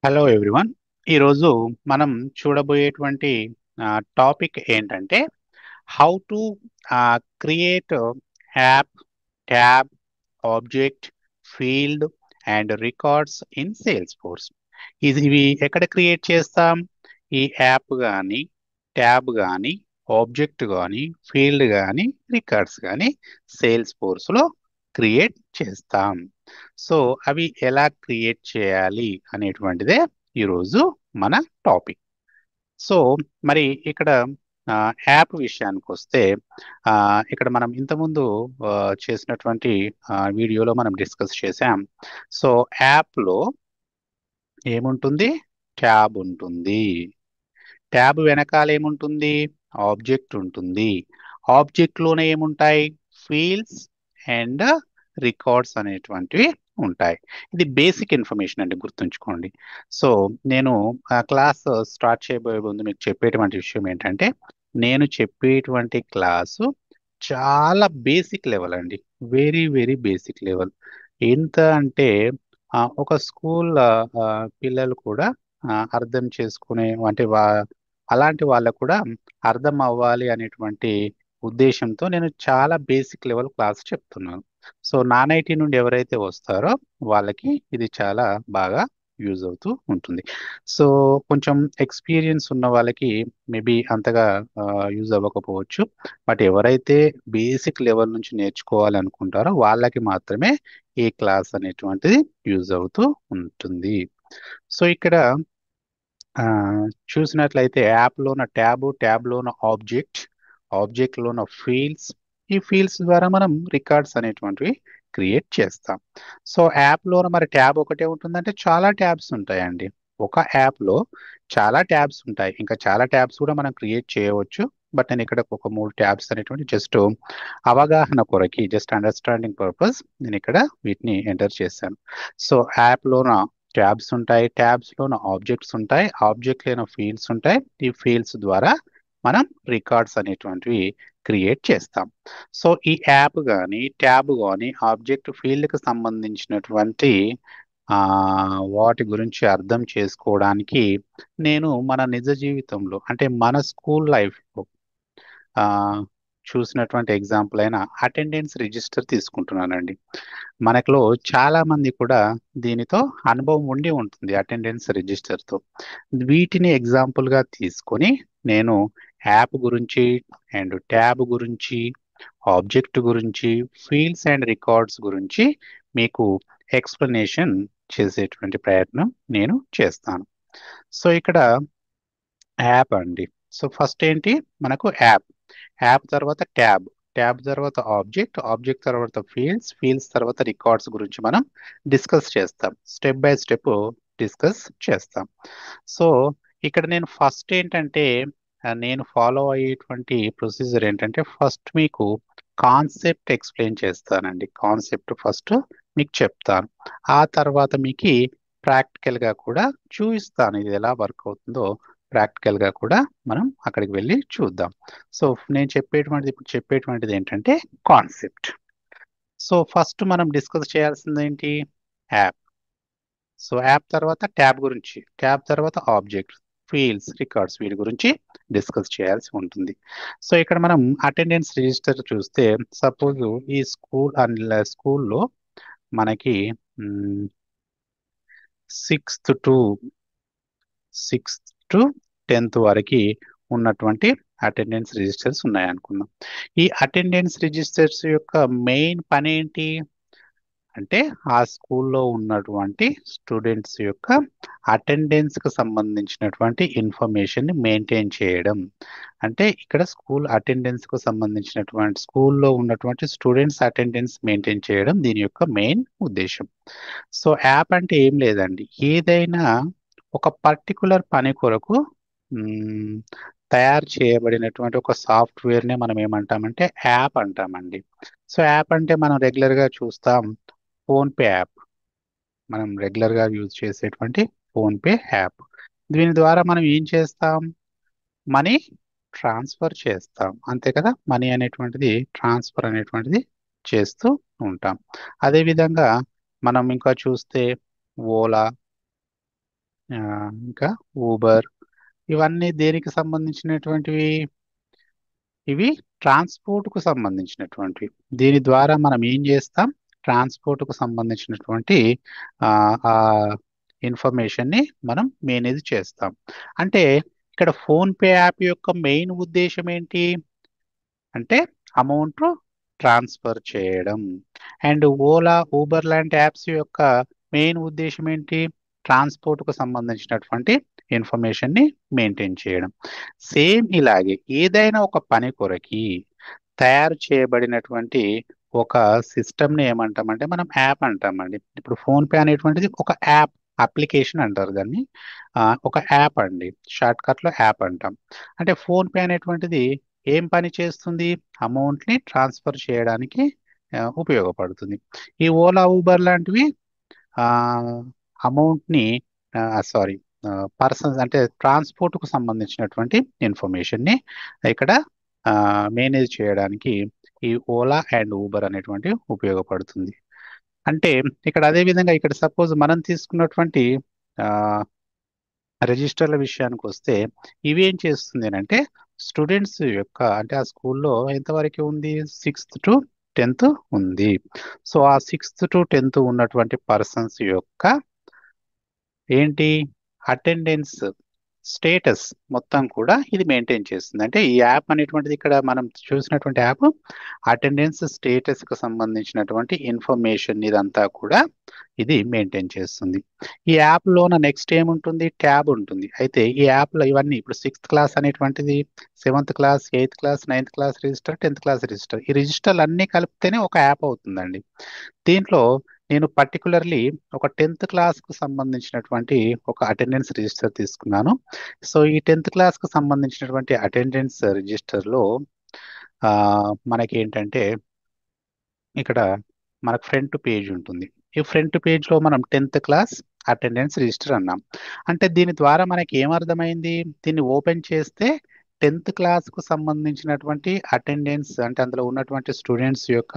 Hello everyone. ఈరోజు మనం చూడబోయేటువంటి topic ఏంటంటే how to create app, tab, object, field and records in sales force. ఇవి ఎక్కడ క్రియేట్ చేస్తాం? ఈ యాప్ కానీ, ట్యాబ్ కానీ, ఆబ్జెక్ట్ కానీ, ఫీల్డ్ కానీ, రికార్డ్స్ కానీ సేల్స్ ఫోర్స్లో క్రియేట్ చేస్తాం. సో అవి ఎలా క్రియేట్ చేయాలి అనేటువంటిదే ఈరోజు మన టాపిక్. సో మరి ఇక్కడ యాప్ విషయానికి వస్తే ఆ, ఇక్కడ మనం ఇంతకుముందు ఆ, చేసినటువంటి వీడియోలో మనం డిస్కస్ చేసాం. సో యాప్లో ఏముంటుంది? ట్యాబ్ ఉంటుంది. ట్యాబ్ వెనకాల ఏముంటుంది? ఆబ్జెక్ట్ ఉంటుంది. ఆబ్జెక్ట్ లోనే ఏముంటాయి? ఫీల్డ్స్ అండ్ రికార్డ్స్ అనేటువంటివి ఉంటాయి. ఇది బేసిక్ ఇన్ఫర్మేషన్ అండి, గుర్తుంచుకోండి. సో నేను క్లాస్ స్టార్ట్ చేయబోయే ముందు మీకు చెప్పేటువంటి విషయం ఏంటంటే, నేను చెప్పేటువంటి క్లాసు చాలా బేసిక్ లెవెల్ అండి. Very very basic level. ఎంత అంటే ఒక స్కూల్ పిల్లలు కూడా అర్థం చేసుకునే అంటే అలాంటి వాళ్ళకు కూడా అర్థం అవ్వాలి అనేటువంటి ఉద్దేశంతో నేను చాలా బేసిక్ లెవెల్ క్లాస్ చెప్తున్నాను. సో నాన్ ఐటీ నుండి ఎవరైతే వస్తారో వాళ్ళకి ఇది చాలా బాగా యూజ్ అవుతూ ఉంటుంది. సో కొంచెం ఎక్స్పీరియన్స్ ఉన్న వాళ్ళకి మేబీ అంతగా యూజ్ అవ్వకపోవచ్చు. బట్ ఎవరైతే బేసిక్ లెవెల్ నుంచి నేర్చుకోవాలి అనుకుంటారో వాళ్ళకి మాత్రమే ఈ క్లాస్ అనేటువంటిది యూజ్ అవుతూ ఉంటుంది. సో ఇక్కడ ఆ, చూసినట్లయితే యాప్లోన ట్యాబ్, ట్యాబ్లోన ఆబ్జెక్ట్, ఆబ్జెక్ట్లోన ఫీల్డ్స్, ఈ ఫీల్డ్స్ ద్వారా మనం రికార్డ్స్ అనేటువంటివి క్రియేట్ చేస్తాం. సో యాప్లోన మరి ట్యాబ్ ఒకటే ఉంటుందంటే చాలా ట్యాబ్స్ ఉంటాయండి. ఒక యాప్లో చాలా ట్యాబ్స్ ఉంటాయి. ఇంకా చాలా ట్యాబ్స్ కూడా మనం క్రియేట్ చేయవచ్చు. బట్ నేను ఇక్కడ ఒక 3 ట్యాబ్స్ అనేటువంటి జస్ట్ అవగాహన కొరకి, జస్ట్ అండర్స్టాండింగ్ పర్పస్ నేను ఇక్కడ వీటిని ఎంటర్ చేశాను. సో యాప్లోన ట్యాబ్స్ ఉంటాయి, ట్యాబ్స్ లోన ఆబ్జెక్ట్స్ ఉంటాయి, ఆబ్జెక్ట్ లేని ఫీల్డ్స్ ఉంటాయి. ఈ ఫీల్డ్స్ ద్వారా మనం రికార్డ్స్ అనేటువంటివి క్రియేట్ చేస్తాం. సో ఈ యాప్ కానీ, ట్యాబ్ కానీ, ఆబ్జెక్ట్ ఫీల్డ్కి సంబంధించినటువంటి ఆ, వాటి గురించి అర్థం చేసుకోవడానికి నేను మన నిజ జీవితంలో అంటే మన స్కూల్ లైఫ్లో ఆ, చూసినటువంటి ఎగ్జాంపుల్ అయిన అటెండెన్స్ రిజిస్టర్ తీసుకుంటున్నానండి. మనలో చాలా మంది కూడా దీనితో అనుభవం ఉండి ఉంటుంది, అటెండెన్స్ రిజిస్టర్తో. వీటిని ఎగ్జాంపుల్గా తీసుకొని నేను యాప్ గురించి అండ్ ట్యాబ్ గురించి, ఆబ్జెక్ట్ గురించి, ఫీల్డ్స్ అండ్ రికార్డ్స్ గురించి మీకు ఎక్స్ప్లెనేషన్ చేసేటువంటి ప్రయత్నం నేను చేస్తాను. సో ఇక్కడ యాప్ అండి. సో ఫస్ట్ ఏంటి? మనకు యాప్, యాప్ తర్వాత ట్యాబ్, ట్యాబ్ తర్వాత ఆబ్జెక్ట్, ఆబ్జెక్ట్ తర్వాత ఫీల్డ్స్, ఫీల్డ్స్ తర్వాత రికార్డ్స్ గురించి మనం డిస్కస్ చేస్తాం. స్టెప్ బై స్టెప్ డిస్కస్ చేస్తాం. సో ఇక్కడ నేను ఫస్ట్ ఏంటంటే నేను ఫాలో అయ్యేటువంటి ప్రొసీజర్ ఏంటంటే, ఫస్ట్ మీకు కాన్సెప్ట్ ఎక్స్ప్లెయిన్ చేస్తానండి. కాన్సెప్ట్ ఫస్ట్ మీకు చెప్తాను. ఆ తర్వాత మీకు ప్రాక్టికల్గా కూడా చూపిస్తాను ఇది ఎలా వర్క్ అవుతుందో. ప్రాక్టికల్గా కూడా మనం అక్కడికి వెళ్ళి చూద్దాం. సో నేను ఇప్పుడు చెప్పేటువంటిది ఏంటంటే కాన్సెప్ట్. సో ఫస్ట్ మనం డిస్కస్ చేయాల్సింది ఏంటి? యాప్. సో యాప్ తర్వాత ట్యాబ్ గురించి, ట్యాబ్ తర్వాత ఆబ్జెక్ట్, ఫీల్డ్స్, రికార్డ్స్, వీటి గురించి డిస్కస్ చేయాల్సి ఉంటుంది. సో ఇక్కడ మనం అటెండెన్స్ రిజిస్టర్ చూస్తే, సపోజ్ ఈ స్కూల్లో మనకి 6th to 10th వరకు ఉన్నటువంటి అటెండెన్స్ రిజిస్టర్స్ ఉన్నాయనుకుందాం. ఈ అటెండెన్స్ రిజిస్టర్స్ యొక్క మెయిన్ పని ఏంటి అంటే, ఆ స్కూల్లో ఉన్నటువంటి స్టూడెంట్స్ యొక్క అటెండెన్స్కి సంబంధించినటువంటి ఇన్ఫర్మేషన్ని మెయింటైన్ చేయడం. అంటే ఇక్కడ స్కూల్ అటెండెన్స్కు సంబంధించినటువంటి స్కూల్లో ఉన్నటువంటి స్టూడెంట్స్ అటెండెన్స్ మెయింటైన్ చేయడం దీని యొక్క మెయిన్ ఉద్దేశం. సో యాప్ అంటే ఏం లేదండి, ఏదైనా ఒక పర్టికులర్ పని కొరకు మ్, తయారు చేయబడినటువంటి ఒక సాఫ్ట్వేర్నే మనం ఏమంటామంటే యాప్ అంటామండి. సో యాప్ అంటే మనం రెగ్యులర్గా చూస్తాం, ఫోన్పే యాప్. మనం రెగ్యులర్గా యూజ్ చేసేటువంటి ఫోన్పే యాప్. దీని ద్వారా మనం ఏం చేస్తాం? మనీ ట్రాన్స్ఫర్ చేస్తాం, అంతే కదా. మనీ అనేటువంటిది ట్రాన్స్ఫర్ అనేటువంటిది చేస్తూ ఉంటాం. అదేవిధంగా మనం ఇంకా చూస్తే ఓలా, ఆ, ఇంకా ఊబర్, ఇవన్నీ దేనికి సంబంధించినటువంటివి? ఇవి ట్రాన్స్పోర్ట్ కు సంబంధించినటువంటివి. దీని ద్వారా మనం ఏం చేస్తాం? ట్రాన్స్పోర్ట్ కు సంబంధించినటువంటి ఆ ఆ ఇన్ఫర్మేషన్ ని మనం మేనేజ్ చేస్తాం. అంటే ఇక్కడ ఫోన్ పే యాప్ యొక్క మెయిన్ ఉద్దేశం ఏంటి అంటే అమౌంట్ ట్రాన్స్ఫర్ చేయడం. అండ్ ఓలా, ఊబర్ లాంటి యాప్స్ యొక్క మెయిన్ ఉద్దేశం ఏంటి? ట్రాన్స్పోర్ట్ కు సంబంధించినటువంటి ఇన్ఫర్మేషన్ ని మెయింటైన్ చేయడం. సేమ్ ఇలాగే ఏదైనా ఒక పని కొరకి తయారు చేయబడినటువంటి ఒక సిస్టమ్ ని ఏమంటామంటే మనం యాప్ అంటామండి. ఇప్పుడు ఫోన్ పే అనేటువంటిది ఒక యాప్, అప్లికేషన్ అంటారు దాన్ని. ఒక యాప్ అండి, షార్ట్ కట్ లో యాప్ అంటాం. అంటే ఫోన్ పే అనేటువంటిది ఏం పని చేస్తుంది? అమౌంట్ ని ట్రాన్స్ఫర్ చేయడానికి ఉపయోగపడుతుంది. ఈ ఓలా, ఊబర్ లాంటివి ఆ అమౌంట్ ని సారీ పర్సన్స్ అంటే ట్రాన్స్పోర్ట్ కు సంబంధించినటువంటి ఇన్ఫర్మేషన్ ని ఇక్కడ మేనేజ్ చేయడానికి ఈ ఓలా అండ్ ఊబర్ అనేటువంటి ఉపయోగపడుతుంది. అంటే ఇక్కడ అదే విధంగా ఇక్కడ సపోజ్ మనం తీసుకున్నటువంటి రిజిస్టర్ల విషయానికి వస్తే ఇవి ఏం చేస్తుంది అంటే స్టూడెంట్స్ యొక్క అంటే ఆ స్కూల్లో ఎంతవరకు ఉంది? 6th to 10th ఉంది. సో ఆ 6th to 10th ఉన్నటువంటి పర్సన్స్ యొక్క ఏంటి అటెండెన్స్ స్టేటస్ మొత్తం కూడా ఇది మెయింటైన్ చేస్తుంది. అంటే ఈ యాప్ అనేటువంటిది ఇక్కడ మనం చూసినటువంటి యాప్ అటెండెన్స్ స్టేటస్ కు సంబంధించినటువంటి ఇన్ఫర్మేషన్ ఇదంతా కూడా ఇది మెయింటైన్ చేస్తుంది. ఈ యాప్ లోన నెక్స్ట్ ఏముంటుంది? ట్యాబ్ ఉంటుంది. అయితే ఈ యాప్ లో ఇవన్నీ ఇప్పుడు 6th క్లాస్ అనేటువంటిది 7th class, 8th class, 9th class register, 10th class register, ఈ రిజిస్టర్లు అన్ని కలిపితేనే ఒక యాప్ అవుతుందండి. దీంట్లో నేను పర్టికులర్లీ ఒక 10th క్లాస్ కు సంబంధించినటువంటి ఒక అటెండెన్స్ రిజిస్టర్ తీసుకున్నాను. సో ఈ 10th క్లాస్ కు సంబంధించినటువంటి అటెండెన్స్ రిజిస్టర్ లో ఆ, మనకి ఏంటంటే ఇక్కడ మనకు ఫ్రంట్ పేజ్ ఉంటుంది. ఈ ఫ్రంట్ పేజ్ లో మనం 10th క్లాస్ అటెండెన్స్ రిజిస్టర్ అన్నాం. అంటే దీని ద్వారా మనకి ఏమర్థమైంది? దీన్ని ఓపెన్ చేస్తే 10th క్లాస్ కు సంబంధించినటువంటి అటెండెన్స్ అంటే అందులో ఉన్నటువంటి స్టూడెంట్స్ యొక్క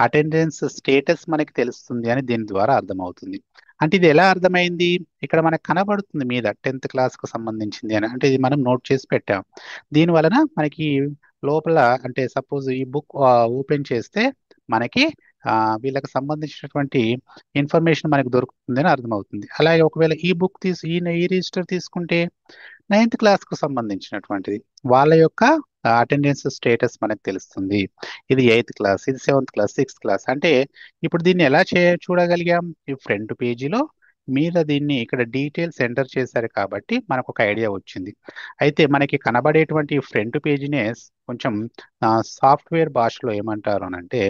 అటెండెన్స్ స్టేటస్ మనకి తెలుస్తుంది అని దీని ద్వారా అర్థమవుతుంది. అంటే ఇది ఎలా అర్థమైంది? ఇక్కడ మనకు కనబడుతుంది మీద 10th క్లాస్ కు సంబంధించింది అని, అంటే ఇది మనం నోట్ చేసి పెట్టాం. దీని వలన మనకి లోపల అంటే సపోజ్ ఈ బుక్ ఓపెన్ చేస్తే మనకి వీళ్ళకి సంబంధించినటువంటి ఇన్ఫర్మేషన్ మనకు దొరుకుతుందని అర్థమవుతుంది. అలాగే ఒకవేళ ఈ బుక్ ఈ రిజిస్టర్ తీసుకుంటే 9th క్లాస్ కు సంబంధించినటువంటిది వాళ్ళ యొక్క అటెండెన్స్ స్టేటస్ మనకు తెలుస్తుంది. ఇది 8th క్లాస్, ఇది 7th క్లాస్, 6th క్లాస్. అంటే ఇప్పుడు దీన్ని ఎలా చూడగలిగాం? ఈ ఫ్రంట్ పేజీలో మీద దీన్ని ఇక్కడ డీటెయిల్స్ ఎంటర్ చేశారు కాబట్టి మనకు ఒక ఐడియా వచ్చింది. అయితే మనకి కనబడేటువంటి ఫ్రంట్ పేజీనే కొంచెం సాఫ్ట్వేర్ భాషలో ఏమంటారు అని అంటే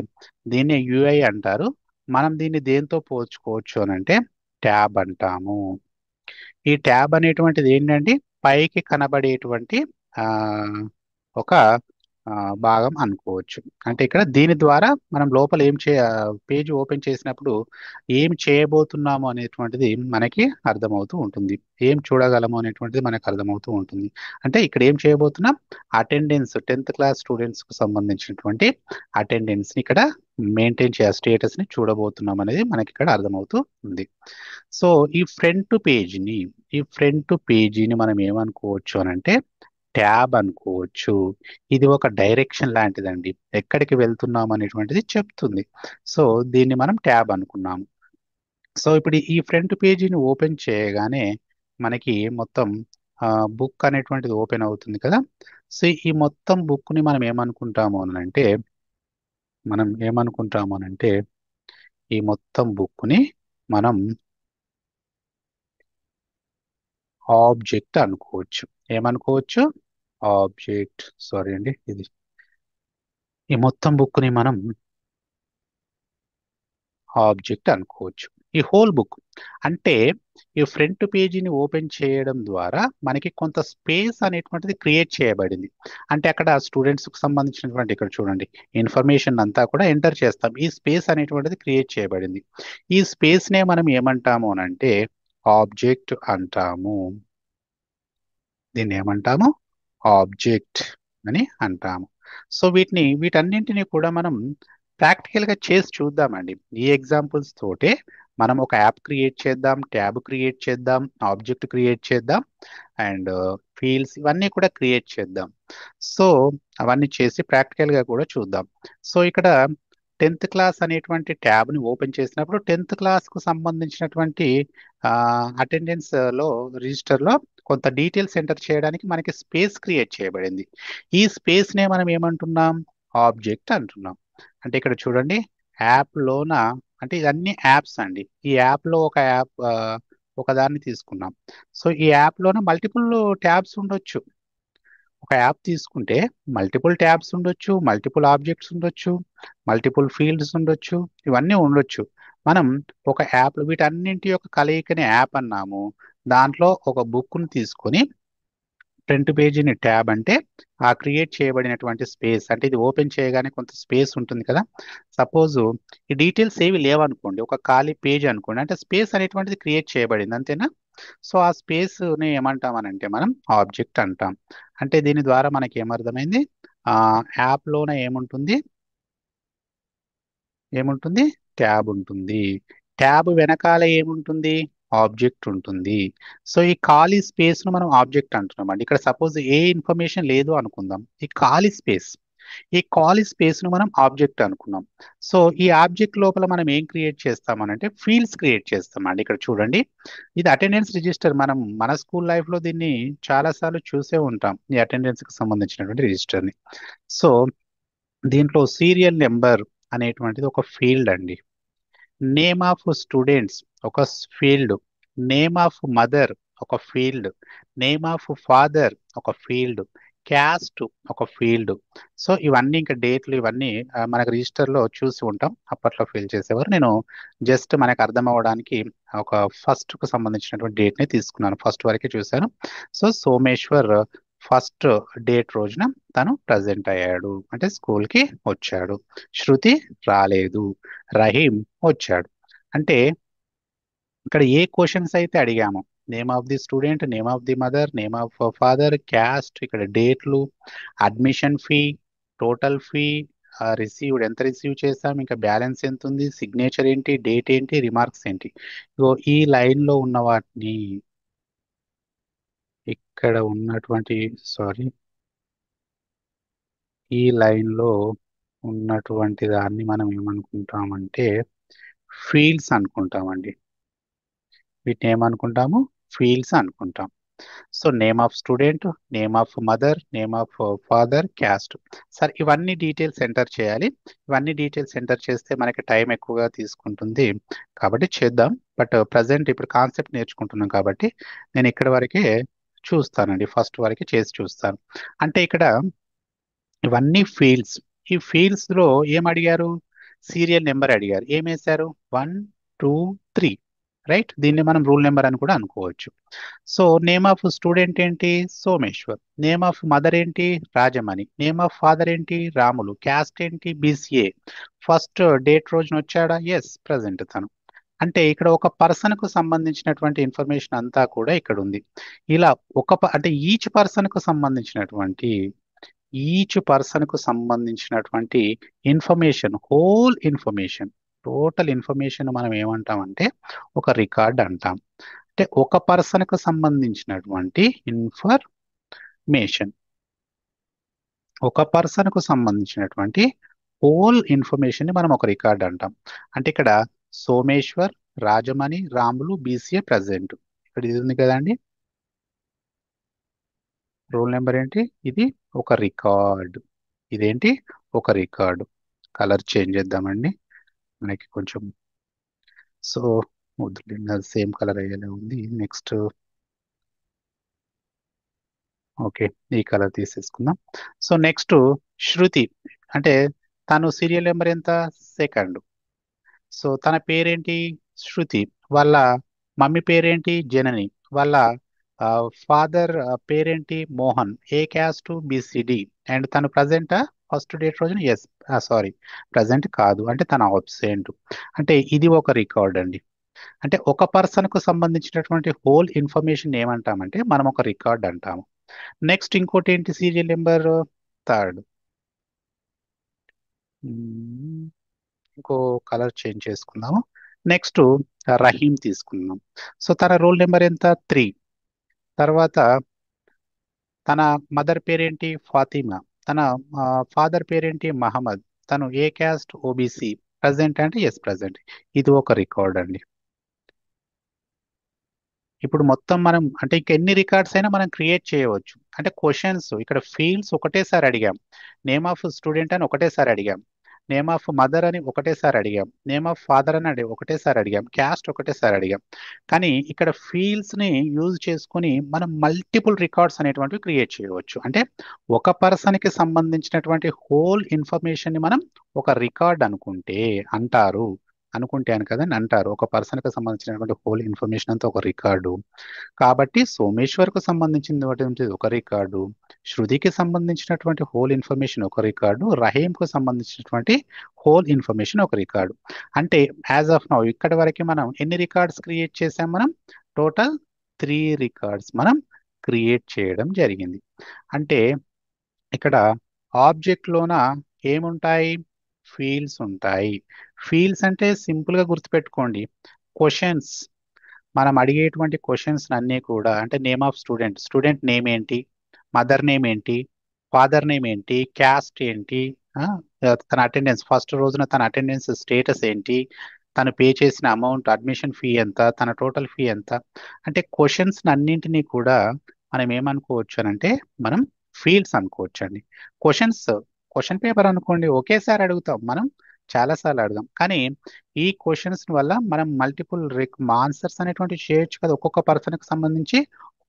దీన్ని యూఐ అంటారు. మనం దీన్ని దేంతో పోల్చుకోవచ్చు అని అంటే ట్యాబ్ అంటాము. ఈ ట్యాబ్ అనేటువంటిది ఏంటంటే పైకి కనబడేటువంటి ఆ, ఒక భాగం అనుకోవచ్చు. అంటే ఇక్కడ దీని ద్వారా మనం లోపల ఏం పేజ్ ఓపెన్ చేసినప్పుడు ఏం చేయబోతున్నాము అనేటువంటిది మనకి అర్థమవుతూ ఉంటుంది. ఏం చూడగలము అనేటువంటిది మనకు అర్థమవుతూ ఉంటుంది. అంటే ఇక్కడ ఏం చేయబోతున్నాం? అటెండెన్స్ 10th క్లాస్ స్టూడెంట్స్ కు సంబంధించినటువంటి అటెండెన్స్ ని ఇక్కడ మెయింటైన్ స్టేటస్ ని చూడబోతున్నాం అనేది మనకి ఇక్కడ అర్థమవుతూ ఉంది. సో ఈ ఫ్రంట్ పేజీని మనం ఏమనుకోవచ్చు అని అంటే ట్యాబ్ అనుకోవచ్చు. ఇది ఒక డైరెక్షన్ లాంటిదండి, ఎక్కడికి వెళ్తున్నాం అనేటువంటిది చెప్తుంది. సో దీన్ని మనం ట్యాబ్ అనుకున్నాము. సో ఇప్పుడు ఈ ఫ్రంట్ పేజీని ఓపెన్ చేయగానే మనకి మొత్తం బుక్ అనేటువంటిది ఓపెన్ అవుతుంది కదా. సో ఈ మొత్తం బుక్ ని మనం ఏమనుకుంటాము అని అంటే ఈ మొత్తం బుక్ ని మనం ఆబ్జెక్ట్ అనుకోవచ్చు. ఏమనుకోవచ్చు? ఆబ్జెక్ట్. సారీ అండి, ఈ మొత్తం బుక్ ని మనం ఆబ్జెక్ట్ అనుకోవచ్చు. ఈ హోల్ బుక్ అంటే ఈ ఫ్రంట్ పేజీని ఓపెన్ చేయడం ద్వారా మనకి కొంత స్పేస్ అనేటువంటిది క్రియేట్ చేయబడింది. అంటే అక్కడ స్టూడెంట్స్ కు సంబంధించినటువంటి ఇక్కడ చూడండి ఇన్ఫర్మేషన్ అంతా కూడా ఎంటర్ చేస్తాం. ఈ స్పేస్ అనేటువంటిది క్రియేట్ చేయబడింది. ఈ స్పేస్ నే మనం ఏమంటాము అని అంటే ఆబ్జెక్ట్ అంటాము. దీన్ని ఏమంటాము? ఆబ్జెక్ట్ అని అంటాము. సో వీటన్నింటినీ కూడా మనం ప్రాక్టికల్ గా చేసి చూద్దామండి. ఈ ఎగ్జాంపుల్స్ తోటే మనం ఒక యాప్ క్రియేట్ చేద్దాం, ట్యాబ్ క్రియేట్ చేద్దాం, ఆబ్జెక్ట్ క్రియేట్ చేద్దాం, అండ్ ఫీల్డ్స్ ఇవన్నీ కూడా క్రియేట్ చేద్దాం. సో అవన్నీ చేసి ప్రాక్టికల్గా కూడా చూద్దాం. సో ఇక్కడ 10th క్లాస్ అనేటువంటి ట్యాబ్ని ఓపెన్ చేసినప్పుడు 10th క్లాస్కు సంబంధించినటువంటి అటెండెన్స్ లో రిజిస్టర్లో కొంత డీటెయిల్స్ ఎంటర్ చేయడానికి మనకి స్పేస్ క్రియేట్ చేయబడింది. ఈ స్పేస్నే మనం ఏమంటున్నాం? ఆబ్జెక్ట్ అంటున్నాం. అంటే ఇక్కడ చూడండి, యాప్లోన, అంటే ఇవన్నీ యాప్స్ అండి. ఈ యాప్లో ఒక యాప్ ఒకదాన్ని తీసుకున్నాం. సో ఈ యాప్లోన మల్టిపుల్ ట్యాబ్స్ ఉండొచ్చు. ఒక యాప్ తీసుకుంటే మల్టిపుల్ ట్యాబ్స్ ఉండొచ్చు, మల్టిపుల్ ఆబ్జెక్ట్స్ ఉండొచ్చు, మల్టిపుల్ ఫీల్డ్స్ ఉండొచ్చు, ఇవన్నీ ఉండొచ్చు. మనం ఒక యాప్ వీటన్నింటి యొక్క కలయికని యాప్ అన్నాము. దాంట్లో ఒక బుక్ను తీసుకొని ఫ్రంట్ పేజీని ట్యాబ్ అంటే ఆ క్రియేట్ చేయబడినటువంటి స్పేస్, అంటే ఇది ఓపెన్ చేయగానే కొంత స్పేస్ ఉంటుంది కదా. సపోజ్ ఈ డీటెయిల్స్ ఏవి లేవనుకోండి, ఒక ఖాళీ పేజ్ అనుకోండి, అంటే స్పేస్ అనేటువంటిది క్రియేట్ చేయబడింది అంతేనా. సో ఆ స్పేస్ ని ఏమంటాం అని అంటే మనం ఆబ్జెక్ట్ అంటాం. అంటే దీని ద్వారా మనకి ఏమర్థమైంది? ఆ యాప్ లోన ఏముంటుంది? ఏముంటుంది? ట్యాబ్ ఉంటుంది. ట్యాబ్ వెనకాల ఏముంటుంది? ఆబ్జెక్ట్ ఉంటుంది. సో ఈ ఖాళీ స్పేస్ ను మనం ఆబ్జెక్ట్ అంటున్నాం అండి. ఇక్కడ సపోజ్ ఏ ఇన్ఫర్మేషన్ లేదు అనుకుందాం, ఈ ఖాళీ స్పేస్, ఈ ఖాళీ స్పేస్ ను మనం ఆబ్జెక్ట్ అనుకున్నాం. సో ఈ ఆబ్జెక్ట్ లోపల మనం ఏం క్రియేట్ చేస్తామనంటే ఫీల్డ్స్ క్రియేట్ చేస్తామండి. ఇక్కడ చూడండి, ఇది అటెండెన్స్ రిజిస్టర్. మనం మన స్కూల్ లైఫ్ లో దీన్ని చాలా సార్లు చూసే ఉంటాం, ఈ అటెండెన్స్ కి సంబంధించినటువంటి రిజిస్టర్ ని. సో దీంట్లో సీరియల్ నెంబర్ అనేటువంటిది ఒక ఫీల్డ్ అండి. నేమ్ ఆఫ్ స్టూడెంట్స్ ఒక ఫీల్డ్, నేమ్ ఆఫ్ మదర్ ఒక ఫీల్డ్, నేమ్ ఆఫ్ ఫాదర్ ఒక ఫీల్డ్, క్యాస్ట్ ఒక ఫీల్డ్. సో ఇవన్నీ ఇంకా డేట్లు ఇవన్నీ మనకు రిజిస్టర్లో చూసి ఉంటాం, అప్పట్లో ఫిల్ చేసేవారు. నేను జస్ట్ మనకు అర్థం అవ్వడానికి ఒక ఫస్ట్ కు సంబంధించినటువంటి డేట్ ని తీసుకున్నాను, ఫస్ట్ వరకే చూశాను. సో సోమేశ్వర్ ఫస్ట్ డేట్ రోజున తను ప్రజెంట్ అయ్యాడు, అంటే స్కూల్ కి వచ్చాడు. శృతి రాలేదు, రహీం వచ్చాడు. అంటే ఇక్కడ ఏ క్వశ్చన్స్ అయితే అడిగామో, name of the student, name of the mother, name of father, caste, ఇక్కడ డేట్లు, admission fee, total fee, received ఎంత రిసీవ్ చేసాం, ఇంకా బ్యాలెన్స్ ఎంత ఉంది, సిగ్నేచర్ ఏంటి, డేట్ ఏంటి, రిమార్క్స్ ఏంటి, ఇగో ఈ లైన్ లో ఉన్న వాటిని, ఇక్కడ ఉన్నటువంటి, సారీ, ఈ లైన్ లో ఉన్నటువంటి దాన్ని మనం ఏమనుకుంటామంటే ఫీల్డ్స్ అనుకుంటామండి. వీటిని ఏమనుకుంటాము? ఫీల్డ్స్ అనుకుంటాం. So name of student, name of mother, name of father, caste. Sir ఇవన్నీ డీటెయిల్స్ ఎంటర్ చేయాలి. ఇవన్నీ డీటెయిల్స్ ఎంటర్ చేస్తే మనకి టైం ఎక్కువగా తీసుకుంటుంది, కాబట్టి చేద్దాం. బట్ ప్రజెంట్ ఇప్పుడు కాన్సెప్ట్ నేర్చుకుంటున్నాం కాబట్టి నేను ఇక్కడ వరకే చూస్తానండి, ఫస్ట్ వరకే చేసి చూస్తాను. అంటే ఇక్కడ ఇవన్నీ ఫీల్డ్స్. ఈ ఫీల్డ్స్ లో ఏం అడిగారు? సీరియల్ నెంబర్ అడిగారు. ఏం వేశారు? 1 2 3, రైట్. దీన్ని మనం రూల్ నెంబర్ అని కూడా అనుకోవచ్చు. సో నేమ్ ఆఫ్ స్టూడెంట్ ఏంటి? సోమేశ్వర్. నేమ్ ఆఫ్ మదర్ ఏంటి? రాజమణి. నేమ్ ఆఫ్ ఫాదర్ ఏంటి? రాములు. క్యాస్ట్ ఏంటి? బీసీఏ. ఫస్ట్ డేట్ రోజున వచ్చాడా? ఎస్, ప్రజెంట్ తను. అంటే ఇక్కడ ఒక పర్సన్ కు సంబంధించినటువంటి ఇన్ఫర్మేషన్ అంతా కూడా ఇక్కడ ఉంది. ఇలా అంటే పర్సన్ కు సంబంధించినటువంటి ఈచ్ పర్సన్ కు సంబంధించినటువంటి information, whole information, total information మనం ఏమంటామంటే ఒక రికార్డ్ అంటాం. అంటే ఒక పర్సన్ కు సంబంధించినటువంటి ఇన్ఫర్మేషన్, ఒక పర్సన్ కు సంబంధించినటువంటి హోల్ ఇన్ఫర్మేషన్ ని మనం ఒక రికార్డ్ అంటాం. అంటే ఇక్కడ సోమేశ్వర్, రాజమణి, రాములు, బీసీఏ ప్రజెంట్. ఇక్కడ ఇది ఉంది కదండి, రోల్ నెంబర్ ఏంటి? ఇది ఒక రికార్డ్. ఇదేంటి? ఒక రికార్డు. కలర్ చేంజ్ చేద్దామండి మనకి కొంచెం. సో వద్దులేండి, అది సేమ్ కలర్ అయ్యేలా ఉంది. నెక్స్ట్, ఓకే, ఈ కలర్ తీసేసుకుందాం. సో నెక్స్ట్ శృతి, అంటే తను సీరియల్ నెంబర్ ఎంత? సెకండ్. సో తన పేరేంటి? శృతి. వాళ్ళ మమ్మీ పేరేంటి? జనని. వాళ్ళ ఫాదర్ పేరేంటి? మోహన్. ఏ క్యాస్ట్? బిసిడి. అండ్ తను ప్రజెంట్ ఫస్ట్ డేట్ రోజున? ఎస్, సారీ, ప్రజెంట్ కాదు, అంటే తన అబ్సెంట్. అంటే ఇది ఒక రికార్డ్ అండి. అంటే ఒక పర్సన్ కు సంబంధించినటువంటి హోల్ ఇన్ఫర్మేషన్ ఏమంటామంటే మనం ఒక రికార్డ్ అంటాము. నెక్స్ట్ ఇంకోటి ఏంటి? Serial number third. ఇంకో కలర్ చేంజ్ చేసుకుందాము. నెక్స్ట్ రహీం తీసుకున్నాం. సో తన రోల్ నెంబర్ ఎంత? 3. తర్వాత తన మదర్ పేరేంటి? ఫాతిమా. తన ఫాదర్ పేరేంటి? మహమ్మద్. తను ఏ క్యాస్ట్? ఓబీసీ. ప్రజెంట్ అంటే ఎస్ ప్రజెంట్. ఇది ఒక రికార్డ్ అండి. ఇప్పుడు మొత్తం మనం అంటే ఇంక ఎన్ని రికార్డ్స్ అయినా మనం క్రియేట్ చేయవచ్చు. అంటే క్వశ్చన్స్ ఇక్కడ ఫీల్డ్స్ ఒకటేసారి అడిగాం. నేమ్ ఆఫ్ స్టూడెంట్ అని ఒకటేసారి అడిగాం. నేమ్ ఆఫ్ మదర్ అని ఒకటేసారి అడిగాం. నేమ్ ఆఫ్ ఫాదర్ అని ఒకటేసారి అడిగాం. క్యాస్ట్ ఒకటేసారి అడిగాం. కానీ ఇక్కడ ఫీల్డ్స్ ని యూజ్ చేసుకుని మనం మల్టిపుల్ రికార్డ్స్ అనేటువంటివి క్రియేట్ చేయవచ్చు. అంటే ఒక పర్సన్ కి సంబంధించినటువంటి హోల్ ఇన్ఫర్మేషన్ ని మనం ఒక రికార్డ్ అంటారు. అనుకుంటే అని కదండి అంటారు. ఒక పర్సన్ కి సంబంధించినటువంటి హోల్ ఇన్ఫర్మేషన్ అంతా ఒక రికార్డు. కాబట్టి సోమేశ్వర్కు సంబంధించినటువంటి ఒక రికార్డు, శృతికి సంబంధించినటువంటి హోల్ ఇన్ఫర్మేషన్ ఒక రికార్డు, రహీంకు సంబంధించినటువంటి హోల్ ఇన్ఫర్మేషన్ ఒక రికార్డు. అంటే యాజ్ ఆఫ్ నౌ ఇక్కడి వరకు మనం ఎన్ని రికార్డ్స్ క్రియేట్ చేసాం? మనం టోటల్ 3 రికార్డ్స్ మనం క్రియేట్ చేయడం జరిగింది. అంటే ఇక్కడ ఆబ్జెక్ట్ లోన ఏముంటాయి? ఫీల్డ్స్ ఉంటాయి. ఫీల్డ్స్ అంటే సింపుల్ గా గుర్తుపెట్టుకోండి, క్వశ్చన్స్. మనం అడిగేటువంటి క్వశ్చన్స్ అన్నీ కూడా అంటే name of student, student name ఏంటి, మదర్ నేమ్ ఏంటి, ఫాదర్ నేమ్ ఏంటి, క్యాస్ట్ ఏంటి, ఆ, తన అటెండెన్స్ ఫస్ట్ రోజున తన అటెండెన్స్ స్టేటస్ ఏంటి, తను పే చేసిన అమౌంట్ అడ్మిషన్ ఫీ ఎంత, తన టోటల్ ఫీ ఎంత. అంటే క్వశ్చన్స్ అన్నింటినీ కూడా మనం ఏమనుకోవచ్చు అని అంటే మనం ఫీల్డ్స్ అనుకోవచ్చు అండి. క్వశ్చన్స్, క్వశ్చన్ పేపర్ అనుకోండి ఒకేసారి అడుగుతాం మనం, చాలాసార్లు అడుగుతాం. కానీ ఈ క్వశ్చన్స్ వల్ల మనం మల్టిపుల్ ఆన్సర్స్ అనేటువంటి చేయొచ్చు కదా. ఒక్కొక్క పర్సన్ కి సంబంధించి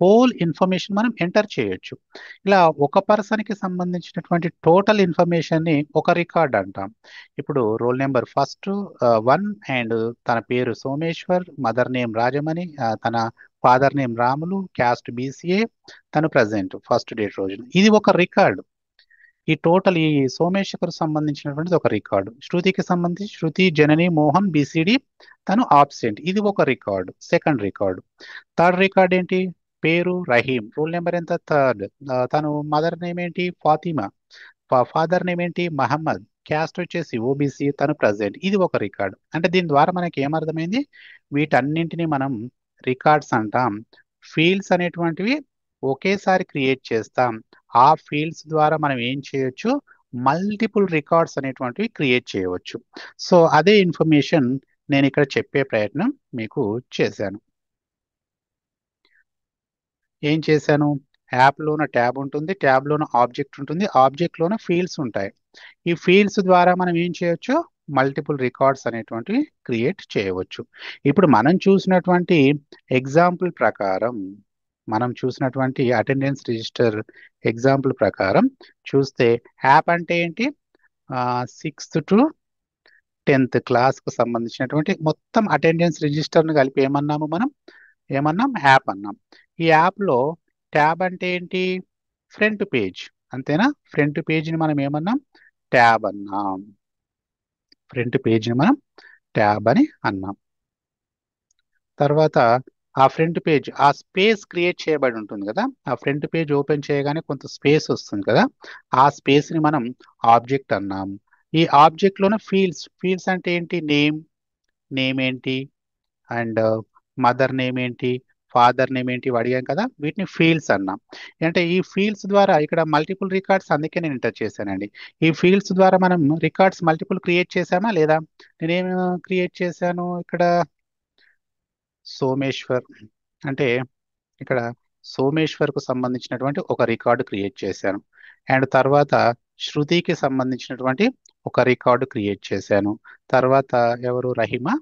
హోల్ ఇన్ఫర్మేషన్ మనం ఎంటర్ చేయొచ్చు. ఇలా ఒక పర్సన్ కి సంబంధించినటువంటి టోటల్ ఇన్ఫర్మేషన్ ని ఒక రికార్డ్ అంటాం. ఇప్పుడు రోల్ నెంబర్ ఫస్ట్ 1 అండ్ తన పేరు సోమేశ్వర్, మదర్ నేమ్ రాజమణి, తన father name Ramulu, caste BCA, తను ప్రజెంట్ ఫస్ట్ డేట్ రోజున. ఇది ఒక రికార్డు. ఈ టోటల్ ఈ సోమేశ్వర్ సంబంధించినటువంటిది ఒక రికార్డు. శృతికి సంబంధించి శృతి జనని మోహన్ బీసీడి, తను ఆబ్సెంట్. ఇది ఒక record, second record. Third record ఏంటి? పేరు రహీం, రోల్ నెంబర్ ఎంత? థర్డ్. తను మదర్ నేమ్ ఏంటి? ఫాతిమా, ఫాదర్ నేమ్ ఏంటి? మహమ్మద్, క్యాస్ట్ వచ్చేసి ఓబీసీ, తను ప్రజెంట్. ఇది ఒక రికార్డు. అంటే దీని ద్వారా మనకి ఏమర్థమైంది? వీటన్నింటినీ మనం రికార్డ్స్ అంటాం. ఫీల్డ్స్ అనేటువంటివి ఒకేసారి క్రియేట్ చేస్తాం. ఆ ఫీల్డ్స్ ద్వారా మనం ఏం చేయొచ్చు? మల్టిపుల్ రికార్డ్స్ అనేటువంటివి క్రియేట్ చేయవచ్చు. సో అదే ఇన్ఫర్మేషన్ నేను ఇక్కడ చెప్పే ప్రయత్నం మీకు చేశాను. ఏం చేశాను? యాప్లోన ట్యాబ్ ఉంటుంది, ట్యాబ్లోన ఆబ్జెక్ట్ ఉంటుంది, ఆబ్జెక్ట్లోన ఫీల్డ్స్ ఉంటాయి. ఈ ఫీల్డ్స్ ద్వారా మనం ఏం చేయొచ్చు? మల్టిపుల్ రికార్డ్స్ అనేటువంటివి క్రియేట్ చేయవచ్చు. ఇప్పుడు ఎగ్జాంపుల్ ప్రకారం మనం చూసినటువంటి అటెండెన్స్ రిజిస్టర్ ఎగ్జాంపుల్ ప్రకారం చూస్తే యాప్ అంటే ఏంటి? 6th to 10th క్లాస్కు సంబంధించినటువంటి మొత్తం అటెండెన్స్ రిజిస్టర్ను కలిపి ఏమన్నాము మనం? ఏమన్నాం? యాప్ అన్నాం. ఈ యాప్లో ట్యాబ్ అంటే ఏంటి? ఫ్రంట్ పేజ్, అంతేనా? ఫ్రంట్ పేజ్ని మనం ఏమన్నాం? ట్యాబ్ అన్నాం. ఫ్రంట్ పేజ్ని మనం ట్యాబ్ అని అన్నాం. తర్వాత ఆ ఫ్రంట్ పేజ్, ఆ స్పేస్ క్రియేట్ చేయబడి ఉంటుంది కదా, ఆ ఫ్రంట్ పేజ్ ఓపెన్ చేయగానే కొంత స్పేస్ వస్తుంది కదా, ఆ స్పేస్ ని మనం ఆబ్జెక్ట్ అన్నాం. ఈ ఆబ్జెక్ట్ లోనే ఫీల్డ్స్, ఫీల్డ్స్ అంటే ఏంటి? నేమ్, నేమ్ ఏంటి, అండ్ మదర్ నేమ్ ఏంటి, ఫాదర్ నేమ్ ఏంటి ఇవి అడిగాం కదా, వీటిని ఫీల్డ్స్ అన్నాం. అంటే ఈ ఫీల్డ్స్ ద్వారా ఇక్కడ మల్టిపుల్ రికార్డ్స్, అందుకే నేను ఎంటర్ చేశానండి. ఈ ఫీల్డ్స్ ద్వారా మనం రికార్డ్స్ మల్టిపుల్ క్రియేట్ చేశామా లేదా? నేనేం క్రియేట్ చేశాను ఇక్కడ? సోమేశ్వర్ అంటే ఇక్కడ సోమేశ్వర్కు సంబంధించినటువంటి ఒక రికార్డు క్రియేట్ చేశాను. అండ్ తర్వాత శృతికి సంబంధించినటువంటి ఒక రికార్డు క్రియేట్ చేశాను. తర్వాత ఎవరు? రహీమా?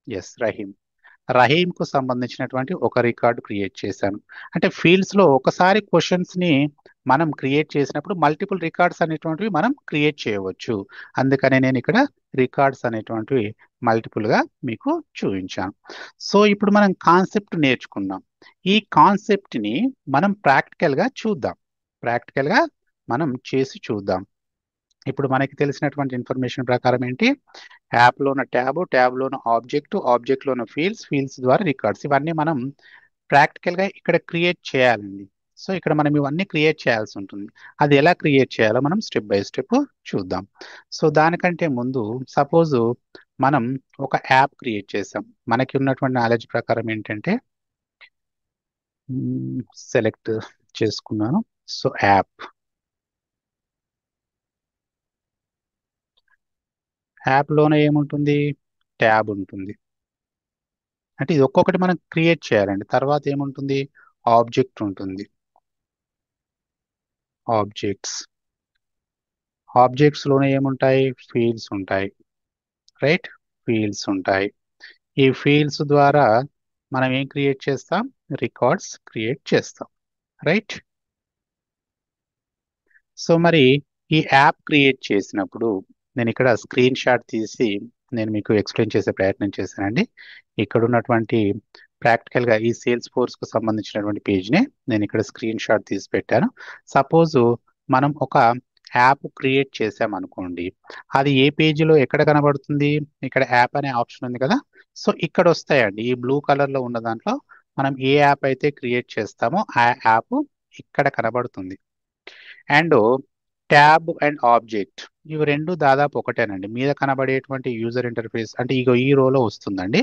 ఎస్ రహీం. రహీంకు సంబంధించినటువంటి ఒక రికార్డు క్రియేట్ చేశాను. అంటే ఫీల్డ్స్ లో ఒకసారి క్వశ్చన్స్ ని మనం క్రియేట్ చేసినప్పుడు మల్టిపుల్ రికార్డ్స్ అనేటువంటివి మనం క్రియేట్ చేయవచ్చు. అందుకనే నేను ఇక్కడ రికార్డ్స్ అనేటువంటివి మల్టిపుల్ గా మీకు చూపించాను. సో ఇప్పుడు మనం కాన్సెప్ట్ నేర్చుకున్నాం. ఈ కాన్సెప్ట్ ని మనం ప్రాక్టికల్ గా చూద్దాం. ప్రాక్టికల్ గా మనం చేసి చూద్దాం. ఇప్పుడు మనకి తెలిసినటువంటి ఇన్ఫర్మేషన్ ప్రకారం ఏంటి? యాప్లోన ట్యాబ్, ట్యాబ్లోన ఆబ్జెక్ట్, ఆబ్జెక్ట్లోన ఫీల్డ్స్, ఫీల్డ్స్ ద్వారా రికార్డ్స్. ఇవన్నీ మనం ప్రాక్టికల్గా ఇక్కడ క్రియేట్ చేయాలండి. సో ఇక్కడ మనం ఇవన్నీ క్రియేట్ చేయాల్సి ఉంటుంది. అది ఎలా క్రియేట్ చేయాలో మనం స్టెప్ బై స్టెప్ చూద్దాం. సో దానికంటే ముందు సపోజ్ మనం ఒక యాప్ క్రియేట్ చేసాం. మనకి ఉన్నటువంటి నాలెడ్జ్ ప్రకారం ఏంటంటే సెలెక్ట్ చేసుకున్నాను. సో యాప్లోనే ఏముంటుంది, ట్యాబ్ ఉంటుంది. అంటే ఇది ఒక్కొక్కటి మనం క్రియేట్ చేయాలండి. తర్వాత ఏముంటుంది, ఆబ్జెక్ట్ ఉంటుంది. ఆబ్జెక్ట్స్ ఆబ్జెక్ట్స్ లోనే ఏముంటాయి, ఫీల్డ్స్ ఉంటాయి. రైట్, ఫీల్డ్స్ ఉంటాయి. ఈ ఫీల్డ్స్ ద్వారా మనం ఏం క్రియేట్ చేస్తాం, రికార్డ్స్ క్రియేట్ చేస్తాం. రైట్. సో మరి ఈ యాప్ క్రియేట్ చేసినప్పుడు నేను ఇక్కడ స్క్రీన్ షాట్ తీసి నేను మీకు ఎక్స్ప్లెయిన్ చేసే ప్రయత్నం చేశానండి. ఇక్కడ ఉన్నటువంటి ప్రాక్టికల్గా ఈ సేల్స్ ఫోర్స్కు సంబంధించినటువంటి పేజ్నే నేను ఇక్కడ స్క్రీన్ షాట్ తీసి పెట్టాను. సపోజ్ మనం ఒక యాప్ క్రియేట్ చేసామనుకోండి, అది ఏ పేజీలో ఎక్కడ కనబడుతుంది, ఇక్కడ యాప్ అనే ఆప్షన్ ఉంది కదా. సో ఇక్కడ వస్తాయండి, ఈ బ్లూ కలర్లో ఉన్న దాంట్లో మనం ఏ యాప్ అయితే క్రియేట్ చేస్తామో ఆ యాప్ ఇక్కడ కనబడుతుంది. అండ్ ట్యాబ్ అండ్ ఆబ్జెక్ట్ ఇవి రెండు దాదాపు ఒకటేనండి. మీద కనబడేటువంటి యూజర్ ఇంటర్ఫేస్ అంటే ఇగో ఈ రోలో వస్తుందండి.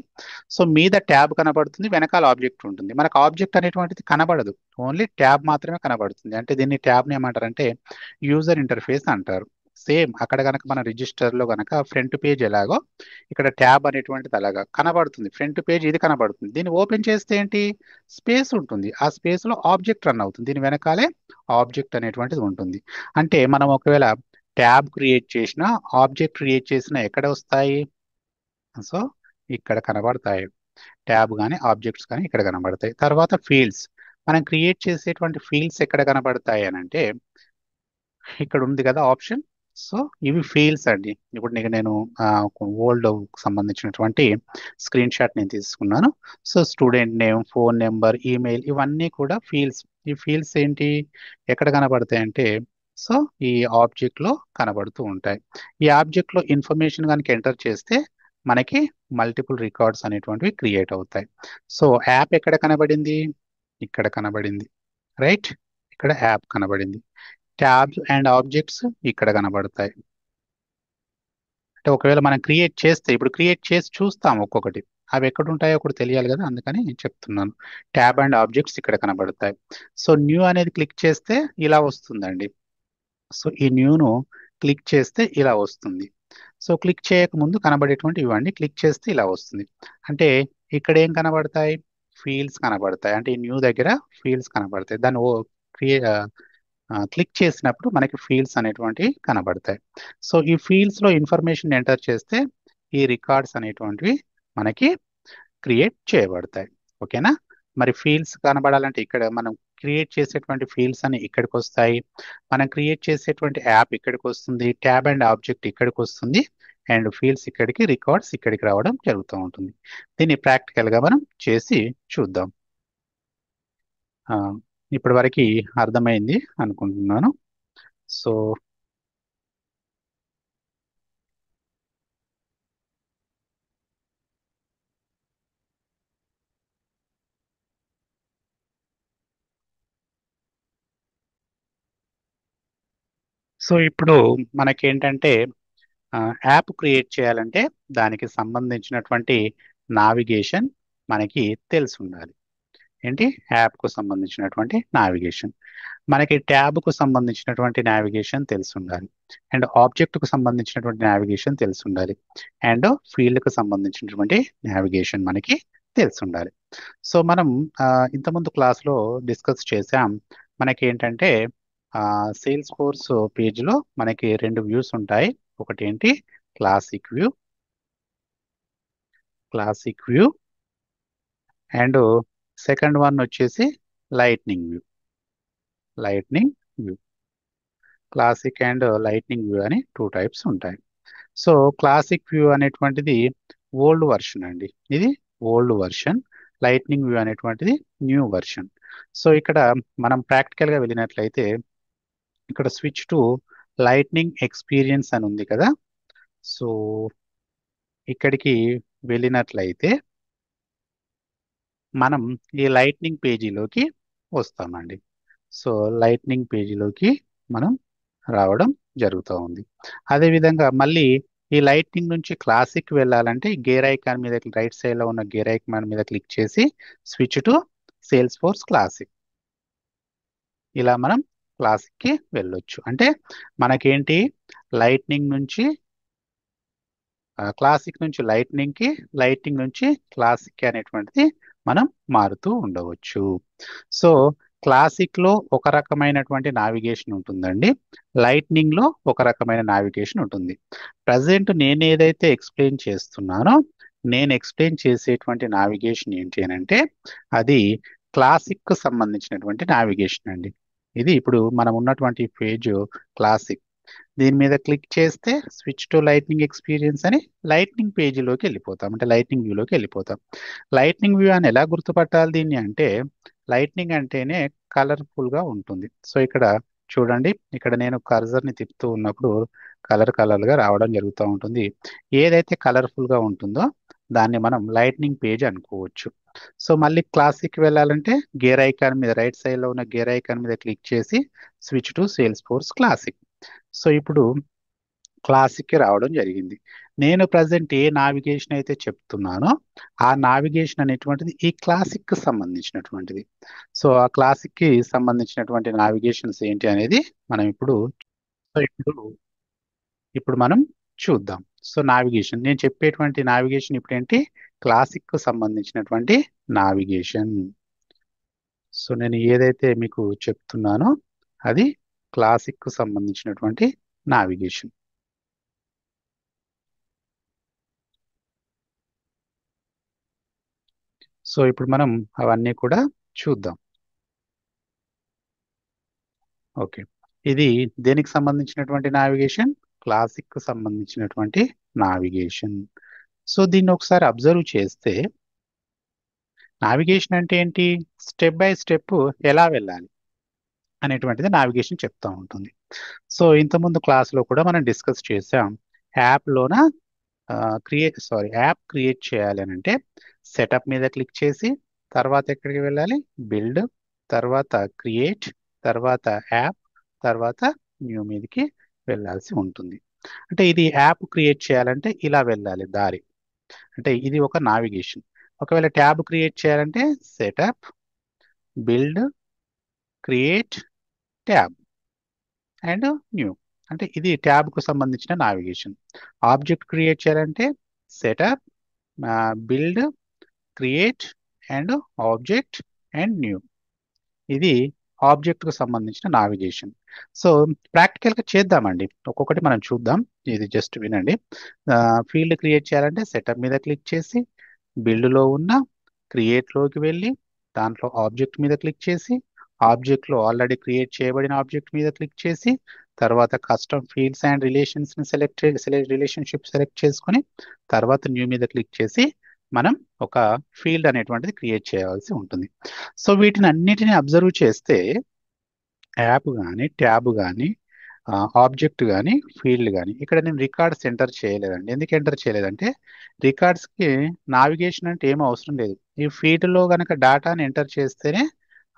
సో మీద ట్యాబ్ కనబడుతుంది, వెనకాల ఆబ్జెక్ట్ ఉంటుంది. మనకు ఆబ్జెక్ట్ అనేటువంటిది కనబడదు, ఓన్లీ ట్యాబ్ మాత్రమే కనబడుతుంది. అంటే దీన్ని ట్యాబ్ని ఏమంటారంటే యూజర్ ఇంటర్ఫేస్ అంటారు. సేమ్ అక్కడ కనుక మన రిజిస్టర్లో కనుక ఫ్రంట్ పేజ్ ఎలాగో ఇక్కడ ట్యాబ్ అనేటువంటిది అలాగా కనబడుతుంది. ఫ్రంట్ పేజ్ ఇది కనబడుతుంది. దీన్ని ఓపెన్ చేస్తే ఏంటి, స్పేస్ ఉంటుంది. ఆ స్పేస్లో ఆబ్జెక్ట్ రన్ అవుతుంది. దీని వెనకాలే ఆబ్జెక్ట్ అనేటువంటిది ఉంటుంది. అంటే మనం ఒకవేళ ట్యాబ్ క్రియేట్ చేసిన, ఆబ్జెక్ట్ క్రియేట్ చేసిన ఎక్కడ వస్తాయి, సో ఇక్కడ కనబడతాయి. ట్యాబ్ కానీ ఆబ్జెక్ట్స్ కానీ ఇక్కడ కనబడతాయి. తర్వాత ఫీల్డ్స్, మనం క్రియేట్ చేసేటువంటి ఫీల్డ్స్ ఎక్కడ కనబడతాయి అని అంటే ఇక్కడ ఉంది కదా ఆప్షన్. సో ఇవి ఫీల్డ్స్ అండి. ఇప్పుడు నేను ఓల్డ్ సంబంధించినటువంటి స్క్రీన్ షాట్ నేను తీసుకున్నాను. So student name, phone number, email ఇవన్నీ కూడా ఫీల్డ్స్. ఈ ఫీల్డ్స్ ఏంటి, ఎక్కడ కనబడతాయి అంటే సో ఈ ఆబ్జెక్ట్ లో కనబడుతూ ఉంటాయి. ఈ ఆబ్జెక్ట్ లో ఇన్ఫర్మేషన్ కనుక ఎంటర్ చేస్తే మనకి మల్టిపుల్ రికార్డ్స్ అనేటువంటివి క్రియేట్ అవుతాయి. సో యాప్ ఎక్కడ కనబడింది, ఇక్కడ కనబడింది. రైట్, ఇక్కడ యాప్ కనబడింది. ట్యాబ్స్ అండ్ ఆబ్జెక్ట్స్ ఇక్కడ కనబడతాయి. అంటే ఒకవేళ మనం క్రియేట్ చేస్తే, ఇప్పుడు క్రియేట్ చేసి చూస్తాం ఒక్కొక్కటి, అవి ఎక్కడ ఉంటాయో ఒకటి తెలియాలి కదా, అందుకని చెప్తున్నాను. ట్యాబ్ అండ్ ఆబ్జెక్ట్స్ ఇక్కడ కనబడతాయి. సో న్యూ అనేది క్లిక్ చేస్తే ఇలా వస్తుందండి. సో ఈ న్యూను క్లిక్ చేస్తే ఇలా వస్తుంది. సో క్లిక్ చేయక ముందు కనబడేటువంటి ఇవన్నీ క్లిక్ చేస్తే ఇలా వస్తుంది. అంటే ఇక్కడ ఏం కనబడతాయి, ఫీల్డ్స్ కనబడతాయి. అంటే ఈ న్యూ దగ్గర ఫీల్డ్స్ కనబడతాయి. దాన్ని క్లిక్ చేసినప్పుడు మనకి ఫీల్డ్స్ అనేటువంటివి కనబడతాయి. సో ఈ ఫీల్డ్స్ లో ఇన్ఫర్మేషన్ ఎంటర్ చేస్తే ఈ రికార్డ్స్ అనేటువంటివి మనకి క్రియేట్ చేయబడతాయి. ఓకేనా. మరి ఫీల్డ్స్ కనబడాలంటే ఇక్కడ మనం క్రియేట్ చేసేటువంటి ఫీల్డ్స్ అని ఇక్కడికి వస్తాయి. మనం క్రియేట్ చేసేటువంటి యాప్ ఇక్కడికి వస్తుంది, ట్యాబ్ అండ్ ఆబ్జెక్ట్ ఇక్కడికి వస్తుంది, అండ్ ఫీల్డ్స్ ఇక్కడికి, రికార్డ్స్ ఇక్కడికి రావడం జరుగుతూ ఉంటుంది. దీన్ని ప్రాక్టికల్ గా మనం చేసి చూద్దాం. ఆ, ఇప్పటి వరకు అర్థమైంది అనుకుంటున్నాను. సో ఇప్పుడు మనకేంటంటే యాప్ క్రియేట్ చేయాలంటే దానికి సంబంధించినటువంటి నావిగేషన్ మనకి తెలిసి ఉండాలి. ఏంటి, యాప్కు సంబంధించినటువంటి నావిగేషన్. మనకి ట్యాబ్కు సంబంధించినటువంటి నావిగేషన్ తెలిసి ఉండాలి, అండ్ ఆబ్జెక్ట్కు సంబంధించినటువంటి నావిగేషన్ తెలిసి ఉండాలి, అండ్ ఫీల్డ్కు సంబంధించినటువంటి నావిగేషన్ మనకి తెలిసి ఉండాలి. సో మనం ఆ, ఇంతకుముందు క్లాస్లో డిస్కస్ చేసాం. మనకి ఏంటంటే సేల్స్ ఫోర్స్ పేజ్లో మనకి రెండు వ్యూస్ ఉంటాయి. ఒకటి ఏంటి, classic view, classic view, and second one వచ్చేసి lightning view. Lightning view, classic and lightning view అని టూ టైప్స్ ఉంటాయి. సో క్లాసిక్ వ్యూ అనేటువంటిది ఓల్డ్ వర్షన్ అండి, ఇది ఓల్డ్ వర్షన్. లైట్నింగ్ వ్యూ అనేటువంటిది న్యూ వర్షన్. సో ఇక్కడ మనం ప్రాక్టికల్గా వెళ్ళినట్లయితే ఇక్కడ స్విచ్ టు లైట్నింగ్ ఎక్స్పీరియన్స్ అని ఉంది కదా. సో ఇక్కడికి వెళ్ళినట్లయితే మనం ఈ లైట్నింగ్ పేజీలోకి వస్తామండి. సో లైట్నింగ్ పేజీలోకి మనం రావడం జరుగుతూ ఉంది. అదేవిధంగా మళ్ళీ ఈ లైట్నింగ్ నుంచి క్లాసిక్ వెళ్ళాలంటే ఈ గేర్ ఐకాన్ మీద రైట్ సైడ్ లో ఉన్న గేర్ ఐకాన్ మీద క్లిక్ చేసి switch to sales force classic. ఇలా మనం క్లాసిక్ కి వెళ్ళొచ్చు. అంటే మనకేంటి, లైట్నింగ్ నుంచి క్లాసిక్ నుంచి లైట్నింగ్ కి, లైట్నింగ్ నుంచి క్లాసిక్ అనేటువంటిది మనం మారుతూ ఉండవచ్చు. సో క్లాసిక్ లో ఒక రకమైనటువంటి నావిగేషన్ ఉంటుందండి, లైట్నింగ్ లో ఒక రకమైన నావిగేషన్ ఉంటుంది. ప్రజెంట్ నేను ఏదైతే ఎక్స్ప్లెయిన్ చేస్తున్నానో, నేను ఎక్స్ప్లెయిన్ చేసేటువంటి నావిగేషన్ ఏంటి అని అంటే అది క్లాసిక్ కు సంబంధించినటువంటి నావిగేషన్ అండి. ఇది ఇప్పుడు మనం ఉన్నటువంటి పేజ్ క్లాసిక్. దీని మీద క్లిక్ చేస్తే స్విచ్ టు లైట్నింగ్ ఎక్స్పీరియన్స్ అని లైట్నింగ్ పేజీలోకి వెళ్ళిపోతాం, అంటే లైట్నింగ్ వ్యూలోకి వెళ్ళిపోతాం. లైట్నింగ్ వ్యూ అని ఎలా గుర్తుపట్టాలి దీన్ని అంటే, లైట్నింగ్ అంటేనే కలర్ఫుల్ గా ఉంటుంది. సో ఇక్కడ చూడండి, ఇక్కడ నేను కర్సర్ ని తిప్పుతూ ఉన్నప్పుడు కలర్ గా రావడం జరుగుతూ ఉంటుంది. ఏదైతే కలర్ఫుల్ గా ఉంటుందో దాన్ని మనం లైట్నింగ్ పేజ్ అనుకోవచ్చు. సో మళ్ళీ క్లాసిక్ వెళ్ళాలంటే గేర్ ఐకాన్ మీద రైట్ సైడ్ లో ఉన్న గేర్ ఐకాన్ మీద క్లిక్ చేసి switch to sales force classic. So ఇప్పుడు క్లాసిక్ కి రావడం జరిగింది. నేను ప్రజెంట్ ఏ నావిగేషన్ అయితే చెప్తున్నానో ఆ నావిగేషన్ అనేటువంటిది ఈ క్లాసిక్ కి సంబంధించినటువంటిది. సో ఆ క్లాసిక్ కి సంబంధించినటువంటి నావిగేషన్స్ ఏంటి అనేది మనం ఇప్పుడు సో ఇప్పుడు మనం చూద్దాం. సో నావిగేషన్, నేను చెప్పేటువంటి నావిగేషన్ ఇప్పుడు ఏంటి, క్లాసిక్ కు సంబంధించినటువంటి నావిగేషన్. సో నేను ఏదైతే మీకు చెప్తున్నానో అది క్లాసిక్ కు సంబంధించినటువంటి నావిగేషన్. సో ఇప్పుడు మనం అవన్నీ కూడా చూద్దాం. ఓకే, ఇది దేనికి సంబంధించినటువంటి నావిగేషన్, క్లాసిక్ కు సంబంధించినటువంటి నావిగేషన్. సో దీన్ని ఒకసారి అబ్జర్వ్ చేస్తే నావిగేషన్ అంటే ఏంటి, స్టెప్ బై స్టెప్ ఎలా వెళ్ళాలి అనేటువంటిది నావిగేషన్ చెప్తా ఉంటుంది. సో ఇంతకుముందు క్లాస్లో కూడా మనం డిస్కస్ చేసాం, యాప్లోన యాప్ క్రియేట్ చేయాలి అని అంటే సెటప్ మీద క్లిక్ చేసి తర్వాత ఎక్కడికి వెళ్ళాలి, బిల్డ్, తర్వాత క్రియేట్, తర్వాత యాప్, తర్వాత న్యూ మీదకి వెళ్ళాల్సి ఉంటుంది. అంటే ఇది యాప్ క్రియేట్ చేయాలంటే ఇలా వెళ్ళాలి దారి, అంటే ఇది ఒక నావిగేషన్. ఒకవేళ ట్యాబ్ క్రియేట్ చేయాలంటే setup, build, create, tab and new, అంటే ఇది ట్యాబ్ కు సంబంధించిన నావిగేషన్. ఆబ్జెక్ట్ క్రియేట్ చేయాలంటే setup, build, create and object and new, ఇది ఆబ్జెక్ట్ కు సంబంధించిన నావిగేషన్. సో ప్రాక్టికల్ గా చేద్దామండి, ఒక్కొక్కటి మనం చూద్దాం. ఇది జస్ట్ వినండి. ఫీల్డ్ క్రియేట్ చేయాలంటే సెటప్ మీద క్లిక్ చేసి బిల్డ్ లో ఉన్న క్రియేట్ లోకి వెళ్ళి దాంట్లో ఆబ్జెక్ట్ మీద క్లిక్ చేసి ఆబ్జెక్ట్ లో ఆల్రెడీ క్రియేట్ చేయబడిన ఆబ్జెక్ట్ మీద క్లిక్ చేసి తర్వాత కస్టమ్ ఫీల్డ్స్ అండ్ రిలేషన్స్ ని రిలేషన్షిప్ సెలెక్ట్ చేసుకొని తర్వాత న్యూ మీద క్లిక్ చేసి మనం ఒక ఫీల్డ్ అనేటువంటిది క్రియేట్ చేయాల్సి ఉంటుంది. సో వీటిని అన్నిటిని అబ్జర్వ్ చేస్తే యాప్ కానీ ట్యాబ్ కానీ ఆబ్జెక్ట్ కానీ ఫీల్డ్ కానీ, ఇక్కడ నేను రికార్డ్స్ ఎంటర్ చేయలేదండి. ఎందుకు ఎంటర్ చేయలేదంటే రికార్డ్స్కి నావిగేషన్ అంటే ఏం అవసరం లేదు. ఈ ఫీల్డ్లో కనుక డేటాని ఎంటర్ చేస్తేనే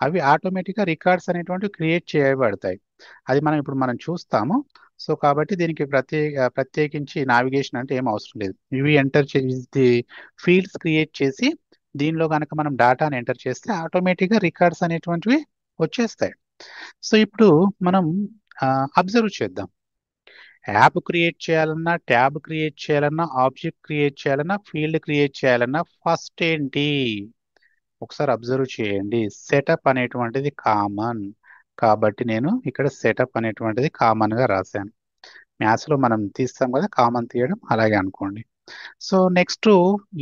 అవి ఆటోమేటిక్గా రికార్డ్స్ అనేటువంటివి క్రియేట్ చేయబడతాయి. అది మనం చూస్తాము. సో కాబట్టి దీనికి ప్రత్యేకించి నావిగేషన్ అంటే ఏం అవసరం లేదు. ఇవి ఎంటర్ చేసి ఫీల్డ్స్ క్రియేట్ చేసి దీనిలో కనుక మనం డేటాని ఎంటర్ చేస్తే ఆటోమేటిక్గా రికార్డ్స్ అనేటువంటివి వచ్చేస్తాయి. సో ఇప్పుడు మనం అబ్జర్వ్ చేద్దాం. యాప్ క్రియేట్ చేయాలన్నా, ట్యాబ్ క్రియేట్ చేయాలన్నా, ఆబ్జెక్ట్ క్రియేట్ చేయాలన్నా, ఫీల్డ్ క్రియేట్ చేయాలన్నా ఫస్ట్ ఏంటి ఒకసారి అబ్జర్వ్ చేయండి, సెటప్ అనేటువంటిది కామన్. కాబట్టి నేను ఇక్కడ సెటప్ అనేటువంటిది కామన్ గా రాశాను. మ్యాథ్స్ లో మనం తీస్తాం కదా కామన్ తీయడం, అలాగే అనుకోండి. సో నెక్స్ట్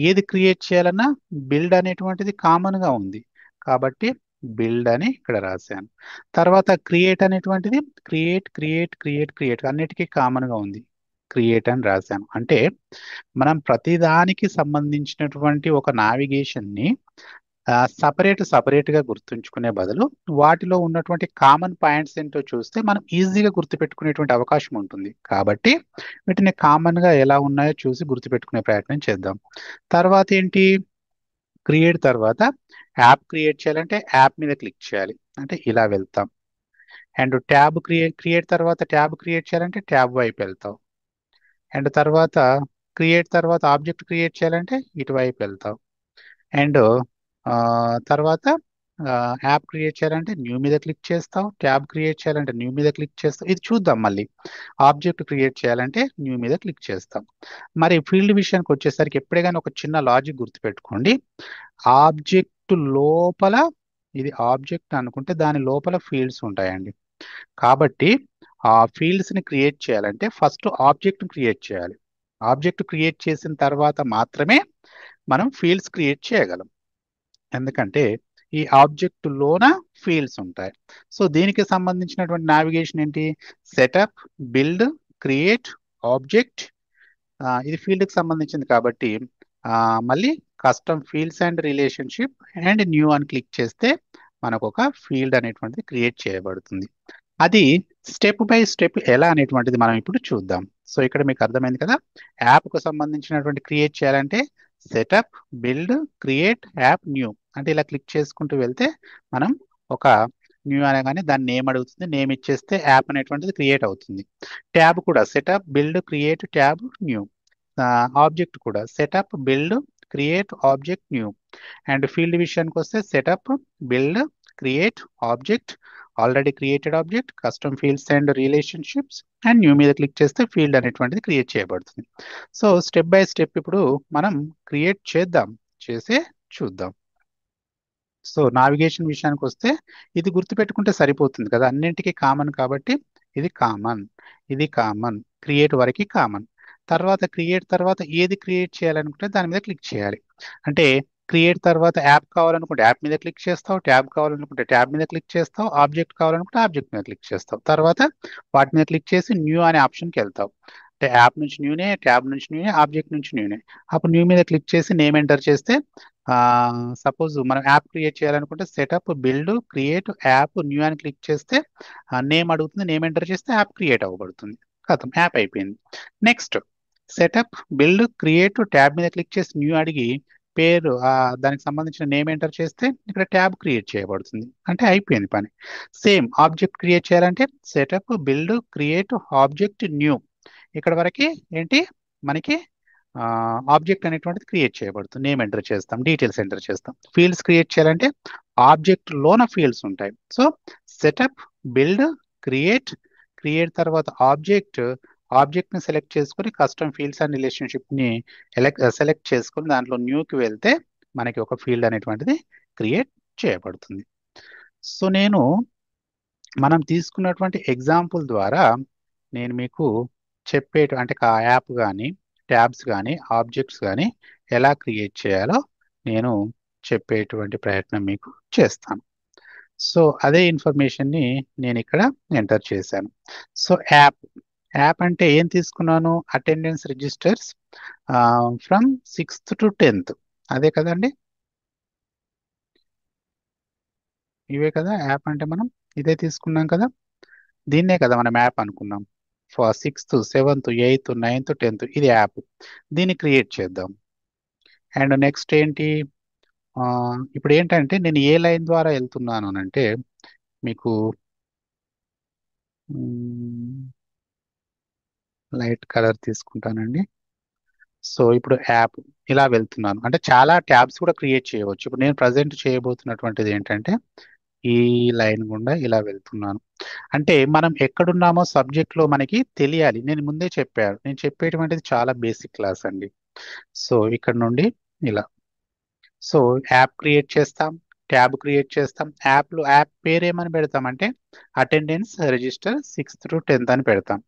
ఏది క్రియేట్ చేయాలన్నా బిల్డ్ అనేటువంటిది కామన్ గా ఉంది కాబట్టి బిల్డ్ అని ఇక్కడ రాశాను. తర్వాత క్రియేట్ అనేటువంటిది క్రియేట్ అన్నిటికీ కామన్ గా ఉంది, క్రియేట్ అని రాశాను. అంటే మనం ప్రతిదానికి సంబంధించినటువంటి ఒక నావిగేషన్ ని సపరేట్ గా గుర్తుంచుకునే బదులు వాటిలో ఉన్నటువంటి కామన్ పాయింట్స్ ఏంటో చూస్తే మనం ఈజీగా గుర్తుపెట్టుకునేటువంటి అవకాశం ఉంటుంది. కాబట్టి వీటిని కామన్ గా ఎలా ఉన్నాయో చూసి గుర్తుపెట్టుకునే ప్రయత్నం చేద్దాం. తర్వాత ఏంటి, క్రియేట్ తర్వాత యాప్ క్రియేట్ చేయాలంటే యాప్ మీద క్లిక్ చేయాలి, అంటే ఇలా వెళ్తాం. అండ్ ట్యాబ్ క్రియేట్ తర్వాత ట్యాబ్ క్రియేట్ చేయాలంటే ట్యాబ్ వైపు వెళ్తాం. అండ్ తర్వాత క్రియేట్ తర్వాత ఆబ్జెక్ట్ క్రియేట్ చేయాలంటే ఇటువైపు వెళ్తాం. అండ్ తర్వాత యాప్ క్రియేట్ చేయాలంటే న్యూ మీద క్లిక్ చేస్తాం. ట్యాబ్ క్రియేట్ చేయాలంటే న్యూ మీద క్లిక్ చేస్తాం. ఇది చూద్దాం మళ్ళీ. ఆబ్జెక్ట్ క్రియేట్ చేయాలంటే న్యూ మీద క్లిక్ చేస్తాం. మరి ఫీల్డ్ విషయానికి వచ్చేసరికి ఎప్పుడే కానీ ఒక చిన్న లాజిక్ గుర్తుపెట్టుకోండి. ఆబ్జెక్ట్ లోపల, ఇది ఆబ్జెక్ట్ అనుకుంటే దాని లోపల ఫీల్డ్స్ ఉంటాయండి. కాబట్టి ఆ ఫీల్డ్స్ ని క్రియేట్ చేయాలంటే ఫస్ట్ ఆబ్జెక్ట్ క్రియేట్ చేయాలి. ఆబ్జెక్ట్ క్రియేట్ చేసిన తర్వాత మాత్రమే మనం ఫీల్డ్స్ క్రియేట్ చేయగలం. ఎందుకంటే ఈ ఆబ్జెక్ట్ లోన ఫీల్డ్స్ ఉంటాయి. సో దీనికి సంబంధించినటువంటి నావిగేషన్ ఏంటి? Setup, build, create, object. ఇది ఫీల్డ్ కి సంబంధించింది కాబట్టి మళ్ళీ custom fields and relationship and new అని క్లిక్ చేస్తే మనకు ఒక ఫీల్డ్ అనేటువంటిది క్రియేట్ చేయబడుతుంది. అది స్టెప్ బై స్టెప్ ఎలా అనేటువంటిది మనం ఇప్పుడు చూద్దాం. సో ఇక్కడ మీకు అర్థమైంది కదా. యాప్ కు సంబంధించినటువంటి క్రియేట్ చేయాలంటే setup, build, create, app, new అంటే ఇలా క్లిక్ చేసుకుంటూ వెళ్తే మనం ఒక న్యూ అనగానే దాని నేమ్ అడుగుతుంది. నేమ్ ఇచ్చేస్తే యాప్ అనేటువంటిది క్రియేట్ అవుతుంది. ట్యాబ్ కూడా setup, build, create, tab, new. Object కూడా setup, build, create, object, new. And field విషయానికి వస్తే setup, build, create, object, already created object, custom fields and relationships and new మీద click చేస్తే field అనేటువంటిది create చేయబడుతుంది. So step by step ఇప్పుడు మనం create చేద్దాం, చేసే చూద్దాం. సో నావిగేషన్ విషయానికి వస్తే ఇది గుర్తుపెట్టుకుంటే సరిపోతుంది కదా, అన్నింటికి కామన్ కాబట్టి ఇది కామన్, ఇది కామన్, క్రియేట్ వరకు కామన్. తర్వాత క్రియేట్ తర్వాత ఏది క్రియేట్ చేయాలనుకుంటే దాని మీద క్లిక్ చేయాలి. అంటే క్రియేట్ తర్వాత యాప్ కావాలనుకుంటే యాప్ మీద క్లిక్ చేస్తావు, ట్యాబ్ కావాలనుకుంటే ట్యాబ్ మీద క్లిక్ చేస్తావు, ఆబ్జెక్ట్ కావాలనుకుంటే ఆబ్జెక్ట్ మీద క్లిక్ చేస్తావు. తర్వాత వాటి మీద క్లిక్ చేసి న్యూ అనే ఆప్షన్కి వెళ్తావు. అంటే యాప్ నుంచి న్యూనే, ట్యాబ్ నుంచి న్యూనే, ఆబ్జెక్ట్ నుంచి న్యూనే. అప్పుడు న్యూ మీద క్లిక్ చేసి నేమ్ ఎంటర్ చేస్తే సపోజ్ మనం యాప్ క్రియేట్ చేయాలనుకుంటే setup, build, create, app, new అని క్లిక్ చేస్తే నేమ్ అడుగుతుంది. నేమ్ ఎంటర్ చేస్తే యాప్ క్రియేట్ అవ్వబడుతుంది. ఖతం, యాప్ అయిపోయింది. Next setup, build, create, tab మీద క్లిక్ చేసి న్యూ అడిగి పేరు దానికి సంబంధించిన నేమ్ ఎంటర్ చేస్తే ఇక్కడ ట్యాబ్ క్రియేట్ చేయబడుతుంది. అంటే అయిపోయింది పని. సేమ్ ఆబ్జెక్ట్ క్రియేట్ చేయాలంటే setup, build, create, object, new. ఇక్కడ వరకు ఏంటి మనకి ఆబ్జెక్ట్ అనేటువంటిది క్రియేట్ చేయబడుతుంది. నేమ్ ఎంటర్ చేస్తాం, డీటెయిల్స్ ఎంటర్ చేస్తాం. ఫీల్డ్స్ క్రియేట్ చేయాలంటే ఆబ్జెక్ట్ లోన ఫీల్డ్స్ ఉంటాయి. So setup, build, create, create తర్వాత ఆబ్జెక్ట్, ఆబ్జెక్ట్ ని సెలెక్ట్ చేసుకొని కస్టమ్ ఫీల్డ్స్ అండ్ రిలేషన్షిప్ ని సెలెక్ట్ చేసుకొని దాంట్లో న్యూకి వెళ్తే మనకి ఒక ఫీల్డ్ అనేటువంటిది క్రియేట్ చేయబడుతుంది. సో మనం తీసుకున్నటువంటి ఎగ్జాంపుల్ ద్వారా నేను మీకు అంటే యాప్ కానీ ట్యాబ్స్ కానీ ఆబ్జెక్ట్స్ కానీ ఎలా క్రియేట్ చేయాలో నేను చెప్పేటువంటి ప్రయత్నం మీకు చేస్తాను. సో అదే ఇన్ఫర్మేషన్ని నేను ఇక్కడ ఎంటర్ చేశాను. సో యాప్ అంటే ఏం తీసుకున్నాను? Attendance registers from 6th to 10th. అదే కదండి, ఇవే కదా యాప్ అంటే. మనం ఇదే తీసుకున్నాం కదా, దీన్నే కదా మనం యాప్ అనుకున్నాం. 6th, 7th, 8th, 9th, 10th ఇది యాప్. దీన్ని క్రియేట్ చేద్దాం. అండ్ నెక్స్ట్ ఏంటి? ఇప్పుడు ఏంటంటే నేను ఏ లైన్ ద్వారా వెళ్తున్నాను అని అంటే మీకు లైట్ కలర్ తీసుకుంటానండి. సో ఇప్పుడు యాప్ ఇలా వెళ్తున్నాను అంటే చాలా ట్యాబ్స్ కూడా క్రియేట్ చేయవచ్చు. ఇప్పుడు నేను ప్రజెంట్ చేయబోతున్నటువంటిది ఏంటంటే ఈ లైన్ గుండా ఇలా వెళ్తున్నాను. అంటే మనం ఎక్కడున్నామో సబ్జెక్ట్ లో మనకి తెలియాలి. నేను ముందే చెప్పాను, నేను చెప్పేటువంటిది చాలా బేసిక్ క్లాస్ అండి. సో ఇక్కడ నుండి ఇలా. సో యాప్ క్రియేట్ చేస్తాం, ట్యాబ్ క్రియేట్ చేస్తాం. యాప్ పేరు ఏమని పెడతామంటే attendance register 6th to 10th అని పెడతాం.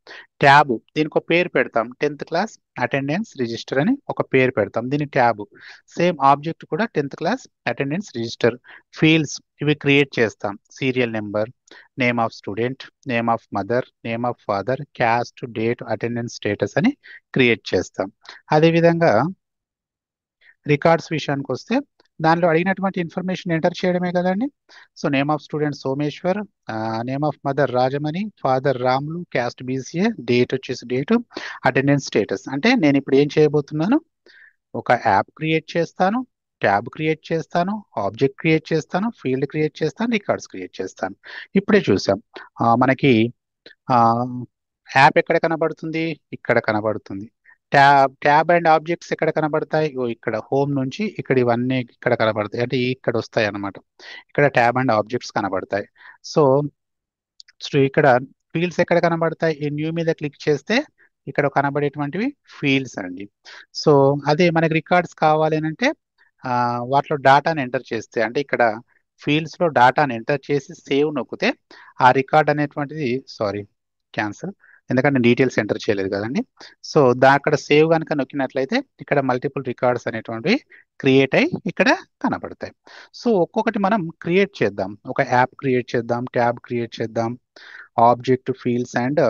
ట్యాబ్ దీనికి ఒక పేరు పెడతాం, 10th క్లాస్ అటెండెన్స్ రిజిస్టర్ అని ఒక పేరు పెడతాం, దీని ట్యాబ్. సేమ్ ఆబ్జెక్ట్ కూడా 10th class attendance register. Fields ఇవి క్రియేట్ చేస్తాం, serial number, name of student, name of mother, name of father, caste, date, attendance status అని క్రియేట్ చేస్తాం. అదేవిధంగా రికార్డ్స్ విషయానికి వస్తే దానిలో అడిగినటువంటి ఇన్ఫర్మేషన్ ఎంటర్ చేయడమే కదండి. So name of student Someshwar, name of mother Rajamani, father Ramulu, caste BCA, date వచ్చేసి డేట్, అటెండెన్స్ స్టేటస్. అంటే నేను ఇప్పుడు ఏం చేయబోతున్నాను? ఒక యాప్ క్రియేట్ చేస్తాను, ట్యాబ్ క్రియేట్ చేస్తాను, ఆబ్జెక్ట్ క్రియేట్ చేస్తాను, ఫీల్డ్ క్రియేట్ చేస్తాను, రికార్డ్స్ క్రియేట్ చేస్తాను. ఇప్పుడే చూసాం మనకి యాప్ ఎక్కడ కనబడుతుంది? ఇక్కడ కనబడుతుంది. ట్యాబ్ అండ్ ఆబ్జెక్ట్స్ ఎక్కడ కనబడతాయి? ఇక్కడ హోమ్ నుంచి ఇక్కడ ఇవన్నీ ఇక్కడ కనబడతాయి, అంటే ఇక్కడ వస్తాయి అన్నమాట. ఇక్కడ ట్యాబ్ అండ్ ఆబ్జెక్ట్స్ కనబడతాయి. సో ఇక్కడ ఫీల్డ్స్ ఎక్కడ కనబడతాయి? ఈ న్యూ మీద క్లిక్ చేస్తే ఇక్కడ కనబడేటువంటివి ఫీల్డ్స్ అండి. సో అదే మనకి రికార్డ్స్ కావాలి అని అంటే వాటిలో డాటాని ఎంటర్ చేస్తే, అంటే ఇక్కడ ఫీల్డ్స్ లో డాటాని ఎంటర్ చేసి సేవ్ నొక్కితే ఆ రికార్డ్ అనేటువంటిది, సారీ క్యాన్సల్, ఎందుకంటే డీటెయిల్స్ ఎంటర్ చేయలేదు కదండి. సో అక్కడ సేవ్ కనుక నొక్కినట్లయితే ఇక్కడ మల్టిపుల్ రికార్డ్స్ అనేటువంటివి క్రియేట్ అయ్యి ఇక్కడ కనబడతాయి. సో ఒక్కొక్కటి మనం క్రియేట్ చేద్దాం. ఒక యాప్ క్రియేట్ చేద్దాం, ట్యాబ్ క్రియేట్ చేద్దాం, ఆబ్జెక్ట్, ఫీల్డ్స్ అండ్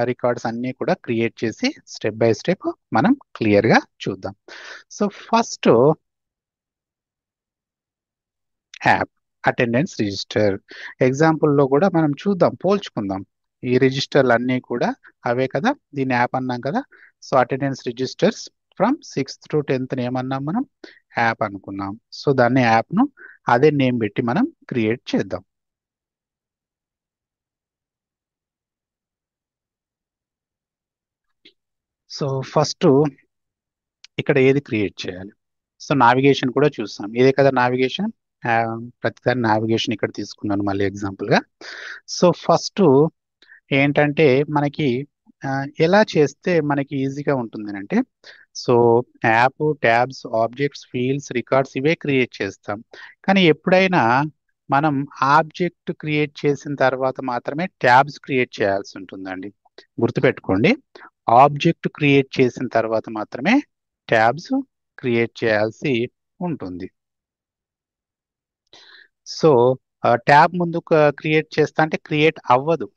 రికార్డ్స్ అన్ని కూడా క్రియేట్ చేసి స్టెప్ బై స్టెప్ మనం క్లియర్ గా చూద్దాం. So first app attendance register ఎగ్జాంపుల్లో కూడా మనం చూద్దాం, పోల్చుకుందాం. ఈ రిజిస్టర్లు అన్నీ కూడా అవే కదా, దీన్ని యాప్ అన్నాం కదా. So attendance registers from 6th to 10th ఏమన్నాం మనం? యాప్ అనుకున్నాం. సో దాన్ని యాప్ను అదే నేమ్ పెట్టి మనం క్రియేట్ చేద్దాం. సో ఫస్ట్ ఇక్కడ ఏది క్రియేట్ చేయాలి? సో నావిగేషన్ కూడా చూస్తాం, ఇదే కదా నావిగేషన్. ప్రతిసారి నావిగేషన్ ఇక్కడ తీసుకున్నాను మళ్ళీ ఎగ్జాంపుల్ గా. సో ఫస్ట్ ఏంటంటే మనకి ఎలా చేస్తే మనకి ఈజీగా ఉంటుంది అంటే, so app, tabs, objects, fields, records ఇవే క్రియేట్ చేస్తాం. కానీ ఎప్పుడైనా మనం ఆబ్జెక్ట్ క్రియేట్ చేసిన తర్వాత మాత్రమే ట్యాబ్స్ క్రియేట్ చేయాల్సి ఉంటుందండి. గుర్తుపెట్టుకోండి, ఆబ్జెక్ట్ క్రియేట్ చేసిన తర్వాత మాత్రమే ట్యాబ్స్ క్రియేట్ చేయాల్సి ఉంటుంది. సో ట్యాబ్ ముందు క్రియేట్ చేస్తా అంటే క్రియేట్ అవ్వదు.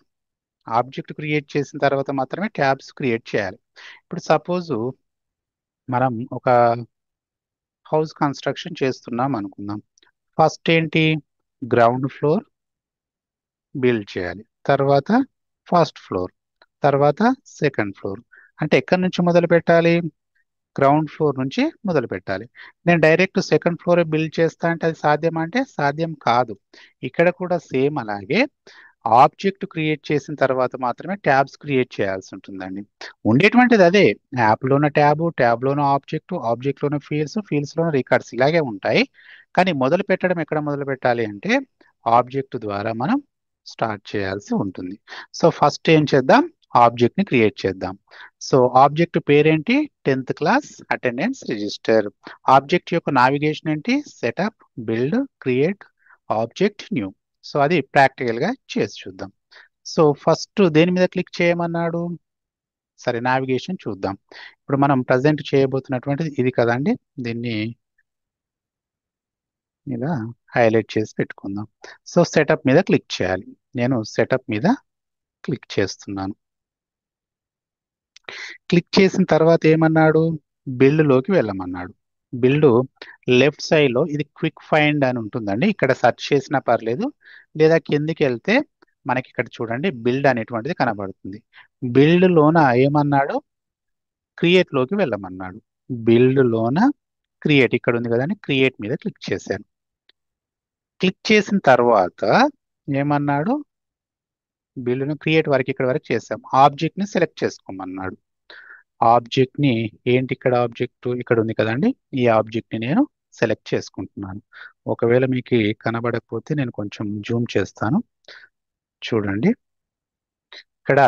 ఆబ్జెక్ట్ క్రియేట్ చేసిన తర్వాత మాత్రమే ట్యాబ్స్ క్రియేట్ చేయాలి. ఇప్పుడు సపోజ్ మనం ఒక హౌస్ కన్స్ట్రక్షన్ చేస్తున్నాం అనుకుందాం. ఫస్ట్ ఏంటి? గ్రౌండ్ ఫ్లోర్ బిల్డ్ చేయాలి, తర్వాత ఫస్ట్ ఫ్లోర్, తర్వాత సెకండ్ ఫ్లోర్. అంటే ఎక్కడి నుంచి మొదలు పెట్టాలి? గ్రౌండ్ ఫ్లోర్ నుంచి మొదలు పెట్టాలి. నేను డైరెక్ట్ సెకండ్ ఫ్లోర్ బిల్డ్ చేస్తా అంటే అది సాధ్యమా అంటే సాధ్యం కాదు. ఇక్కడ కూడా సేమ్ అలాగే ఆబ్జెక్ట్ క్రియేట్ చేసిన తర్వాత మాత్రమే ట్యాబ్స్ క్రియేట్ చేయాల్సి ఉంటుందండి. ఉండేటువంటిది అదే, యాప్లోన ట్యాబ్, ట్యాబ్లోన ఆబ్జెక్ట్, ఆబ్జెక్ట్లోన ఫీల్డ్స్, ఫీల్డ్స్లోన రికార్డ్స్ ఇలాగే ఉంటాయి. కానీ మొదలు పెట్టడం ఎక్కడ మొదలు పెట్టాలి అంటే ఆబ్జెక్ట్ ద్వారా మనం స్టార్ట్ చేయాల్సి ఉంటుంది. సో ఫస్ట్ ఏం చేద్దాం? ఆబ్జెక్ట్ ని క్రియేట్ చేద్దాం. సో ఆబ్జెక్ట్ పేరేంటి? 10th class attendance register. Object యొక్క నావిగేషన్ ఏంటి? Setup, build, create, object, new. So అది ప్రాక్టికల్ గా చేసి చూద్దాం. సో ఫస్ట్ దేని మీద క్లిక్ చేయమన్నాడు? సరే నావిగేషన్ చూద్దాం. ఇప్పుడు మనం ప్రజెంట్ చేయబోతున్నటువంటిది ఇది కదండి, దీన్ని ఇలా హైలైట్ చేసి పెట్టుకుందాం. సో సెటప్ మీద క్లిక్ చేయాలి. నేను సెటప్ మీద క్లిక్ చేస్తున్నాను. క్లిక్ చేసిన తర్వాత ఏమన్నాడు? బిల్డ్ లోకి వెళ్ళమన్నాడు. బిల్డ్ లెఫ్ట్ సైడ్ లో ఇది క్విక్ ఫైండ్ అని ఉంటుందండి, ఇక్కడ సెర్చ్ చేసినా పర్లేదు. లేదా కిందికి వెళ్తే మనకి ఇక్కడ చూడండి బిల్డ్ అనేటువంటిది కనబడుతుంది. బిల్డ్ లోన ఏమన్నాడు? క్రియేట్ లోకి వెళ్ళమన్నాడు. బిల్డ్ లోన క్రియేట్ ఇక్కడ ఉంది కదండి, క్రియేట్ మీద క్లిక్ చేశాను. క్లిక్ చేసిన తర్వాత ఏమన్నాడు? బిల్డ్ను క్రియేట్ వరకు ఇక్కడ వరకు చేసాం. ఆబ్జెక్ట్ ని సెలెక్ట్ చేసుకోమన్నాడు. ఆబ్జెక్ట్ ని ఏంటి, ఇక్కడ ఆబ్జెక్ట్ ఇక్కడ ఉంది కదండి, ఈ ఆబ్జెక్ట్ ని నేను సెలెక్ట్ చేసుకుంటున్నాను. ఒకవేళ మీకు కనబడకపోతే నేను కొంచెం జూమ్ చేస్తాను, చూడండి. ఇక్కడ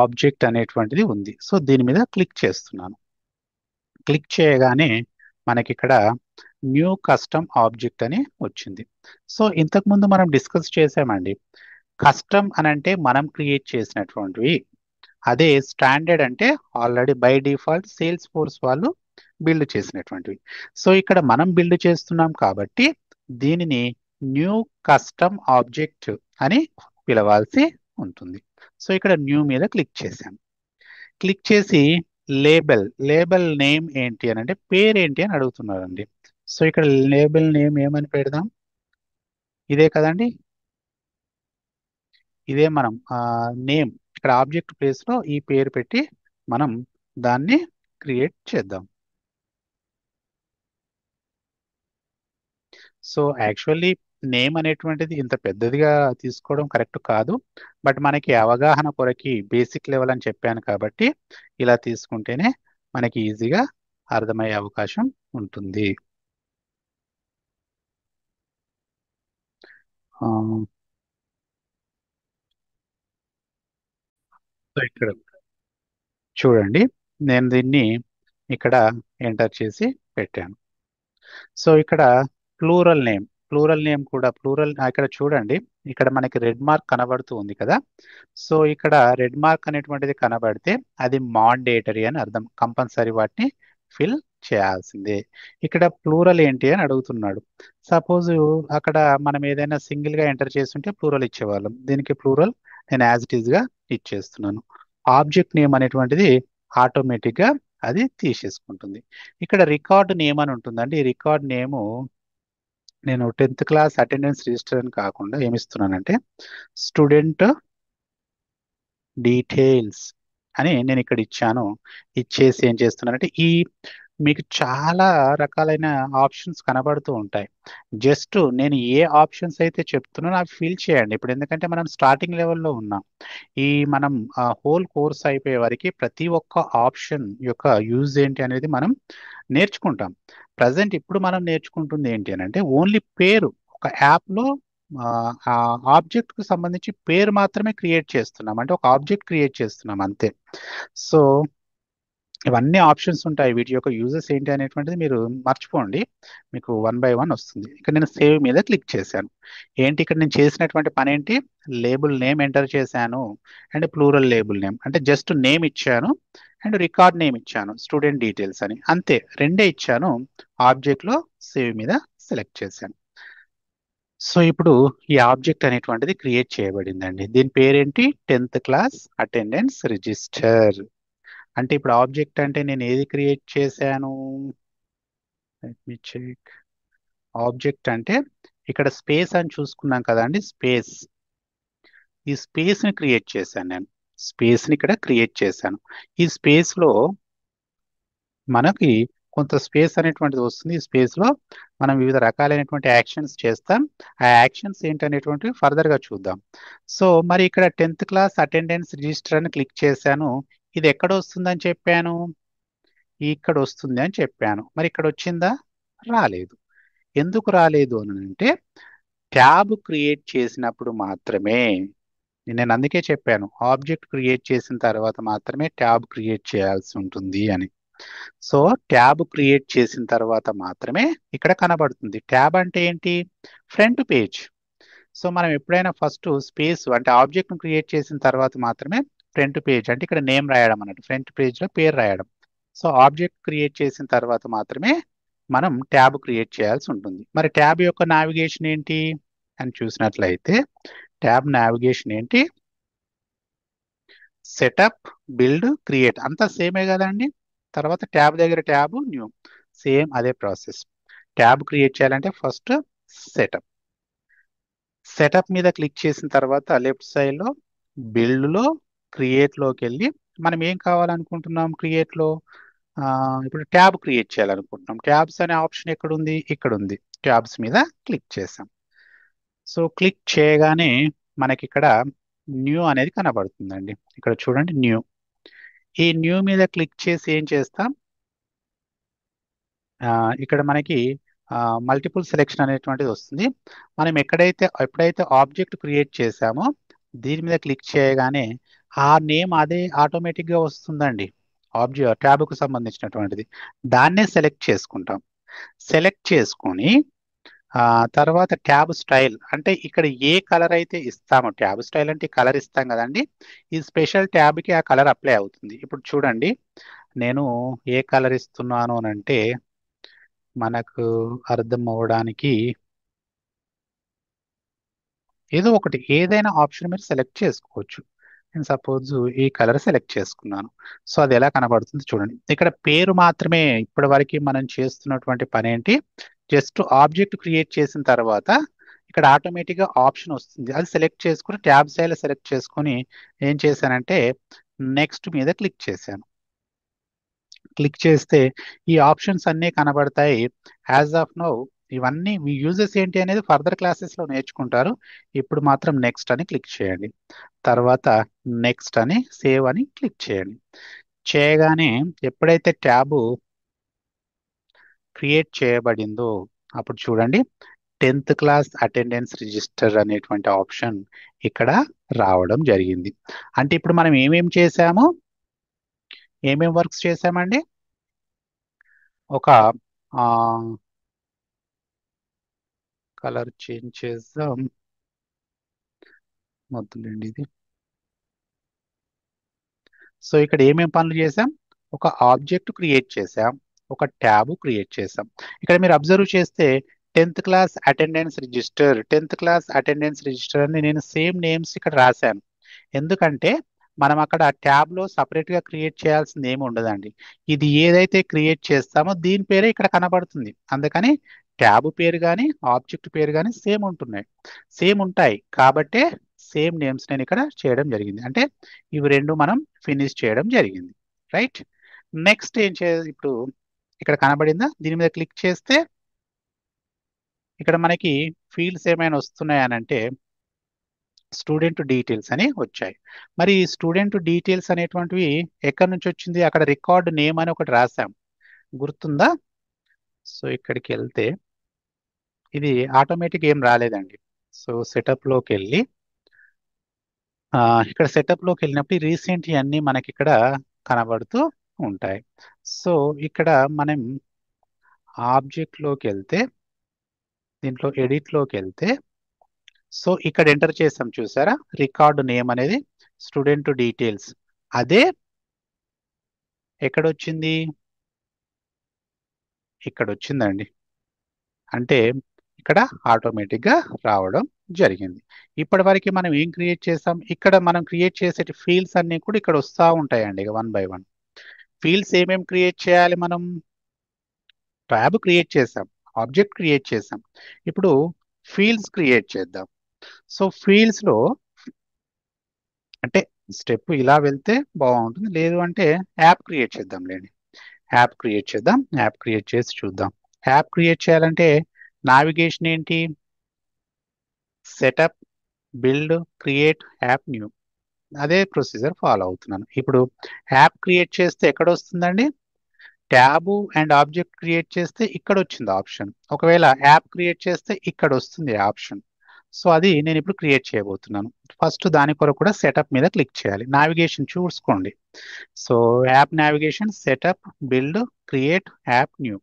ఆబ్జెక్ట్ అనేటువంటిది ఉంది. సో దీని మీద క్లిక్ చేస్తున్నాను. క్లిక్ చేయగానే మనకి ఇక్కడ న్యూ కస్టమ్ ఆబ్జెక్ట్ అని వచ్చింది. సో ఇంతకు ముందు మనం డిస్కస్ చేసామండి, కస్టమ్ అని అంటే మనం క్రియేట్ చేసినటువంటివి, అదే స్టాండర్డ్ అంటే already by default sales force వాళ్ళు బిల్డ్ చేసినటువంటివి. సో ఇక్కడ మనం బిల్డ్ చేస్తున్నాం కాబట్టి దీనిని న్యూ కస్టమ్ ఆబ్జెక్ట్ అని పిలవాల్సి ఉంటుంది. సో ఇక్కడ న్యూ మీద క్లిక్ చేశాను. క్లిక్ చేసి లేబుల్ నేమ్ ఏంటి అని అంటే పేరేంటి అని అడుగుతున్నారండి. సో ఇక్కడ లేబుల్ నేమ్ ఏమని పెడదాం? ఇదే కదండి, ఇదే మనం నేమ్, ఇక్కడ ఆబ్జెక్ట్ ప్లేస్ లో ఈ పేరు పెట్టి మనం దాన్ని క్రియేట్ చేద్దాం. సో యాక్చువల్లీ నేమ్ అనేటువంటిది ఇంత పెద్దదిగా తీసుకోవడం కరెక్ట్ కాదు, బట్ మనకి అవగాహన కొరకి బేసిక్ లెవెల్ అని చెప్పాను కాబట్టి ఇలా తీసుకుంటేనే మనకి ఈజీగా అర్థమయ్యే అవకాశం ఉంటుంది. ఆ, సో ఇక్కడ చూడండి, నేను దీన్ని ఇక్కడ ఎంటర్ చేసి పెట్టాను. సో ఇక్కడ ప్లూరల్ నేమ్ కూడా ఇక్కడ చూడండి, ఇక్కడ మనకి రెడ్ మార్క్ కనబడుతూ ఉంది కదా. సో ఇక్కడ రెడ్ మార్క్ అనేటువంటిది కనబడితే అది మాండేటరీ అని అర్థం, కంపల్సరీ వాటిని ఫిల్ చేయాల్సిందే. ఇక్కడ ప్లూరల్ ఏంటి అని అడుగుతున్నాడు. సపోజ్ అక్కడ మనం ఏదైనా సింగిల్ గా ఎంటర్ చేస్తుంటే ప్లూరల్ ఇచ్చేవాళ్ళం, దీనికి ప్లూరల్ నేను యాజ్ ఇట్ ఈస్ గా ఇచ్చేస్తున్నాను. ఆబ్జెక్ట్ నేమ్ అనేటువంటిది ఆటోమేటిక్ గా అది తీసేసుకుంటుంది. ఇక్కడ రికార్డ్ నేమ్ అని ఉంటుందండి. ఈ రికార్డ్ నేము నేను 10th క్లాస్ అటెండెన్స్ రిజిస్టర్ అని కాకుండా ఏమిస్తున్నానంటే స్టూడెంట్ డీటెయిల్స్ అని నేను ఇక్కడ ఇచ్చాను. ఇచ్చేసి ఏం చేస్తున్నానంటే మీకు చాలా రకాలైన ఆప్షన్స్ కనబడుతూ ఉంటాయి. జస్ట్ నేను ఏ ఆప్షన్స్ అయితే చెప్తున్నానో అవి ఫిల్ చేయండి. ఇప్పుడు ఎందుకంటే మనం స్టార్టింగ్ లెవెల్లో ఉన్నాం. మనం హోల్ కోర్స్ అయిపోయే వరకు ప్రతి ఒక్క ఆప్షన్ యొక్క యూజ్ ఏంటి అనేది మనం నేర్చుకుంటాం. ప్రజెంట్ ఇప్పుడు మనం నేర్చుకుంటుంది ఏంటి అని అంటే ఓన్లీ పేరు, ఒక యాప్లో ఆ ఆబ్జెక్ట్ కు సంబంధించి పేరు మాత్రమే క్రియేట్ చేస్తున్నాం, అంటే ఒక ఆబ్జెక్ట్ క్రియేట్ చేస్తున్నాం అంతే. సో ఇవన్నీ ఆప్షన్స్ ఉంటాయి, వీటి యొక్క యూజెస్ ఏంటి అనేటువంటిది మీరు మర్చిపోండి, మీకు వన్ బై వన్ వస్తుంది. ఇక్కడ నేను సేవ్ మీద క్లిక్ చేశాను. ఏంటి ఇక్కడ నేను చేసినటువంటి పని ఏంటి, లేబుల్ నేమ్ ఎంటర్ చేశాను అండ్ ప్లూరల్ లేబుల్ నేమ్ అంటే జస్ట్ నేమ్ ఇచ్చాను అండ్ రికార్డ్ నేమ్ ఇచ్చాను స్టూడెంట్ డీటెయిల్స్ అని, అంతే రెండే ఇచ్చాను. ఆబ్జెక్ట్ లో సేవ్ మీద సెలెక్ట్ చేశాను. సో ఇప్పుడు ఈ ఆబ్జెక్ట్ అనేటువంటిది క్రియేట్ చేయబడిందండి. దీని పేరేంటి, 10th క్లాస్ అటెండెన్స్ రిజిస్టర్. అంటే ఇప్పుడు ఆబ్జెక్ట్ అంటే నేను ఏది క్రియేట్ చేశాను, లెట్ మీ చెక్. ఆబ్జెక్ట్ అంటే ఇక్కడ స్పేస్ అని చూసుకున్నాం కదండి, ఈ స్పేస్ ని క్రియేట్ చేశాను నేను. స్పేస్ ని ఇక్కడ క్రియేట్ చేశాను. ఈ స్పేస్ లో మనకి కొంత స్పేస్ అనేటువంటిది వస్తుంది. ఈ స్పేస్ లో మనం వివిధ రకాలైనటువంటి యాక్షన్స్ చేస్తాం. ఆ యాక్షన్స్ ఏంటనేటువంటివి ఫర్దర్ గా చూద్దాం. సో మరి ఇక్కడ 10th క్లాస్ అటెండెన్స్ రిజిస్టర్ అని క్లిక్ చేశాను. ఇది ఎక్కడ వస్తుందని చెప్పాను, ఇక్కడ వస్తుంది అని చెప్పాను. మరి ఇక్కడ వచ్చిందా, రాలేదు. ఎందుకు రాలేదు అని అంటే ట్యాబ్ క్రియేట్ చేసినప్పుడు మాత్రమే, నేను అందుకే చెప్పాను ఆబ్జెక్ట్ క్రియేట్ చేసిన తర్వాత మాత్రమే ట్యాబ్ క్రియేట్ చేయాల్సి ఉంటుంది అని. సో ట్యాబ్ క్రియేట్ చేసిన తర్వాత మాత్రమే ఇక్కడ కనబడుతుంది. ట్యాబ్ అంటే ఏంటి, ఫ్రంట్ పేజ్. సో మనం ఎప్పుడైనా ఫస్ట్ స్పేస్ అంటే ఆబ్జెక్ట్ ను క్రియేట్ చేసిన తర్వాత మాత్రమే ఫ్రంట్ పేజ్ అంటే ఇక్కడ నేమ్ రాయడం అన్నట్టు, ఫ్రంట్ పేజ్ లో పేరు రాయడం. సో ఆబ్జెక్ట్ క్రియేట్ చేసిన తర్వాత మాత్రమే మనం ట్యాబ్ క్రియేట్ చేయాల్సి ఉంటుంది. మరి ట్యాబ్ యొక్క నావిగేషన్ ఏంటి అని చూసినట్లయితే ట్యాబ్ నావిగేషన్ ఏంటి, సెటప్, బిల్డ్, క్రియేట్ అంతా సేమే కదండి. తర్వాత ట్యాబ్ దగ్గర ట్యాబ్ న్యూ, సేమ్ అదే ప్రాసెస్. ట్యాబ్ క్రియేట్ చేయాలంటే ఫస్ట్ సెటప్, సెటప్ మీద క్లిక్ చేసిన తర్వాత లెఫ్ట్ సైడ్ లో బిల్డ్ లో క్రియేట్ లోకి వెళ్ళి మనం ఏం కావాలనుకుంటున్నాం క్రియేట్ లో, ఇప్పుడు ట్యాబ్ క్రియేట్ చేయాలనుకుంటున్నాం. ట్యాబ్స్ అనే ఆప్షన్ ఎక్కడ ఉంది, ఇక్కడ ఉంది. ట్యాబ్స్ మీద క్లిక్ చేసాం. సో క్లిక్ చేయగానే మనకి ఇక్కడ న్యూ అనేది కనబడుతుందండి. ఇక్కడ చూడండి న్యూ. ఈ న్యూ మీద క్లిక్ చేసి ఏం చేస్తాం, ఇక్కడ మనకి మల్టిపుల్ సెలెక్షన్ అనేటువంటిది వస్తుంది. మనం ఎప్పుడైతే ఆబ్జెక్ట్ క్రియేట్ చేసామో దీని మీద క్లిక్ చేయగానే ఆ నేమ్ అదే ఆటోమేటిక్గా వస్తుందండి. ట్యాబ్కు సంబంధించినటువంటిది దాన్నే సెలెక్ట్ చేసుకుంటాం. సెలెక్ట్ చేసుకొని తర్వాత ట్యాబ్ స్టైల్ అంటే ఇక్కడ ఏ కలర్ అయితే ఇస్తామో, ట్యాబ్ స్టైల్ అంటే కలర్ ఇస్తాం కదండి, ఈ స్పెషల్ ట్యాబ్కి ఆ కలర్ అప్లై అవుతుంది. ఇప్పుడు చూడండి నేను ఏ కలర్ ఇస్తున్నాను అని అంటే మనకు అర్థం అవ్వడానికి ఏదో ఒకటి ఏదైనా ఆప్షన్ మీరు సెలెక్ట్ చేసుకోవచ్చు. నేను సపోజ్ ఈ కలర్ సెలెక్ట్ చేసుకున్నాను. సో అది ఎలా కనబడుతుంది చూడండి. ఇక్కడ పేరు మాత్రమే ఇప్పటి వరకు మనం చేస్తున్నటువంటి పని ఏంటి, జస్ట్ ఆబ్జెక్ట్ క్రియేట్ చేసిన తర్వాత ఇక్కడ ఆటోమేటిక్గా ఆప్షన్ వస్తుంది, అది సెలెక్ట్ చేసుకుని ట్యాబ్ స్టైల్ సెలెక్ట్ చేసుకొని ఏం చేశానంటే నెక్స్ట్ మీద క్లిక్ చేశాను. క్లిక్ చేస్తే ఈ ఆప్షన్స్ అన్నీ కనబడతాయి. యాజ్ ఆఫ్ నౌ ఇవన్నీ యూజెస్ ఏంటి అనేది ఫర్దర్ క్లాసెస్లో నేర్చుకుంటారు. ఇప్పుడు మాత్రం నెక్స్ట్ అని క్లిక్ చేయండి. తర్వాత నెక్స్ట్ అని సేవ్ అని క్లిక్ చేయండి. చేయగానే ఎప్పుడైతే ట్యాబు క్రియేట్ చేయబడిందో అప్పుడు చూడండి 10th క్లాస్ అటెండెన్స్ రిజిస్టర్ అనేటువంటి ఆప్షన్ ఇక్కడ రావడం జరిగింది. అంటే ఇప్పుడు మనం ఏమేం చేసాము, ఏమేం వర్క్స్ చేసామండి? ఒక కలర్ చేంజ్ చేద్దాం, మొదలండి ఇది. సో ఇక్కడ ఏమేం పనులు చేసాం? ఒక ఆబ్జెక్ట్ క్రియేట్ చేసాం, ఒక ట్యాబ్ క్రియేట్ చేసాం. ఇక్కడ మీరు అబ్జర్వ్ చేస్తే 10th class attendance register, 10th class attendance register అని నేను సేమ్ నేమ్స్ ఇక్కడ రాశాను. ఎందుకంటే మనం అక్కడ ట్యాబ్ లో సపరేట్ గా క్రియేట్ చేయాల్సింది ఏమి ఉండదండి. ఇది ఏదైతే క్రియేట్ చేస్తామో దీని పేరే ఇక్కడ కనబడుతుంది. అందుకని ట్యాబ్ పేరు కానీ ఆబ్జెక్ట్ పేరు కానీ సేమ్ ఉంటున్నాయి, సేమ్ ఉంటాయి కాబట్టే సేమ్ నేమ్స్ నేను ఇక్కడ చేయడం జరిగింది. అంటే ఇవి రెండు మనం ఫినిష్ చేయడం జరిగింది. రైట్. నెక్స్ట్ ఏం చే ఇప్పుడు ఇక్కడ కనబడిందా? దీని మీద క్లిక్ చేస్తే ఇక్కడ మనకి ఫీల్డ్స్ ఏమైనా వస్తున్నాయనంటే స్టూడెంట్ డీటెయిల్స్ అని వచ్చాయి. మరి స్టూడెంట్ డీటెయిల్స్ అనేటువంటివి ఎక్కడి నుంచి వచ్చింది? అక్కడ రికార్డ్ నేమ్ అని ఒకటి రాసాం, గుర్తుందా? సో ఇక్కడికి వెళ్తే ఇది ఆటోమేటిక్ ఏం రాలేదండి. సో సెటప్ లోకి వెళ్ళి ఇక్కడ సెటప్ లోకి వెళ్ళినప్పుడు రీసెంట్ అన్ని మనకి ఇక్కడ కనబడుతూ ఉంటాయి. సో ఇక్కడ మనం ఆబ్జెక్ట్ లోకి వెళ్తే దీంట్లో ఎడిట్ లోకి వెళ్తే సో ఇక్కడ ఎంటర్ చేసాం చూసారా, రికార్డు నేమ్ అనేది స్టూడెంట్ డీటెయిల్స్. అదే ఎక్కడ వచ్చింది? ఇక్కడ వచ్చిందండి. అంటే ఇక్కడ ఆటోమేటిక్ గా రావడం జరిగింది. ఇప్పటి వరకు మనం ఏం క్రియేట్ చేసాం? ఇక్కడ మనం క్రియేట్ చేసే ఫీల్డ్స్ అన్ని కూడా ఇక్కడ వస్తూ ఉంటాయండి వన్ బై వన్. ఫీల్డ్స్ ఏమేమి క్రియేట్ చేయాలి? మనం ట్యాబ్ క్రియేట్ చేసాం, ఆబ్జెక్ట్ క్రియేట్ చేసాం, ఇప్పుడు ఫీల్డ్స్ క్రియేట్ చేద్దాం. సో ఫీల్డ్స్ లో అంటే స్టెప్ ఇలా వెళ్తే బాగుంటుంది, లేదు అంటే యాప్ క్రియేట్ చేద్దాం లేండి. యాప్ క్రియేట్ చేద్దాం, యాప్ క్రియేట్ చేసి చూద్దాం. యాప్ క్రియేట్ చేయాలంటే నావిగేషన్ ఏంటి? Setup, build, create, app, new. అదే ప్రొసీజర్ ఫాలో అవుతున్నాను. ఇప్పుడు యాప్ క్రియేట్ చేస్తే ఎక్కడ వస్తుందండి? ట్యాబు అండ్ ఆబ్జెక్ట్ క్రియేట్ చేస్తే ఇక్కడ వచ్చింది ఆప్షన్. ఒకవేళ యాప్ క్రియేట్ చేస్తే ఇక్కడ వస్తుంది ఆప్షన్. సో అది నేను ఇప్పుడు క్రియేట్ చేయబోతున్నాను. ఫస్ట్ దాని కొరకు కూడా సెటప్ మీద క్లిక్ చేయాలి. నావిగేషన్ చూసుకోండి. So app navigation, setup, build, create, app, new.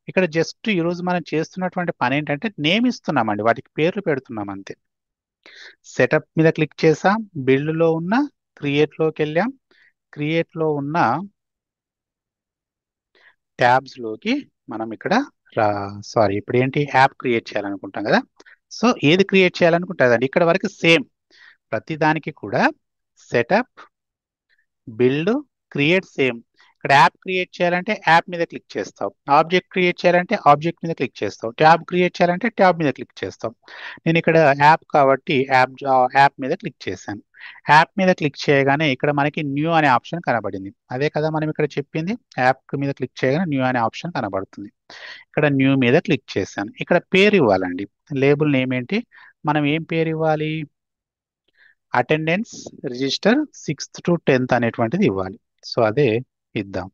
ఇక్కడ జస్ట్ ఈరోజు మనం చేస్తున్నటువంటి పని ఏంటంటే నేమ్ ఇస్తున్నామండి, వాటికి పేర్లు పెడుతున్నాం అంతే. సెటప్ మీద క్లిక్ చేసాం, బిల్డ్ లో ఉన్న క్రియేట్ లోకి వెళ్ళాం, క్రియేట్ లో ఉన్న ట్యాబ్స్ లోకి మనం ఇక్కడ సారీ ఇప్పుడు ఏంటి యాప్ క్రియేట్ చేయాలనుకుంటాం కదా. సో ఏది క్రియేట్ చేయాలనుకుంటుందండి? ఇక్కడ వరకు సేమ్ ప్రతి దానికి కూడా సెటప్, బిల్డ్, క్రియేట్ సేమ్. ఇక్కడ యాప్ క్రియేట్ చేయాలంటే యాప్ మీద క్లిక్ చేస్తాం, ఆబ్జెక్ట్ క్రియేట్ చేయాలంటే ఆబ్జెక్ట్ మీద క్లిక్ చేస్తాం, ట్యాబ్ క్రియేట్ చేయాలంటే ట్యాబ్ మీద క్లిక్ చేస్తాం. నేను ఇక్కడ యాప్ కాబట్టి యాప్ మీద క్లిక్ చేశాను. యాప్ మీద క్లిక్ చేయగానే ఇక్కడ మనకి న్యూ అనే ఆప్షన్ కనబడింది. అదే కదా మనం ఇక్కడ చెప్పింది, యాప్ మీద క్లిక్ చేయగానే న్యూ అనే ఆప్షన్ కనబడుతుంది. ఇక్కడ న్యూ మీద క్లిక్ చేశాను. ఇక్కడ పేరు ఇవ్వాలండి. లేబుల్ నేమ్ ఏంటి? మనం ఏం పేరు ఇవ్వాలి? Attendance register 6th to 10th అనేటువంటిది ఇవ్వాలి. సో అదే ఇద్దాం.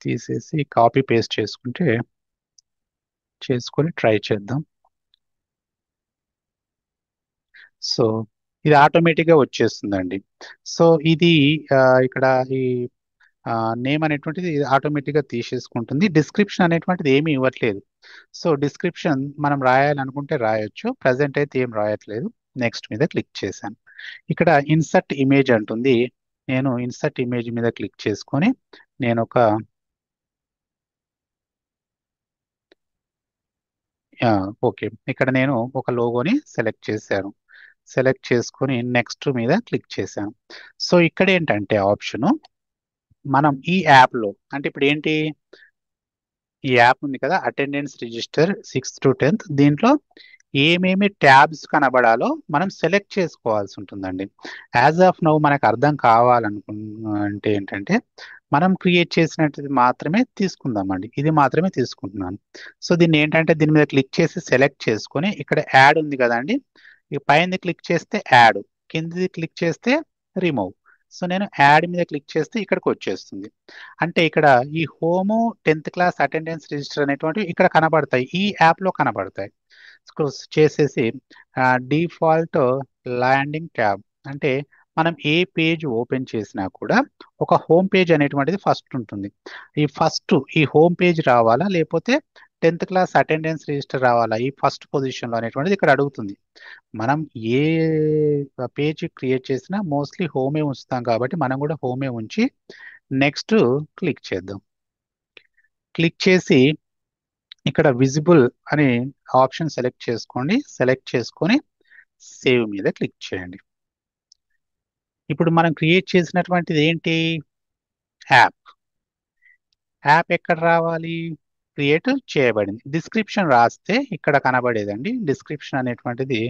తీసేసి కాపీ పేస్ట్ చేసుకొని ట్రై చేద్దాం. సో ఇది ఆటోమేటిక్గా వచ్చేస్తుందండి. సో ఇది ఇక్కడ ఈ నేమ్ అనేటువంటిది ఆటోమేటిక్గా తీసేసుకుంటుంది. డిస్క్రిప్షన్ అనేటువంటిది ఏమీ ఇవ్వట్లేదు. సో డిస్క్రిప్షన్ మనం రాయాలనుకుంటే రాయొచ్చు, ప్రజెంట్ అయితే ఏం రాయట్లేదు. నెక్స్ట్ మీద క్లిక్ చేశాను. ఇక్కడ ఇన్సర్ట్ ఇమేజ్ అంటుంది. నేను ఇన్సర్ట్ ఇమేజ్ మీద క్లిక్ చేసుకొని నేను ఓకే, ఇక్కడ నేను ఒక లోగోని సెలెక్ట్ చేశాను. సెలెక్ట్ చేసుకొని నెక్స్ట్ మీద క్లిక్ చేశాను. సో ఇక్కడ ఏంటంటే ఆప్షను మనం ఈ యాప్లో అంటే ఇప్పుడు ఏంటి, ఈ యాప్ ఉంది కదా attendance register 6th to 10th, దీంట్లో ఏమేమి ట్యాబ్స్ కనబడాలో మనం సెలెక్ట్ చేసుకోవాల్సి ఉంటుందండి. యాజ్ ఆఫ్ నౌ మనకు అర్థం కావాలనుకు అంటే ఏంటంటే మనం క్రియేట్ చేసినది మాత్రమే తీసుకుందామండి. ఇది మాత్రమే తీసుకుంటున్నాను. సో దీన్ని ఏంటంటే దీని మీద క్లిక్ చేసి సెలెక్ట్ చేసుకొని ఇక్కడ యాడ్ ఉంది కదండి. ఈ పైన క్లిక్ చేస్తే యాడ్, కిందది క్లిక్ చేస్తే రిమూవ్. సో నేను యాడ్ మీద క్లిక్ చేస్తే ఇక్కడికి వచ్చేస్తుంది. అంటే ఇక్కడ ఈ home 10th class attendance register అనేటువంటివి ఇక్కడ కనబడతాయి, ఈ యాప్లో కనబడతాయి. స్క్రోల్ చేసేసి డిఫాల్ట్ ల్యాండింగ్ ట్యాబ్ అంటే మనం ఏ పేజ్ ఓపెన్ చేసినా కూడా ఒక హోమ్ పేజ్ అనేటువంటిది ఫస్ట్ ఉంటుంది. ఈ హోమ్ పేజ్ రావాలా లేకపోతే 10th క్లాస్ అటెండెన్స్ రిజిస్టర్ రావాలా, ఈ ఫస్ట్ పొజిషన్లో అనేటువంటిది ఇక్కడ అడుగుతుంది. మనం ఏ పేజ్ క్రియేట్ చేసినా మోస్ట్లీ హోమే ఉంచుతాం కాబట్టి మనం కూడా హోమే ఉంచి నెక్స్ట్ క్లిక్ చేద్దాం. క్లిక్ చేసి ఇక్కడ విజిబుల్ అనే ఆప్షన్ సెలెక్ట్ చేసుకోండి. సెలెక్ట్ చేసుకొని సేవ్ మీద క్లిక్ చేయండి. ఇప్పుడు మనం క్రియేట్ చేసినటువంటిది ఏంటి? యాప్. యాప్ ఎక్కడ రావాలి? క్రియేట్ చేయబడింది. డిస్క్రిప్షన్ రాస్తే ఇక్కడ కనబడేదండి. డిస్క్రిప్షన్ అనేటువంటిది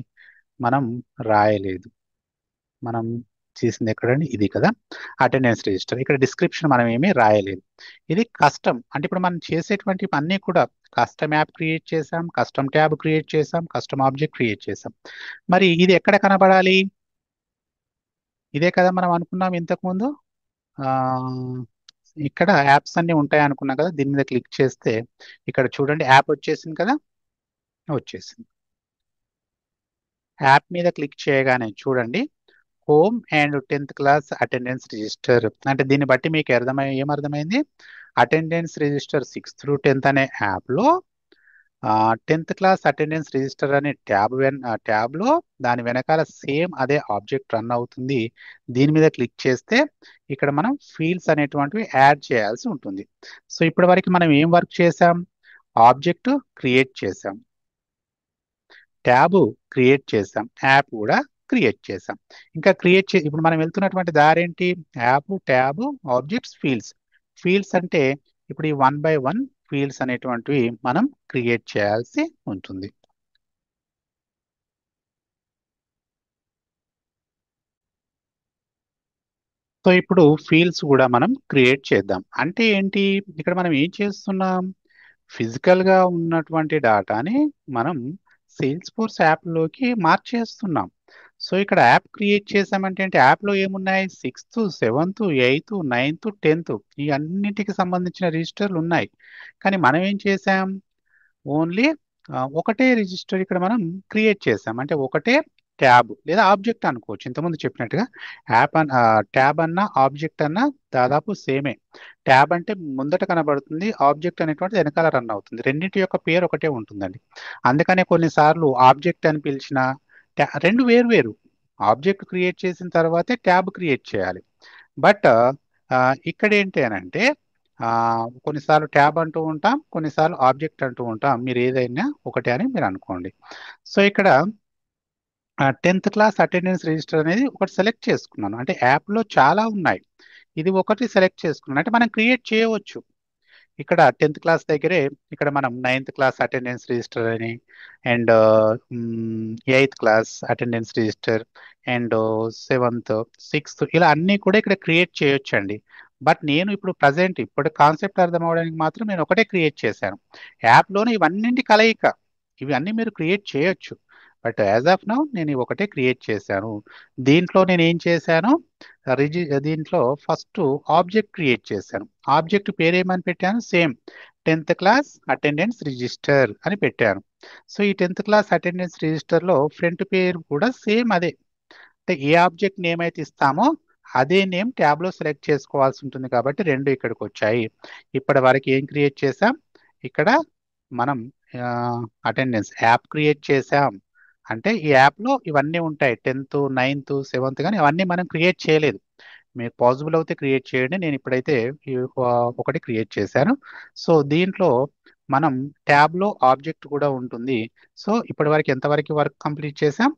మనం రాయలేదు. మనం చేసింది ఎక్కడండి? ఇది కదా, అటెండెన్స్ రిజిస్టర్. ఇక్కడ డిస్క్రిప్షన్ మనం ఏమీ రాయలేదు. ఇది కస్టమ్. అంటే ఇప్పుడు మనం చేసేటువంటి అన్నీ కూడా కస్టమ్ యాప్ క్రియేట్ చేసాం, కస్టమ్ ట్యాబ్ క్రియేట్ చేసాం, కస్టమ్ ఆబ్జెక్ట్ క్రియేట్ చేసాం. మరి ఇది ఎక్కడ కనబడాలి? ఇదే కదా మనం అనుకున్నాం ఇంతకుముందు. ఆ, ఇక్కడ యాప్స్ అన్ని ఉంటాయి అనుకున్నాం కదా. దీని మీద క్లిక్ చేస్తే ఇక్కడ చూడండి యాప్ వచ్చేసింది కదా. వచ్చేసింది. యాప్ మీద క్లిక్ చేయగానే చూడండి home and 10th class attendance register. అంటే దీన్ని బట్టి మీకు ఏమర్థమైంది? Attendance register 6th through 10th అనే యాప్లో 10th క్లాస్ అటెండెన్స్ రిజిస్టర్ అనే ట్యాబ్లో దాని వెనకాల సేమ్ అదే ఆబ్జెక్ట్ రన్ అవుతుంది. దీని మీద క్లిక్ చేస్తే ఇక్కడ మనం ఫీల్డ్స్ అనేటువంటివి యాడ్ చేయాల్సి ఉంటుంది. సో ఇప్పటి వరకు మనం ఏం వర్క్ చేసాం? ఆబ్జెక్ట్ క్రియేట్ చేసాం, ట్యాబ్ క్రియేట్ చేసాం, యాప్ కూడా క్రియేట్ చేసాం. ఇంకా ఇప్పుడు మనం వెళ్తున్నటువంటి దారేంటి? App, tab, objects, fields. Fields అంటే ఇప్పుడు ఈ 1 by 1 ఫీల్డ్స్ అనేటువంటివి మనం క్రియేట్ చేయాల్సి ఉంటుంది. సో ఇప్పుడు ఫీల్డ్స్ కూడా మనం క్రియేట్ చేద్దాం. అంటే ఏంటి? ఇక్కడ మనం ఏం చేస్తున్నాం? ఫిజికల్గా ఉన్నటువంటి డేటాని మనం సేల్స్ ఫోర్స్ యాప్లోకి మార్చేస్తున్నాం. సో ఇక్కడ యాప్ క్రియేట్ చేసామంటే ఏంటి? యాప్లో ఏమున్నాయి? 6th, 7th, 8th, 9th, 10th ఈ అన్నింటికి సంబంధించిన రిజిస్టర్లు ఉన్నాయి. కానీ మనం ఏం చేసాం? ఓన్లీ ఒకటే రిజిస్టర్ ఇక్కడ మనం క్రియేట్ చేసాం. అంటే ఒకటే ట్యాబ్ లేదా ఆబ్జెక్ట్ అనుకోవచ్చు. ఇంతకుముందు చెప్పినట్టుగా ట్యాబ్ అన్నా ఆబ్జెక్ట్ అన్నా దాదాపు సేమే. ట్యాబ్ అంటే ముందట కనబడుతుంది, ఆబ్జెక్ట్ అనేటువంటిది వెనకాల రన్ అవుతుంది. రెండింటి యొక్క పేరు ఒకటే ఉంటుందండి. అందుకనే కొన్నిసార్లు ఆబ్జెక్ట్ అని పిలిచిన రెండు వేరు వేరు. ఆబ్జెక్ట్ క్రియేట్ చేసిన తర్వాతే ట్యాబ్ క్రియేట్ చేయాలి. బట్ ఇక్కడ ఏంటి అని అంటే కొన్నిసార్లు ట్యాబ్ అంటూ ఉంటాం, కొన్నిసార్లు ఆబ్జెక్ట్ అంటూ ఉంటాం. మీరు ఏదైనా ఒకటే అని మీరు అనుకోండి. సో ఇక్కడ 10th క్లాస్ అటెండెన్స్ రిజిస్టర్ అనేది ఒకటి సెలెక్ట్ చేసుకున్నాను. అంటే యాప్లో చాలా ఉన్నాయి, ఇది ఒకటి సెలెక్ట్ చేసుకున్నాను. అంటే మనం క్రియేట్ చేయవచ్చు. ఇక్కడ 10th క్లాస్ దగ్గరే ఇక్కడ మనం 9th క్లాస్ అటెండెన్స్ రిజిస్టర్ అని and 8th class attendance register and 7th, 6th ఇలా అన్నీ కూడా ఇక్కడ క్రియేట్ చేయొచ్చండి. బట్ నేను ఇప్పుడు ప్రజెంట్ ఇప్పుడు కాన్సెప్ట్ అర్థం అవడానికి మాత్రం నేను ఒకటే క్రియేట్ చేశాను. యాప్లోనే ఇవన్నింటి కలయిక, ఇవి అన్నీ మీరు క్రియేట్ చేయొచ్చు. బట్ యాజ్ ఆఫ్ నౌ నేను ఇవి ఒకటే క్రియేట్ చేశాను. దీంట్లో నేను ఏం చేశాను? దీంట్లో ఫస్ట్ ఆబ్జెక్ట్ క్రియేట్ చేశాను. ఆబ్జెక్ట్ పేరేమని పెట్టాను? Same 10th class attendance register అని పెట్టాను. సో ఈ 10th క్లాస్ అటెండెన్స్ రిజిస్టర్లో ఫ్రంట్ పేరు కూడా సేమ్ అదే. అంటే ఏ ఆబ్జెక్ట్ నేమ్ అయితే ఇస్తామో అదే నేమ్ ట్యాబ్లో సెలెక్ట్ చేసుకోవాల్సి ఉంటుంది కాబట్టి రెండు ఇక్కడికి వచ్చాయి. ఇప్పటి వరకు ఏం క్రియేట్ చేసాం? ఇక్కడ మనం అటెండెన్స్ యాప్ క్రియేట్ చేసాం. అంటే ఈ యాప్లో ఇవన్నీ ఉంటాయి, 10th, 9th, 7th కానీ అవన్నీ మనం క్రియేట్ చేయలేదు. మీకు పాసిబుల్ అయితే క్రియేట్ చేయండి. నేను ఇప్పుడైతే ఒకటి క్రియేట్ చేశాను. సో దీంట్లో మనం ట్యాబ్లో ఆబ్జెక్ట్ కూడా ఉంటుంది. సో ఇప్పటి వరకు ఎంతవరకు వర్క్ కంప్లీట్ చేసాం?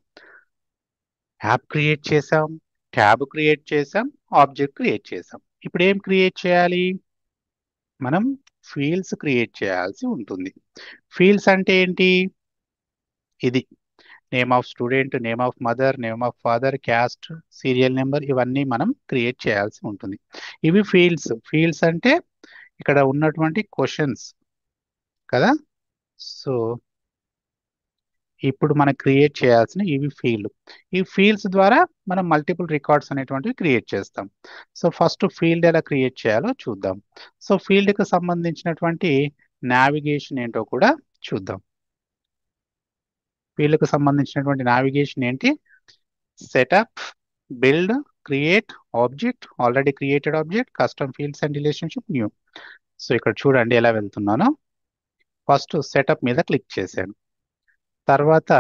యాప్ క్రియేట్ చేసాం, ట్యాబ్ క్రియేట్ చేసాం, ఆబ్జెక్ట్ క్రియేట్ చేసాం. ఇప్పుడు ఏం క్రియేట్ చేయాలి? మనం ఫీల్డ్స్ క్రియేట్ చేయాల్సి ఉంటుంది. ఫీల్డ్స్ అంటే ఏంటి? ఇది name of student, name of mother, name of father, caste, serial number, ఇవన్నీ మనం క్రియేట్ చేయాల్సి ఉంటుంది. ఇవి ఫీల్డ్స్. ఫీల్డ్స్ అంటే ఇక్కడ ఉన్నటువంటి క్వశ్చన్స్ కదా. సో ఇప్పుడు మనం క్రియేట్ చేయాల్సిన ఇవి ఫీల్డ్. ఈ ఫీల్డ్స్ ద్వారా మనం మల్టిపుల్ రికార్డ్స్ అనేటువంటివి క్రియేట్ చేస్తాం. సో ఫస్ట్ ఫీల్డ్ ఎలా క్రియేట్ చేయాలో చూద్దాం. సో ఫీల్డ్కి సంబంధించినటువంటి నావిగేషన్ ఏంటో కూడా చూద్దాం. ఫీల్డ్కి సంబంధించినటువంటి నావిగేషన్ ఏంటి? Setup, build, create, object, already created object, custom fields and relationship, new. So ఇక్కడ చూడండి ఎలా వెళ్తున్నానో. ఫస్ట్ సెటప్ మీద క్లిక్ చేశాను, తర్వాత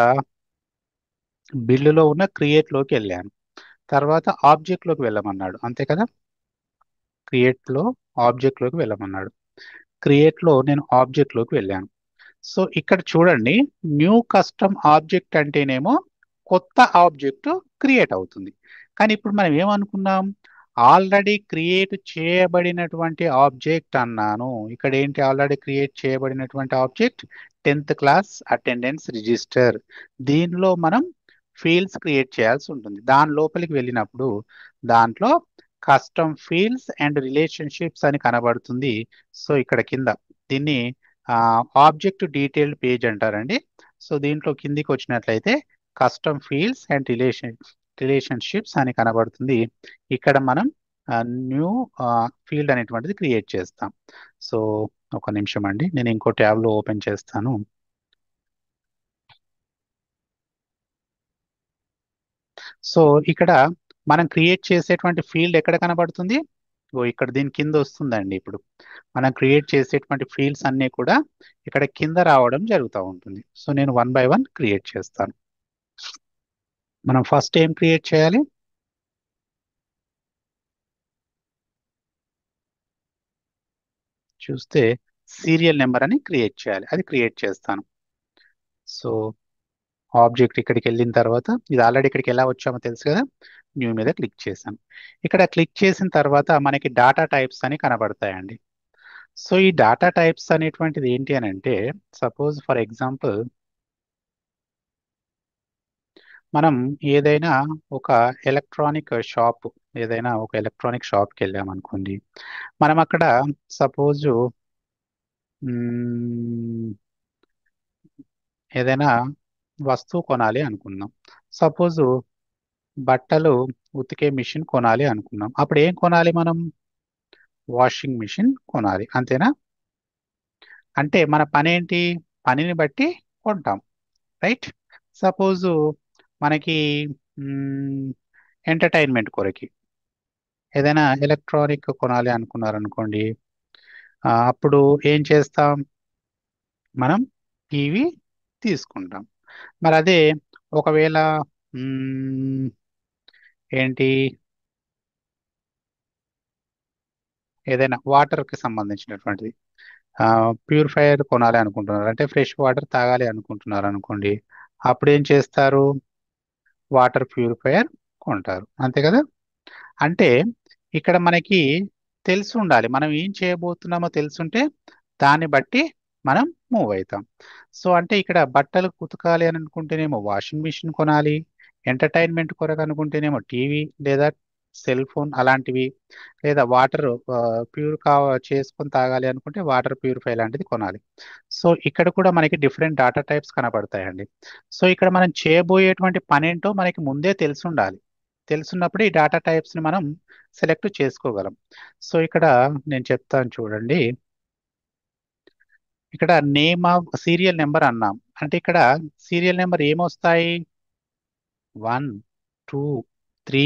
బిల్డ్లో ఉన్న క్రియేట్లోకి వెళ్ళాను, తర్వాత ఆబ్జెక్ట్లోకి వెళ్ళమన్నాడు, అంతే కదా. క్రియేట్లో ఆబ్జెక్ట్లోకి వెళ్ళమన్నాడు. క్రియేట్లో నేను ఆబ్జెక్ట్లోకి వెళ్ళాను. సో ఇక్కడ చూడండి, న్యూ కస్టమ్ ఆబ్జెక్ట్ అంటేనేమో కొత్త ఆబ్జెక్ట్ క్రియేట్ అవుతుంది. కానీ ఇప్పుడు మనం ఏమనుకున్నాం? ఆల్రెడీ క్రియేట్ చేయబడినటువంటి ఆబ్జెక్ట్ అన్నాను. ఇక్కడ ఏంటి ఆల్రెడీ క్రియేట్ చేయబడినటువంటి object? 10th class attendance register. దీనిలో మనం ఫీల్డ్స్ క్రియేట్ చేయాల్సి ఉంటుంది. దాని లోపలికి వెళ్ళినప్పుడు దాంట్లో కస్టమ్ ఫీల్డ్స్ అండ్ రిలేషన్షిప్స్ అని కనబడుతుంది. సో ఇక్కడ కింద దీన్ని ఆబ్జెక్ట్ డీటెయిల్డ్ పేజ్ అంటారండి. సో దీంట్లో కిందికి వచ్చినట్లయితే కస్టమ్ ఫీల్డ్స్ అండ్ రిలేషన్షిప్స్ అని కనబడుతుంది. ఇక్కడ మనం న్యూ ఫీల్డ్ అనేటువంటిది క్రియేట్ చేస్తాం. సో ఒక నిమిషం అండి, నేను ఇంకో ట్యాబ్లో ఓపెన్ చేస్తాను. సో ఇక్కడ మనం క్రియేట్ చేసేటువంటి ఫీల్డ్ ఎక్కడ కనబడుతుంది? ఓ ఇక్కడ దీని కింద వస్తుందండి. ఇప్పుడు మనం క్రియేట్ చేసేటువంటి ఫీల్డ్స్ అన్నీ కూడా ఇక్కడ కింద రావడం జరుగుతూ ఉంటుంది. సో నేను 1 by 1 క్రియేట్ చేస్తాను. మనం ఫస్ట్ ఏం క్రియేట్ చేయాలి? చూస్తే సీరియల్ నెంబర్ అని క్రియేట్ చేయాలి. అది క్రియేట్ చేస్తాను. సో ఆబ్జెక్ట్ ఇక్కడికి వెళ్ళిన తర్వాత, ఇది ఆల్రెడీ ఇక్కడికి ఎలా వచ్చామో తెలుసు కదా, న్యూ మీద క్లిక్ చేశాను. ఇక్కడ క్లిక్ చేసిన తర్వాత మనకి డాటా టైప్స్ అని కనబడతాయండి. సో ఈ డాటా టైప్స్ అనేటువంటిది ఏంటి అని అంటే, సపోజ్ ఫర్ ఎగ్జాంపుల్ మనం ఏదైనా ఒక ఎలక్ట్రానిక్ షాప్, ఏదైనా ఒక ఎలక్ట్రానిక్ షాప్కి వెళ్ళామనుకోండి, మనం అక్కడ సపోజు ఏదైనా వస్తువు కొనాలి అనుకున్నాం. సపోజు బట్టలు ఉతికే మిషన్ కొనాలి అనుకున్నాం. అప్పుడు ఏం కొనాలి మనం? వాషింగ్ మిషన్ కొనాలి, అంతేనా? అంటే మన పని ఏంటి? పనిని బట్టి కొంటాం, రైట్? సపోజు మనకి ఎంటర్టైన్మెంట్ కొరకి ఏదైనా ఎలక్ట్రానిక్ కొనాలి అనుకున్నారనుకోండి, అప్పుడు ఏం చేస్తాం? మనం టీవీ తీసుకుంటాం. మరి అదే ఒకవేళ మ్మ్, ఏంటి ఏదైనా వాటర్కి సంబంధించినటువంటిది ప్యూరిఫైయర్ కొనాలి అనుకుంటున్నారు, అంటే ఫ్రెష్ వాటర్ తాగాలి అనుకుంటున్నారు అనుకోండి, అప్పుడు ఏం చేస్తారు? వాటర్ ప్యూరిఫైయర్ కొంటారు, అంతే కదా. అంటే ఇక్కడ మనకి తెలిసి ఉండాలి, మనం ఏం చేయబోతున్నామో తెలుసుంటే దాన్ని బట్టి మనం మూవ్ అవుతాం. సో అంటే ఇక్కడ బట్టలు ఉతకాలి అని అనుకుంటేనేమో వాషింగ్ మిషన్ కొనాలి, ఎంటర్టైన్మెంట్ కొరకు అనుకుంటేనేమో టీవీ లేదా సెల్ ఫోన్ అలాంటివి, లేదా వాటర్ ప్యూర్ చేసుకొని తాగాలి అనుకుంటే వాటర్ ప్యూరిఫై లాంటిది కొనాలి. సో ఇక్కడ కూడా మనకి డిఫరెంట్ డాటా టైప్స్ కనబడతాయండి. సో ఇక్కడ మనం చేయబోయేటువంటి పని ఏంటో మనకి ముందే తెలిసి ఉండాలి. తెలుసున్నప్పుడు ఈ డాటా టైప్స్ని మనం సెలెక్ట్ చేసుకోగలం. సో ఇక్కడ నేను చెప్తాను చూడండి. ఇక్కడ నేమ్ ఆఫ్ సీరియల్ నెంబర్ అన్నాం, అంటే ఇక్కడ సీరియల్ నెంబర్ ఏమొస్తాయి? 1, 2, 3,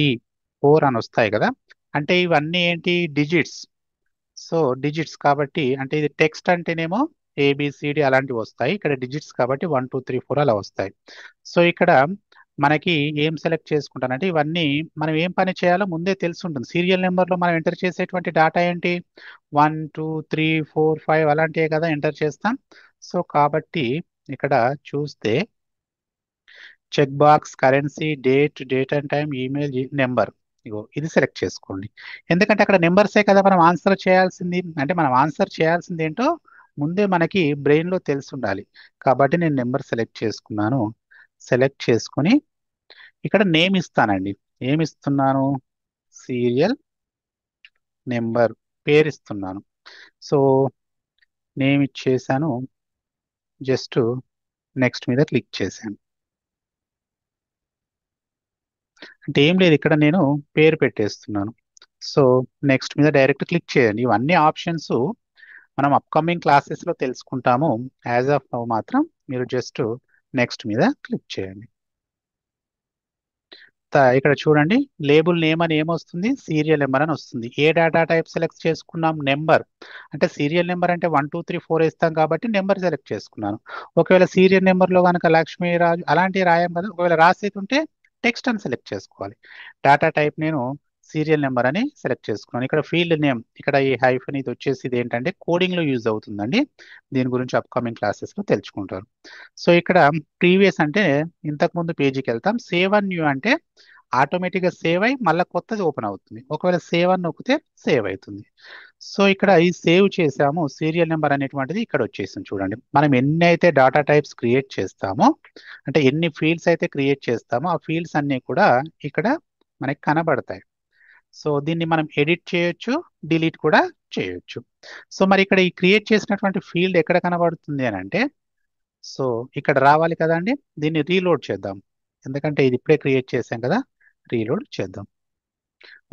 4 అని వస్తాయి కదా. అంటే ఇవన్నీ ఏంటి? డిజిట్స్. సో డిజిట్స్ కాబట్టి, అంటే ఇది టెక్స్ట్ అంటేనేమో ఏబిసిడి అలాంటివి వస్తాయి, ఇక్కడ డిజిట్స్ కాబట్టి 1, 2, 3, 4 అలా వస్తాయి. సో ఇక్కడ మనకి ఏం సెలెక్ట్ చేసుకుంటానంటే ఇవన్నీ మనం ఏం పని చేయాలో ముందే తెలిసి ఉంటుంది. సీరియల్ నెంబర్లో మనం ఎంటర్ చేసేటువంటి డాటా ఏంటి? 1, 2, 3, 4, 5 అలాంటివే కదా ఎంటర్ చేస్తాం. సో కాబట్టి ఇక్కడ చూస్తే check box, currency, date and time, email, number, ఇగో ఇది సెలెక్ట్ చేసుకోండి. ఎందుకంటే అక్కడ నెంబర్సే కదా మనం ఆన్సర్ చేయాల్సింది. అంటే మనం ఆన్సర్ చేయాల్సింది ఏంటో ముందే మనకి బ్రెయిన్లో తెలిసి ఉండాలి. కాబట్టి నేను నెంబర్ సెలెక్ట్ చేసుకున్నాను. సెలెక్ట్ చేసుకొని ఇక్కడ నేమ్ ఇస్తానండి. ఏమి ఇస్తున్నాను? సీరియల్ నెంబర్ పేరు ఇస్తున్నాను. సో నేమ్ ఇచ్చేసాను. జస్ట్ నెక్స్ట్ మీద క్లిక్ చేశాను. అంటే ఏం లేదు, ఇక్కడ నేను పేరు పెట్టేస్తున్నాను. సో నెక్స్ట్ మీద డైరెక్ట్ క్లిక్ చేయండి. ఇవన్నీ ఆప్షన్స్ మనం అప్కమింగ్ క్లాసెస్లో తెలుసుకుంటాము. యాజ్ ఆఫ్ నౌ మాత్రం మీరు జస్ట్ నెక్స్ట్ మీద క్లిక్ చేయండి. ఇక్కడ చూడండి, లేబుల్ నేమ్ అని ఏమొస్తుంది? సీరియల్ నెంబర్ అని వస్తుంది. ఏ డేటా టైప్ సెలెక్ట్ చేసుకున్నాం? నెంబర్. అంటే సీరియల్ నెంబర్ అంటే 1 2 3 4 ఇస్తాం కాబట్టి నెంబర్ సెలెక్ట్ చేసుకున్నాను. ఒకవేళ సీరియల్ నెంబర్లో కనుక లక్ష్మీ రాజు అలాంటివి రాయం కదా, ఒకవేళ రాసేది ఉంటే టెక్స్ట్ అని సెలెక్ట్ చేసుకోవాలి. డేటా టైప్ నేను సీరియల్ నెంబర్ అని సెలెక్ట్ చేసుకున్నాను. ఇక్కడ ఫీల్డ్ నేమ్, ఇక్కడ ఈ హైఫన్ ఇది వచ్చేసి ఇది ఏంటంటే కోడింగ్లో యూజ్ అవుతుందండి. దీని గురించి అప్కమింగ్ క్లాసెస్లో తెలుసుకుంటారు. సో ఇక్కడ ప్రీవియస్ అంటే ఇంతకు ముందు పేజీకి వెళ్తాం. సేవ్ అండ్ న్యూ అంటే ఆటోమేటిక్గా సేవ్ అయి మళ్ళీ కొత్తది ఓపెన్ అవుతుంది. ఒకవేళ సేవ్ అని నొక్కితే సేవ్ అవుతుంది. సో ఇక్కడ ఈ సేవ్ చేసాము, సీరియల్ నెంబర్ అనేటువంటిది ఇక్కడ వచ్చేసింది. చూడండి, మనం ఎన్ని అయితే డాటా టైప్స్ క్రియేట్ చేస్తామో, అంటే ఎన్ని ఫీల్డ్స్ అయితే క్రియేట్ చేస్తామో ఆ ఫీల్డ్స్ అన్నీ కూడా ఇక్కడ మనకి కనబడతాయి. సో దీన్ని మనం ఎడిట్ చేయొచ్చు, డిలీట్ కూడా చేయొచ్చు. సో మరి ఇక్కడ ఈ క్రియేట్ చేసినటువంటి ఫీల్డ్ ఎక్కడ కనబడుతుంది అని అంటే, సో ఇక్కడ రావాలి కదండి. దీన్ని రీలోడ్ చేద్దాం, ఎందుకంటే ఇది ఇప్పుడే క్రియేట్ చేసాం కదా. రీలోడ్ చేద్దాం.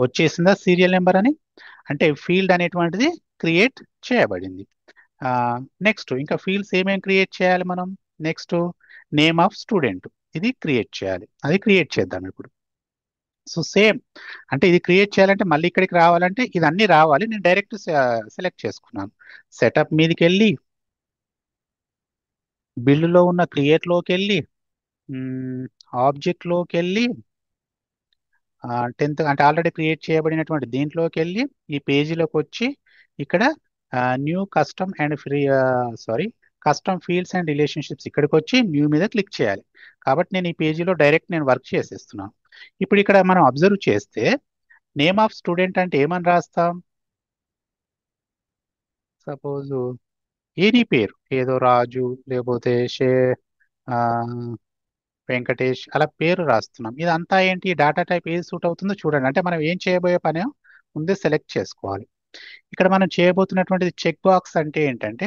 వచ్చేసిందా సీరియల్ నెంబర్ అని? అంటే ఫీల్డ్ అనేటువంటిది క్రియేట్ చేయబడింది. నెక్స్ట్ ఇంకా ఫీల్డ్స్ ఏమేమి క్రియేట్ చేయాలి మనం? నెక్స్ట్ నేమ్ ఆఫ్ స్టూడెంట్, ఇది క్రియేట్ చేయాలి. అది క్రియేట్ చేద్దాం ఇప్పుడు. సో సేమ్, అంటే ఇది క్రియేట్ చేయాలంటే మళ్ళీ ఇక్కడికి రావాలంటే ఇదన్నీ రావాలి. నేను డైరెక్ట్ సెలెక్ట్ చేసుకున్నాను. సెటప్ మీదకి వెళ్ళి బిల్లులో ఉన్న క్రియేట్లోకి వెళ్ళి ఆబ్జెక్ట్లోకి వెళ్ళి 10th అంటే ఆల్రెడీ క్రియేట్ చేయబడినటువంటి దీంట్లోకి వెళ్ళి ఈ పేజీలోకి వచ్చి ఇక్కడ new custom and free sorry custom fields and relationships ఇక్కడికి వచ్చి న్యూ మీద క్లిక్ చేయాలి. కాబట్టి నేను ఈ పేజీలో డైరెక్ట్ నేను వర్క్ చేసేస్తున్నాను. ఇప్పుడు ఇక్కడ మనం అబ్జర్వ్ చేస్తే నేమ్ ఆఫ్ స్టూడెంట్ అంటే ఏమని రాస్తాం? సపోజ్ ఏది పేరు, ఏదో రాజు లేకపోతే ఆ, వెంకటేష్ అలా పేరు రాస్తున్నాం. ఇదంతా ఏంటి? డేటా టైప్ ఏది సూట్ అవుతుందో చూడండి. అంటే మనం ఏం చేయబోయే పని ముందే సెలెక్ట్ చేసుకోవాలి. ఇక్కడ మనం చేయబోతున్నటువంటిది చెక్ బాక్స్ అంటే ఏంటంటే,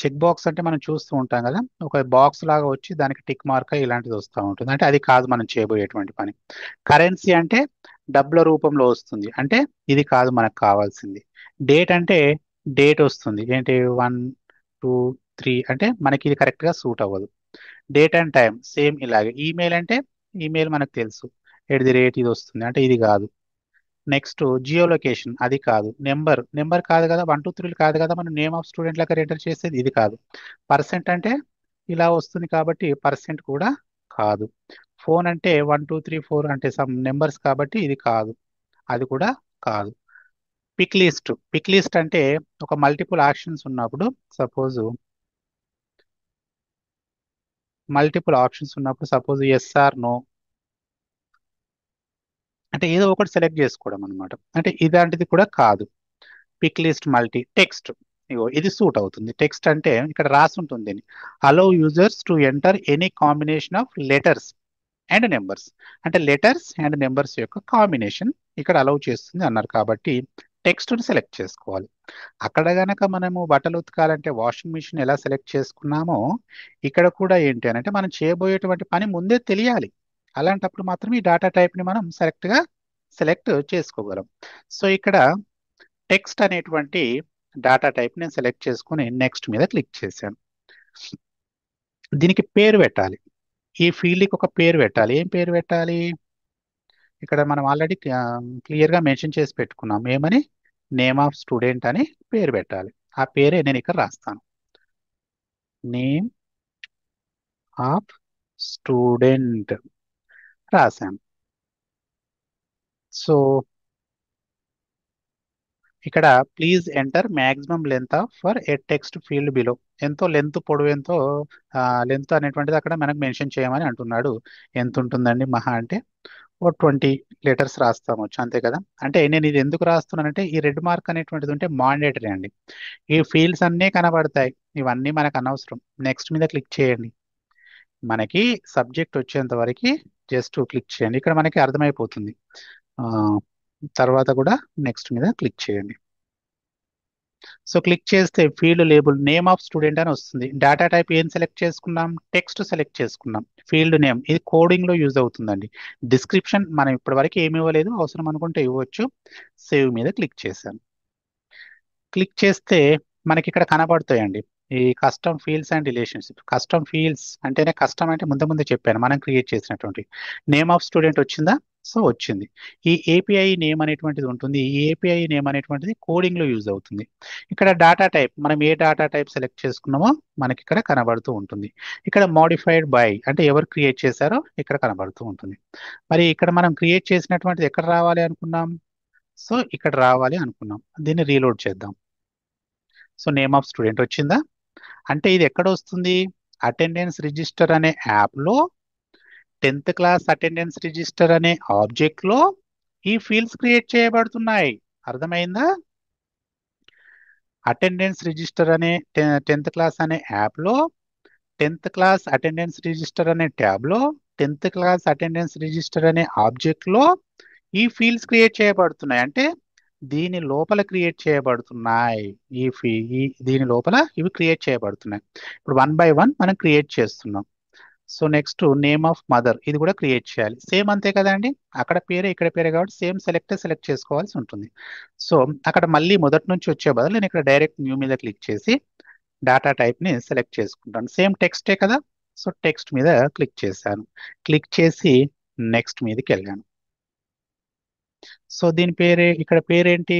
చెక్ బాక్స్ అంటే మనం చూస్తూ ఉంటాం కదా, ఒక బాక్స్ లాగా వచ్చి దానికి టిక్ మార్క్ ఇలాంటిది వస్తూ ఉంటుంది. అంటే అది కాదు మనం చేయబోయేటువంటి పని. కరెన్సీ అంటే డబ్బుల రూపంలో వస్తుంది, అంటే ఇది కాదు మనకు కావాల్సింది. డేట్ అంటే డేట్ వస్తుంది, ఏంటి 1 2 3 అంటే మనకి ఇది కరెక్ట్గా సూట్ అవ్వదు. డేట్ అండ్ టైం సేమ్ ఇలాగే. ఈమెయిల్ అంటే ఈమెయిల్ మనకు తెలుసు, @ ఇది వస్తుంది, అంటే ఇది కాదు. నెక్స్ట్ జియో లొకేషన్, అది కాదు. నెంబర్, నెంబర్ కాదు కదా, 1 2 3 కాదు కదా మనం నేమ్ ఆఫ్ స్టూడెంట్ లాగా ఎంటర్ చేసేది, ఇది కాదు. పర్సెంట్ అంటే ఇలా వస్తుంది కాబట్టి పర్సెంట్ కూడా కాదు. ఫోన్ అంటే 1 2 3 4 అంటే సమ్ నెంబర్స్ కాబట్టి ఇది కాదు, అది కూడా కాదు. పిక్ లిస్ట్, పిక్ లిస్ట్ అంటే ఒక మల్టిపుల్ ఆప్షన్స్ ఉన్నప్పుడు, suppose suppose yes or no అంటే ఏదో ఒకటి సెలెక్ట్ చేసుకోవడం అనమాట. అంటే ఇలాంటిది కూడా కాదు. పిక్ లిస్ట్ మల్టీ టెక్స్ట్, ఇగో ఇది సూట్ అవుతుంది. టెక్స్ట్ అంటే ఇక్కడ రాసి ఉంటుంది, allow users to enter any combination of letters and numbers. అంటే లెటర్స్ అండ్ నెంబర్స్ యొక్క కాంబినేషన్ ఇక్కడ అలౌ చేస్తుంది అన్నారు కాబట్టి టెక్స్ట్ని సెలెక్ట్ చేసుకోవాలి. అక్కడ గనక మనము బట్టలు ఉతకాలంటే వాషింగ్ మిషన్ ఎలా సెలెక్ట్ చేసుకున్నామో, ఇక్కడ కూడా ఏంటి అని అంటే మనం చేయబోయేటువంటి పని ముందే తెలియాలి. అలాంటప్పుడు మాత్రం ఈ డేటా టైప్ని మనం సెలెక్ట్ చేసుకోగలం. సో ఇక్కడ టెక్స్ట్ అనేటువంటి డేటా టైప్ నేను సెలెక్ట్ చేసుకుని నెక్స్ట్ మీద క్లిక్ చేశాను. దీనికి పేరు పెట్టాలి. ఈ ఫీల్డ్కి ఒక పేరు పెట్టాలి. ఏం పేరు పెట్టాలి? ఇక్కడ మనం ఆల్రెడీ క్లియర్గా మెన్షన్ చేసి పెట్టుకున్నాం. ఏమని? నేమ్ ఆఫ్ స్టూడెంట్ అని పేరు పెట్టాలి. ఆ పేరే నేను ఇక్కడ రాస్తాను, నేమ్ ఆఫ్ స్టూడెంట్ రాశాను. సో ఇక్కడ please enter maximum length of for a text field below. ఎంతో లెంత్, పొడవు ఎంతో లెంత్ అనేటువంటిది అక్కడ మనకు మెన్షన్ చేయమని అంటున్నాడు. ఎంత ఉంటుందండి? మహా అంటే ఓ 20 లెటర్స్ రాస్తామొచ్చు అంతే కదా. అంటే నేను ఇది ఎందుకు రాస్తున్నానంటే ఈ రెడ్ మార్క్ అనేటువంటిది ఉంటే మాండేటరీ అండి. ఈ ఫీల్డ్స్ అన్నీ కనబడతాయి, ఇవన్నీ మనకు అనవసరం. నెక్స్ట్ మీద క్లిక్ చేయండి. మనకి సబ్జెక్ట్ వచ్చేంత వరకు జస్ట్ క్లిక్ చేయండి, ఇక్కడ మనకి అర్థమైపోతుంది. ఆ, తర్వాత కూడా నెక్స్ట్ మీద క్లిక్ చేయండి. సో క్లిక్ చేస్తే field label name of student అని వస్తుంది. డేటా టైప్ ఏం సెలెక్ట్ చేసుకున్నాం, టెక్స్ట్ సెలెక్ట్ చేసుకున్నాం. ఫీల్డ్ నేమ్ ఇది కోడింగ్ లో యూజ్ అవుతుందండి. డిస్క్రిప్షన్ మనం ఇప్పటివరకు ఏమి ఇవ్వలేదు, అవసరం అనుకుంటే ఇవ్వచ్చు. సేవ్ మీద క్లిక్ చేశాను. క్లిక్ చేస్తే మనకి ఇక్కడ కనబడతాయండి ఈ custom fields and relationship. Custom fields అంటేనే, కస్టమ్ అంటే ముందు ముందు చెప్పాను మనం క్రియేట్ చేసినటువంటి. నేమ్ ఆఫ్ స్టూడెంట్ వచ్చిందా, సో వచ్చింది. ఈ ఏపీఐ నేమ్ అనేటువంటిది ఉంటుంది, ఈ ఏపీఐ నేమ్ అనేటువంటిది కోడింగ్ లో యూజ్ అవుతుంది. ఇక్కడ డాటా టైప్ మనం ఏ డాటా టైప్ సెలెక్ట్ చేసుకున్నామో మనకి ఇక్కడ కనబడుతూ ఉంటుంది. ఇక్కడ మోడిఫైడ్ బై అంటే ఎవరు క్రియేట్ చేశారో ఇక్కడ కనబడుతూ ఉంటుంది. మరి ఇక్కడ మనం క్రియేట్ చేసినటువంటిది ఎక్కడ రావాలి అనుకున్నాం, సో ఇక్కడ రావాలి అనుకున్నాం. దీన్ని రీలోడ్ చేద్దాం. సో నేమ్ ఆఫ్ స్టూడెంట్ వచ్చిందా. అంటే ఇది ఎక్కడ వస్తుంది, అటెండెన్స్ రిజిస్టర్ అనే యాప్లో 10th క్లాస్ అటెండెన్స్ రిజిస్టర్ అనే ఆబ్జెక్ట్లో ఈ ఫీల్డ్స్ క్రియేట్ చేయబడుతున్నాయి. అర్థమైందా. అటెండెన్స్ రిజిస్టర్ అనే 10th క్లాస్ అనే యాప్లో 10th క్లాస్ అటెండెన్స్ రిజిస్టర్ అనే ట్యాబ్లో 10th క్లాస్ అటెండెన్స్ రిజిస్టర్ అనే ఆబ్జెక్ట్లో ఈ ఫీల్డ్స్ క్రియేట్ చేయబడుతున్నాయి. అంటే దీని లోపల క్రియేట్ చేయబడుతున్నాయి. ఈ ఫీ ఈ దీని లోపల ఇవి క్రియేట్ చేయబడుతున్నాయి. ఇప్పుడు వన్ బై వన్ మనం క్రియేట్ చేస్తున్నాం. So next name of mother ఇది కూడా క్రియేట్ చేయాలి. సేమ్ అంతే కదండి, అక్కడ పేరే ఇక్కడ పేరే కాబట్టి సేమ్ సెలెక్ట్ చేసుకోవాల్సి ఉంటుంది. సో అక్కడ మళ్ళీ మొదటి నుంచి వచ్చే బదులు నేను ఇక్కడ డైరెక్ట్ న్యూ మీద క్లిక్ చేసి డేటా టైప్ ని సెలెక్ట్ చేసుకుంటాను. సేమ్ టెక్స్టే కదా, సో టెక్స్ట్ మీద క్లిక్ చేశాను. క్లిక్ చేసి నెక్స్ట్ మీదకి వెళ్ళాను. సో దీని పేరే, ఇక్కడ పేరేంటి,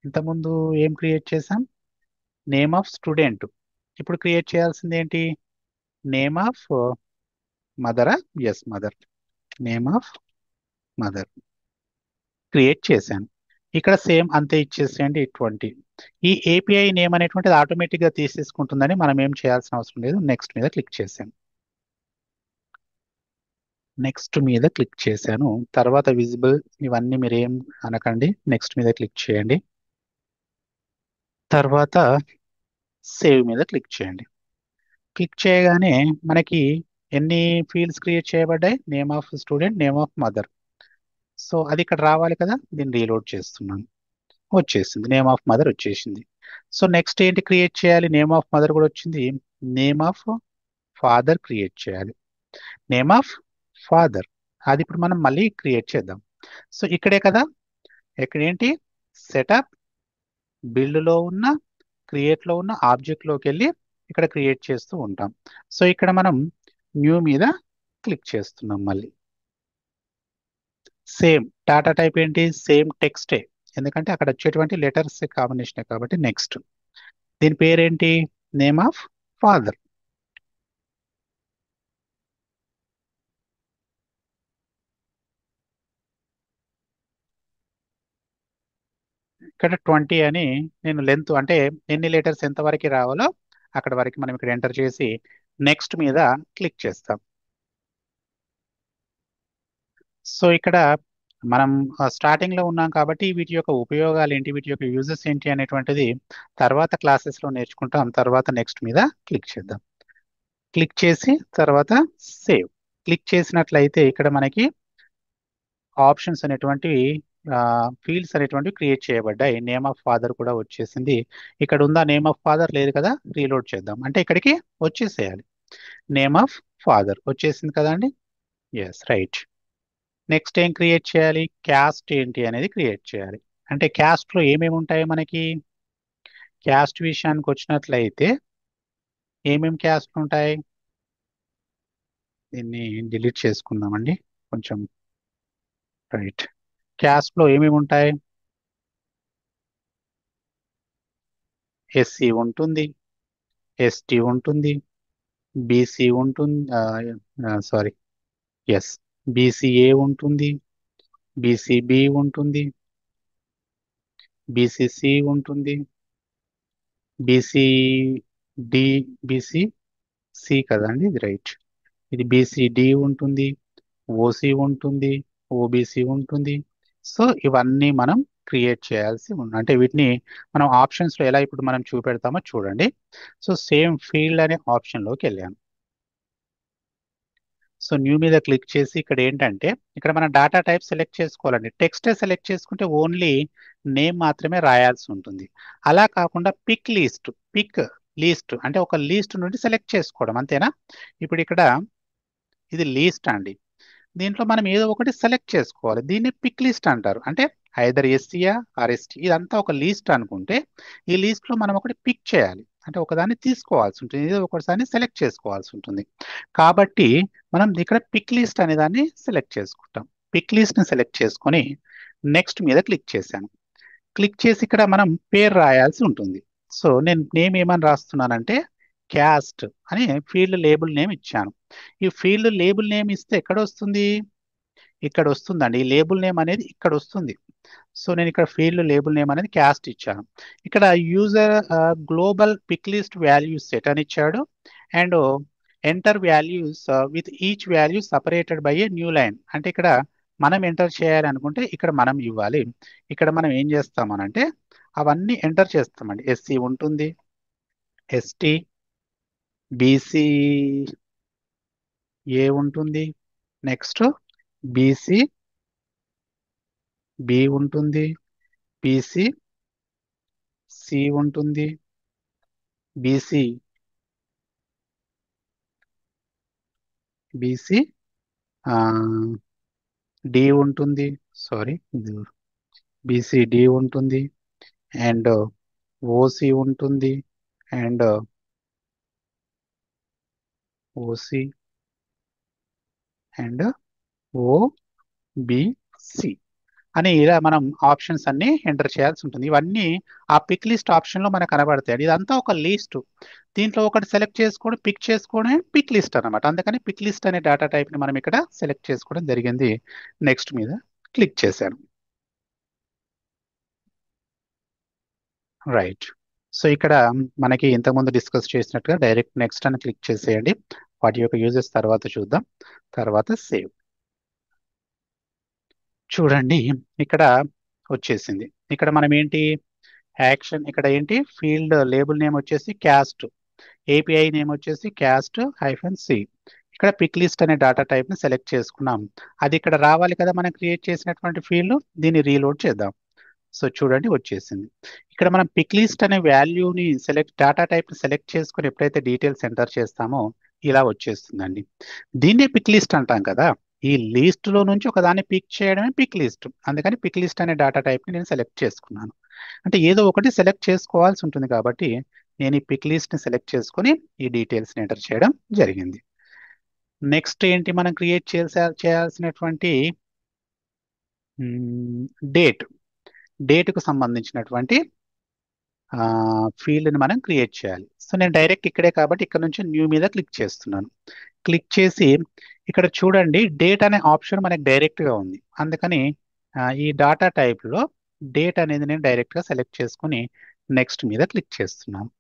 ఇంతకుముందు ఏం క్రియేట్ చేసాం, నేమ్ ఆఫ్ స్టూడెంట్. ఇప్పుడు క్రియేట్ చేయాల్సింది ఏంటి, నేమ్ ఆఫ్ మదరా, yes mother, name of mother create చేశాను. ఇక్కడ సేమ్ అంతే ఇచ్చేసేయండి 20. ఈ ఏపీఐ నేమ్ అనేటువంటిది ఆటోమేటిక్గా తీసేసుకుంటుందని మనం ఏం చేయాల్సిన అవసరం లేదు. నెక్స్ట్ మీద క్లిక్ చేశాను. నెక్స్ట్ మీద క్లిక్ చేశాను. తర్వాత విజిబుల్ ఇవన్నీ మీరు ఏం అనకండి, నెక్స్ట్ మీద క్లిక్ చేయండి. తర్వాత సేవ్ మీద క్లిక్ చేయండి. క్లిక్ చేయగానే మనకి ఎన్ని ఫీల్డ్స్ క్రియేట్ చేయబడ్డాయి, name of student, name of mother. So అది ఇక్కడ రావాలి కదా, దీన్ని రీలోడ్ చేస్తున్నాను. వచ్చేసింది, నేమ్ ఆఫ్ మదర్ వచ్చేసింది. సో నెక్స్ట్ ఏంటి క్రియేట్ చేయాలి, నేమ్ ఆఫ్ మదర్ కూడా వచ్చింది. నేమ్ ఆఫ్ ఫాదర్ క్రియేట్ చేయాలి. నేమ్ ఆఫ్ ఫాదర్ అది ఇప్పుడు మనం మళ్ళీ క్రియేట్ చేద్దాం. సో ఇక్కడే కదా, ఇక్కడ ఏంటి, సెటప్ బిల్డ్ లో ఉన్న క్రియేట్ లో ఉన్న ఆబ్జెక్ట్ లోకి వెళ్ళి ఇక్కడ క్రియేట్ చేస్తూ ఉంటాం. సో ఇక్కడ మనం న్యూ మీద క్లిక్ చేస్తున్నాం. మళ్ళీ సేమ్ డాటా టైప్ ఏంటి, సేమ్ టెక్స్టే, ఎందుకంటే అక్కడ వచ్చేటువంటి లెటర్స్ కాంబినేషన్ కాబట్టి. నెక్స్ట్ దీని పేరేంటి, నేమ్ ఆఫ్ ఫాదర్. ఇక్కడ 20 అని నేను లెంత్ అంటే ఎన్ని లెటర్స్ ఎంత వరకు రావాలో అక్కడ వరకు మనం ఇక్కడ ఎంటర్ చేసి నెక్స్ట్ మీద క్లిక్ చేస్తాం. సో ఇక్కడ మనం స్టార్టింగ్ లో ఉన్నాం కాబట్టి వీటి యొక్క ఉపయోగాలు ఏంటి, వీటి యొక్క యూజెస్ ఏంటి అనేటువంటిది తర్వాత క్లాసెస్ లో నేర్చుకుంటాం. తర్వాత నెక్స్ట్ మీద క్లిక్ చేద్దాం. క్లిక్ చేసి తర్వాత సేవ్ క్లిక్ చేసినట్లయితే ఇక్కడ మనకి ఆప్షన్స్ అనేటువంటివి, ఫీల్డ్స్ అనేటువంటివి క్రియేట్ చేయబడ్డాయి. నేమ్ ఆఫ్ ఫాదర్ కూడా వచ్చేసింది. ఇక్కడ ఉందా నేమ్ ఆఫ్ ఫాదర్, లేదు కదా, రీలోడ్ చేద్దాం. అంటే ఇక్కడికి వచ్చేసేయాలి. నేమ్ ఆఫ్ ఫాదర్ వచ్చేసింది కదండి, ఎస్ రైట్. నెక్స్ట్ ఏం క్రియేట్ చేయాలి, క్యాస్ట్ ఏంటి అనేది క్రియేట్ చేయాలి. అంటే క్యాస్ట్ లో ఏమేమి ఉంటాయి మనకి, క్యాస్ట్ విషయానికి వచ్చినట్లయితే ఏమేమి క్యాస్ట్ ఉంటాయి, దీన్ని డిలీట్ చేసుకుందామండి కొంచెం. రైట్, క్యాస్ట్ లో ఏమేమి ఉంటాయి, ఎస్సీ ఉంటుంది, ఎస్టీ ఉంటుంది, బీసీ ఉంటుంది, సారీ, ఎస్, బీసీఏ ఉంటుంది, బీసీబీ ఉంటుంది, బీసీసీ ఉంటుంది, బీసీడి, బీసీసి కదండి ఇది రైట్, ఇది బీసీడి ఉంటుంది, ఓసీ ఉంటుంది, ఓబీసీ ఉంటుంది. సో ఇవన్నీ మనం క్రియేట్ చేయాల్సి ఉంది. అంటే వీటిని మనం ఆప్షన్స్లో ఎలా ఇప్పుడు మనం చూపెడతామో చూడండి. సో సేమ్ ఫీల్డ్ అనే ఆప్షన్లోకి వెళ్ళాను. సో న్యూ మీద క్లిక్ చేసి ఇక్కడ ఏంటంటే ఇక్కడ మన డాటా టైప్ సెలెక్ట్ చేసుకోవాలండి. టెక్స్ట్ సెలెక్ట్ చేసుకుంటే ఓన్లీ నేమ్ మాత్రమే రాయాల్సి ఉంటుంది. అలా కాకుండా పిక్ లీస్ట్ అంటే ఒక లీస్ట్ నుండి సెలెక్ట్ చేసుకోవడం అంతేనా. ఇప్పుడు ఇక్కడ ఇది లీస్ట్ అండి. దీంట్లో మనం ఏదో ఒకటి సెలెక్ట్ చేసుకోవాలి. దీన్ని పిక్ లిస్ట్ అంటారు. అంటే ఐదర్ ఎస్సీయా ఆర్ ఎస్టీ ఇదంతా ఒక లీస్ట్ అనుకుంటే ఈ లిస్ట్ లో మనం ఒకటి పిక్ చేయాలి. అంటే ఒకదాన్ని తీసుకోవాల్సి ఉంటుంది, ఏదో ఒకటిదాన్ని సెలెక్ట్ చేసుకోవాల్సి ఉంటుంది. కాబట్టి మనం ఇక్కడ పిక్ లిస్ట్ అనే దాన్ని సెలెక్ట్ చేసుకుంటాం. పిక్ లిస్ట్ ని సెలెక్ట్ చేసుకొని నెక్స్ట్ మీద క్లిక్ చేశాను. క్లిక్ చేసి ఇక్కడ మనం పేరు రాయాల్సి ఉంటుంది. సో నేను నేమ్ ఏమని రాస్తున్నానంటే క్యాస్ట్ అని ఫీల్డ్ లేబుల్ నేమ్ ఇచ్చాను. ఈ ఫీల్డ్ లేబుల్ నేమ్ ఇస్తే ఎక్కడ వస్తుంది, ఇక్కడ వస్తుందండి. ఈ లేబుల్ నేమ్ అనేది ఇక్కడ వస్తుంది. సో నేను ఇక్కడ ఫీల్డ్ లేబుల్ నేమ్ అనేది క్యాస్ట్ ఇచ్చాను. ఇక్కడ user global pick list values set అని ఇచ్చాడు. And enter values with each value separated by a new line. అంటే ఇక్కడ మనం ఎంటర్ చేయాలి అనుకుంటే ఇక్కడ మనం ఇవ్వాలి. ఇక్కడ మనం ఏం చేస్తామనంటే అవన్నీ ఎంటర్ చేస్తామండి. ఎస్సీ ఉంటుంది, ఎస్టీ, బీసీ ఏ ఉంటుంది, నెక్స్ట్ బీసీ బి ఉంటుంది, బీసీ సి ఉంటుంది, బీసీ బీసీ డి ఉంటుంది. సారీ, ఇది బీసీ డి ఉంటుంది. అండ్ ఓసి ఉంటుంది. అండ్ ఓసి అండ్ ఓబిసి అని ఇలా మనం ఆప్షన్స్ అన్ని ఎంటర్ చేయాల్సి ఉంటుంది. ఇవన్నీ ఆ పిక్ లిస్ట్ ఆప్షన్ లో మనకు కనబడతాయి. ఇదంతా ఒక లిస్ట్. దీంట్లో ఒకటి సెలెక్ట్ చేసుకోవడం, పిక్ చేసుకోవడం పిక్ లిస్ట్ అన్నమాట. అందుకని పిక్ లిస్ట్ అనే డేటా టైప్ ని మనం ఇక్కడ సెలెక్ట్ చేసుకోవడం జరిగింది. నెక్స్ట్ మీద క్లిక్ చేశాను. రైట్. సో ఇక్కడ మనకి ఇంతకుముందు డిస్కస్ చేసినట్టుగా డైరెక్ట్ నెక్స్ట్ అని క్లిక్ చేసేయండి. వాటి యొక్క యూజెస్ తర్వాత చూద్దాం. తర్వాత సేవ్. చూడండి ఇక్కడ వచ్చేసింది. ఇక్కడ మనం ఏంటి యాక్షన్, ఇక్కడ ఏంటి ఫీల్డ్ లేబుల్ నేమ్ వచ్చేసి క్యాస్ట్, ఏపీఐ నేమ్ వచ్చేసి క్యాస్ట్ హైఫన్ సి. ఇక్కడ పిక్ లిస్ట్ అనే డేటా టైప్ ని సెలెక్ట్ చేసుకున్నాం. అది ఇక్కడ రావాలి కదా మనం క్రియేట్ చేసినటువంటి ఫీల్డ్. దీన్ని రీలోడ్ చేద్దాం. సో చూడండి వచ్చేసింది. ఇక్కడ మనం పిక్ లిస్ట్ అనే వాల్యూని డేటా టైప్ ని సెలెక్ట్ చేసుకుని ఎప్పుడైతే డీటెయిల్స్ ఎంటర్ చేస్తామో ఇలా వచ్చేస్తుందండి. దీన్నే పిక్ లిస్ట్ అంటాం కదా. ఈ లిస్ట్ లో నుంచి ఒకదాన్ని పిక్ చేయడమే పిక్ లిస్ట్. అందుకని పిక్ లిస్ట్ అనే డేటా టైప్ ని నేను సెలెక్ట్ చేసుకున్నాను. అంటే ఏదో ఒకటి సెలెక్ట్ చేసుకోవాల్సి ఉంటుంది కాబట్టి నేను ఈ పిక్ లిస్ట్ ని సెలెక్ట్ చేసుకొని ఈ డీటెయిల్స్ ని ఎంటర్ చేయడం జరిగింది. నెక్స్ట్ ఏంటి మనం క్రియేట్ చేయాల్సినటువంటి డేట్, డేట్కు సంబంధించినటువంటి ఫీల్డ్ని మనం క్రియేట్ చేయాలి. సో నేను డైరెక్ట్ ఇక్కడే కాబట్టి ఇక్కడ నుంచి న్యూ మీద క్లిక్ చేస్తున్నాను. క్లిక్ చేసి ఇక్కడ చూడండి డేట్ అనే ఆప్షన్ మనకి డైరెక్ట్గా ఉంది. అందుకని ఈ డాటా టైప్లో డేట్ అనేది నేను డైరెక్ట్గా సెలెక్ట్ చేసుకుని నెక్స్ట్ మీద క్లిక్ చేస్తున్నాను.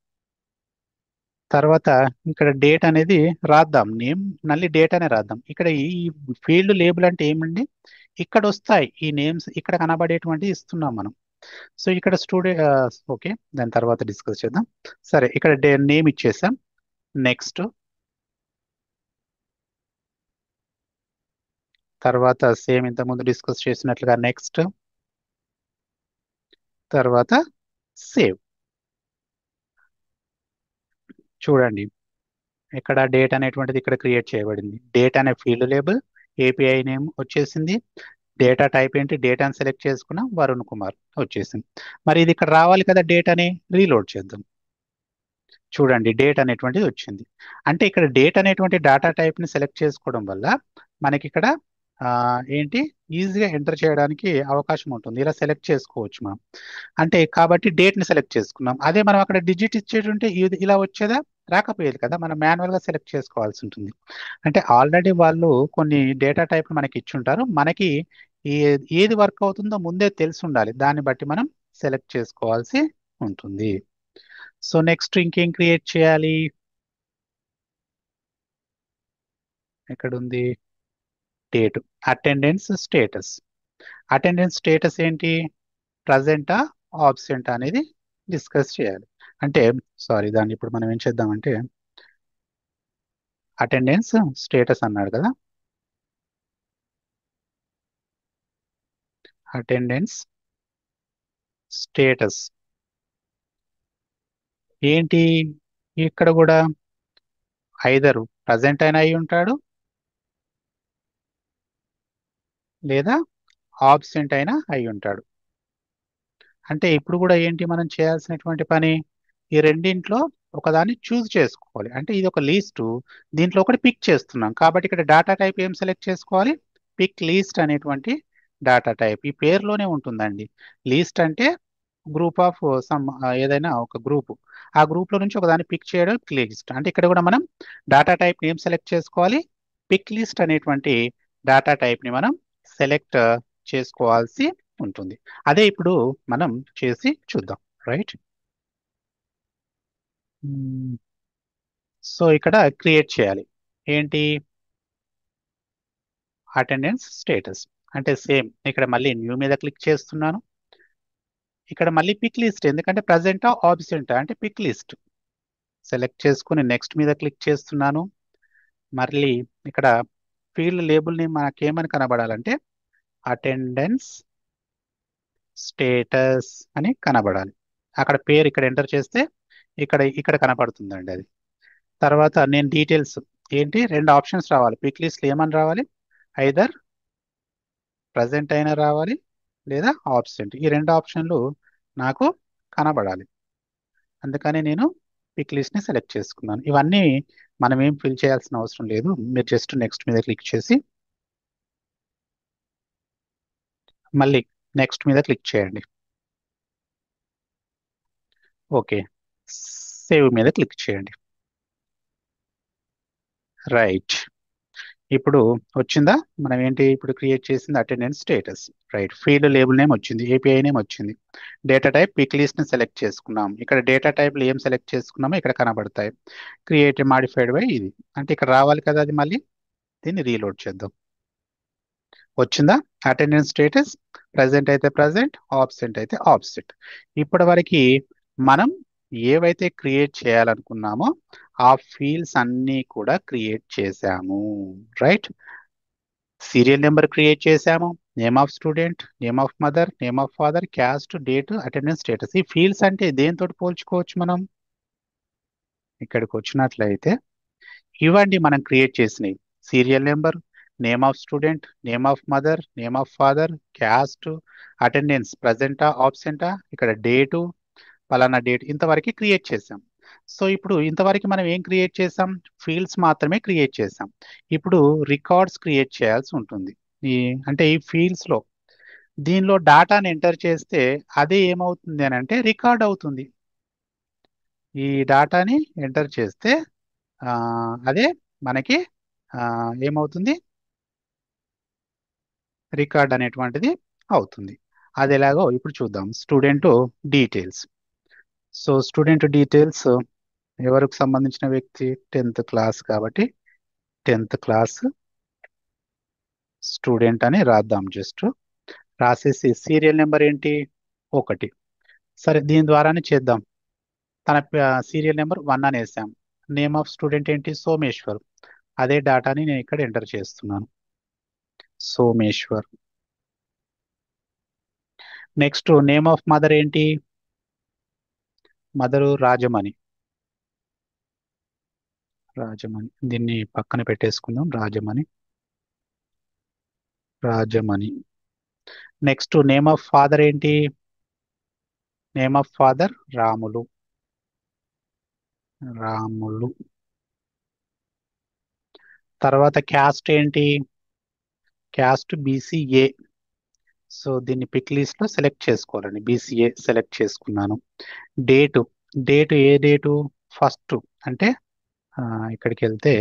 తర్వాత ఇక్కడ డేట్ అనేది రాద్దాం. నేమ్ మళ్ళీ డేట్ అనే రాద్దాం. ఇక్కడ ఈ ఫీల్డ్ లేబుల్ అంటే ఏమండి, ఇక్కడ వస్తాయి ఈ నేమ్స్, ఇక్కడ కనబడేటువంటి ఇస్తున్నాం మనం. సో ఇక్కడ స్టూడెంట్, ఓకే దాని తర్వాత డిస్కస్ చేద్దాం. సరే ఇక్కడ నేమ్ ఇచ్చేసాం. నెక్స్ట్ తర్వాత సేమ్ ఇంతకుముందు డిస్కస్ చేసినట్లుగా నెక్స్ట్, తర్వాత సేవ్. చూడండి ఇక్కడ డేట్ అనేటువంటిది ఇక్కడ క్రియేట్ చేయబడింది. డేట్ అనే ఫీల్డ్ లేబుల్, ఏపీఐ నేమ్ వచ్చేసింది. డేటా టైప్ ఏంటి, డేటాను సెలెక్ట్ చేసుకున్నాం, వరుణ్ కుమార్ వచ్చేసింది. మరి ఇది ఇక్కడ రావాలి కదా డేట్ అని, రీలోడ్ చేద్దాం. చూడండి డేట్ అనేటువంటిది వచ్చింది. అంటే ఇక్కడ డేట్ అనేటువంటి డేటా టైప్ ని సెలెక్ట్ చేసుకోవడం వల్ల మనకి ఇక్కడ ఏంటి ఈజీగా ఎంటర్ చేయడానికి అవకాశం ఉంటుంది. ఇలా సెలెక్ట్ చేసుకోవచ్చు మనం. అంటే కాబట్టి డేట్ ని సెలెక్ట్ చేసుకున్నాం. అదే మనం అక్కడ డిజిట్ ఇచ్చేటుంటే ఇది ఇలా వచ్చేదా, రాకపోయేది కదా. మనం మాన్యువల్ గా సెలెక్ట్ చేసుకోవాల్సి ఉంటుంది. అంటే ఆల్రెడీ వాళ్ళు కొన్ని డేటా టైప్ మనకి ఇచ్చుంటారు. మనకి ఏది వర్క్ అవుతుందో ముందే తెలిసి ఉండాలి. దాన్ని బట్టి మనం సెలెక్ట్ చేసుకోవాల్సి ఉంటుంది. సో నెక్స్ట్ ఇంకేం క్రియేట్ చేయాలి, ఎక్కడుంది date. Attendance status. Attendance status ఏంటి? ప్రజెంటా ఆబ్సెంట్ అనేది డిస్కస్ చేయాలి. అంటే సారీ, దాన్ని ఇప్పుడు మనం ఏం చేద్దామంటే అటెండెన్స్ స్టేటస్ అన్నాడు కదా, అటెండెన్స్ స్టేటస్ ఏంటి? ఇక్కడ కూడా ఐదర్ ప్రజెంట్ అయినా అయి ఉంటాడు, లేదా ఆబ్సెంట్ అయినా అయి ఉంటాడు. అంటే ఇప్పుడు కూడా ఏంటి మనం చేయాల్సినటువంటి పని? ఈ రెండింట్లో ఒకదాన్ని చూస్ చేసుకోవాలి. అంటే ఇది ఒక లీస్టు, దీంట్లో ఒకటి పిక్ చేస్తున్నాం కాబట్టి ఇక్కడ డేటా టైప్ ఏం సెలెక్ట్ చేసుకోవాలి? పిక్ లీస్ట్ అనేటువంటి డేటా టైప్. ఈ పేరులోనే ఉంటుందండి. లీస్ట్ అంటే గ్రూప్ ఆఫ్ సమ్, ఏదైనా ఒక గ్రూప్, ఆ గ్రూప్ లో నుంచి ఒకదాన్ని పిక్ చేయడం లిస్ట్. అంటే ఇక్కడ కూడా మనం డేటా టైప్ నేమ్ సెలెక్ట్ చేసుకోవాలి. పిక్ లిస్ట్ అనేటువంటి డేటా టైప్ ని మనం సెలెక్ట్ చేసుకోవాల్సి ఉంటుంది. అదే ఇప్పుడు మనం చేసి చూద్దాం. రైట్. సో ఇక్కడ క్రియేట్ చేయాలి. ఏంటి? Attendance status. అంటే సేమ్ ఇక్కడ మళ్ళీ న్యూ మీద క్లిక్ చేస్తున్నాను. ఇక్కడ మళ్ళీ పిక్ లిస్ట్, ఎందుకంటే ప్రజెంటా ఆబ్సెంటా అంటే పిక్ లిస్ట్ సెలెక్ట్ చేసుకుని నెక్స్ట్ మీద క్లిక్ చేస్తున్నాను. మళ్ళీ ఇక్కడ ఫీల్డ్ లేబుల్ని మనకేమని కనబడాలంటే అటెండెన్స్ స్టేటస్ అని కనబడాలి. అక్కడ పేరు ఇక్కడ ఎంటర్ చేస్తే ఇక్కడ ఇక్కడ కనపడుతుందండి అది. తర్వాత నేను డీటెయిల్స్ ఏంటి, రెండు ఆప్షన్స్ రావాలి పిక్ లిస్ట్లో. ఏమని రావాలి? ఐదర్ ప్రజెంట్ అయినా రావాలి, లేదా ఆబ్సెంట్. ఈ రెండు ఆప్షన్లు నాకు కనబడాలి. అందుకని నేను పిక్ లిస్ట్ని సెలెక్ట్ చేసుకున్నాను. ఇవన్నీ మనం ఏం ఫిల్ చేయాల్సిన అవసరం లేదు. మీరు జస్ట్ నెక్స్ట్ మీద క్లిక్ చేసి మళ్ళీ నెక్స్ట్ మీద క్లిక్ చేయండి. ఓకే, సేవ్ మీద క్లిక్ చేయండి. రైట్. ఇప్పుడు వచ్చిందా? మనం ఏంటి ఇప్పుడు క్రియేట్ చేసింది? Attendance status. Right. Field label name వచ్చింది, ఏపీఐ నేమ్ వచ్చింది. డేటా టైప్ పిక్ లిస్ట్ ని సెలెక్ట్ చేసుకున్నాం. ఇక్కడ డేటా టైప్లు ఏం సెలెక్ట్ చేసుకున్నామో ఇక్కడ కనబడతాయి. క్రియేట్ మాడిఫైడ్ బై ఇది అంటే ఇక్కడ రావాలి కదా అది. మళ్ళీ దీన్ని రీలోడ్ చేద్దాం. వచ్చిందా? Attendance status. ప్రజెంట్ అయితే ప్రజెంట్, ఆబ్సెంట్ అయితే ఆబ్సెంట్. ఇప్పటి వరకు మనం ఏవైతే క్రియేట్ చేయాలనుకున్నామో ఆ ఫీల్డ్స్ అన్నీ కూడా క్రియేట్ చేశాము. రైట్. సీరియల్ నెంబర్ క్రియేట్ చేశాము, name of student, name of mother, name of father, caste, date, attendance status. ఈ ఫీల్డ్స్ అంటే దేంతో పోల్చుకోవచ్చు మనం? ఇక్కడికి వచ్చినట్లయితే ఇవ్వండి మనం క్రియేట్ చేసినవి. Serial number, name of student, name of mother, name of father, caste, attendance ప్రజెంటా ఆబ్సెంటా, ఇక్కడ డేటు, పలానా డేట్, ఇంతవరకు క్రియేట్ చేసాం. సో ఇప్పుడు ఇంతవరకు మనం ఏం క్రియేట్ చేసాం? ఫీల్డ్స్ మాత్రమే క్రియేట్ చేసాం. ఇప్పుడు రికార్డ్స్ క్రియేట్ చేయాల్సి ఉంటుంది. ఈ అంటే ఈ ఫీల్డ్స్ లో దీనిలో డాటాని ఎంటర్ చేస్తే అదే ఏమవుతుంది అని అంటే రికార్డ్ అవుతుంది. ఈ డాటాని ఎంటర్ చేస్తే ఆ, అదే మనకి ఏమవుతుంది? రికార్డ్ అనేటువంటిది అవుతుంది. అది ఎలాగో ఇప్పుడు చూద్దాం. Student details. So student details ఎవరికి సంబంధించిన వ్యక్తి? 10th క్లాస్ కాబట్టి 10th క్లాస్ స్టూడెంట్ అని రాద్దాం. జస్ట్ రాసేసి సీరియల్ నెంబర్ ఏంటి? 1. సరే, దీని ద్వారానే చేద్దాం. తన సీరియల్ నెంబర్ 1 అని వేసాం. నేమ్ ఆఫ్ స్టూడెంట్ ఏంటి? సోమేశ్వర్. అదే డాటాని నేను ఇక్కడ ఎంటర్ చేస్తున్నాను, Someshwar. Next name of mother ఏంటి? మదరు రాజమణి. రాజమణి, దీన్ని పక్కన పెట్టేసుకుందాం. Rajamani, Rajamani. Next name of father ఏంటి? Name of father Ramulu, Ramulu. తర్వాత క్యాస్ట్ ఏంటి? Caste BCA. సో దీన్ని పిక్ లిస్ట్ లో సెలెక్ట్ చేసుకోవాలండి. బీసీఏ సెలెక్ట్ చేసుకున్నాను. డేటు, డేటు ఏ డేటు? ఫస్ట్ అంటే ఆ, ఇక్కడికి వెళ్తే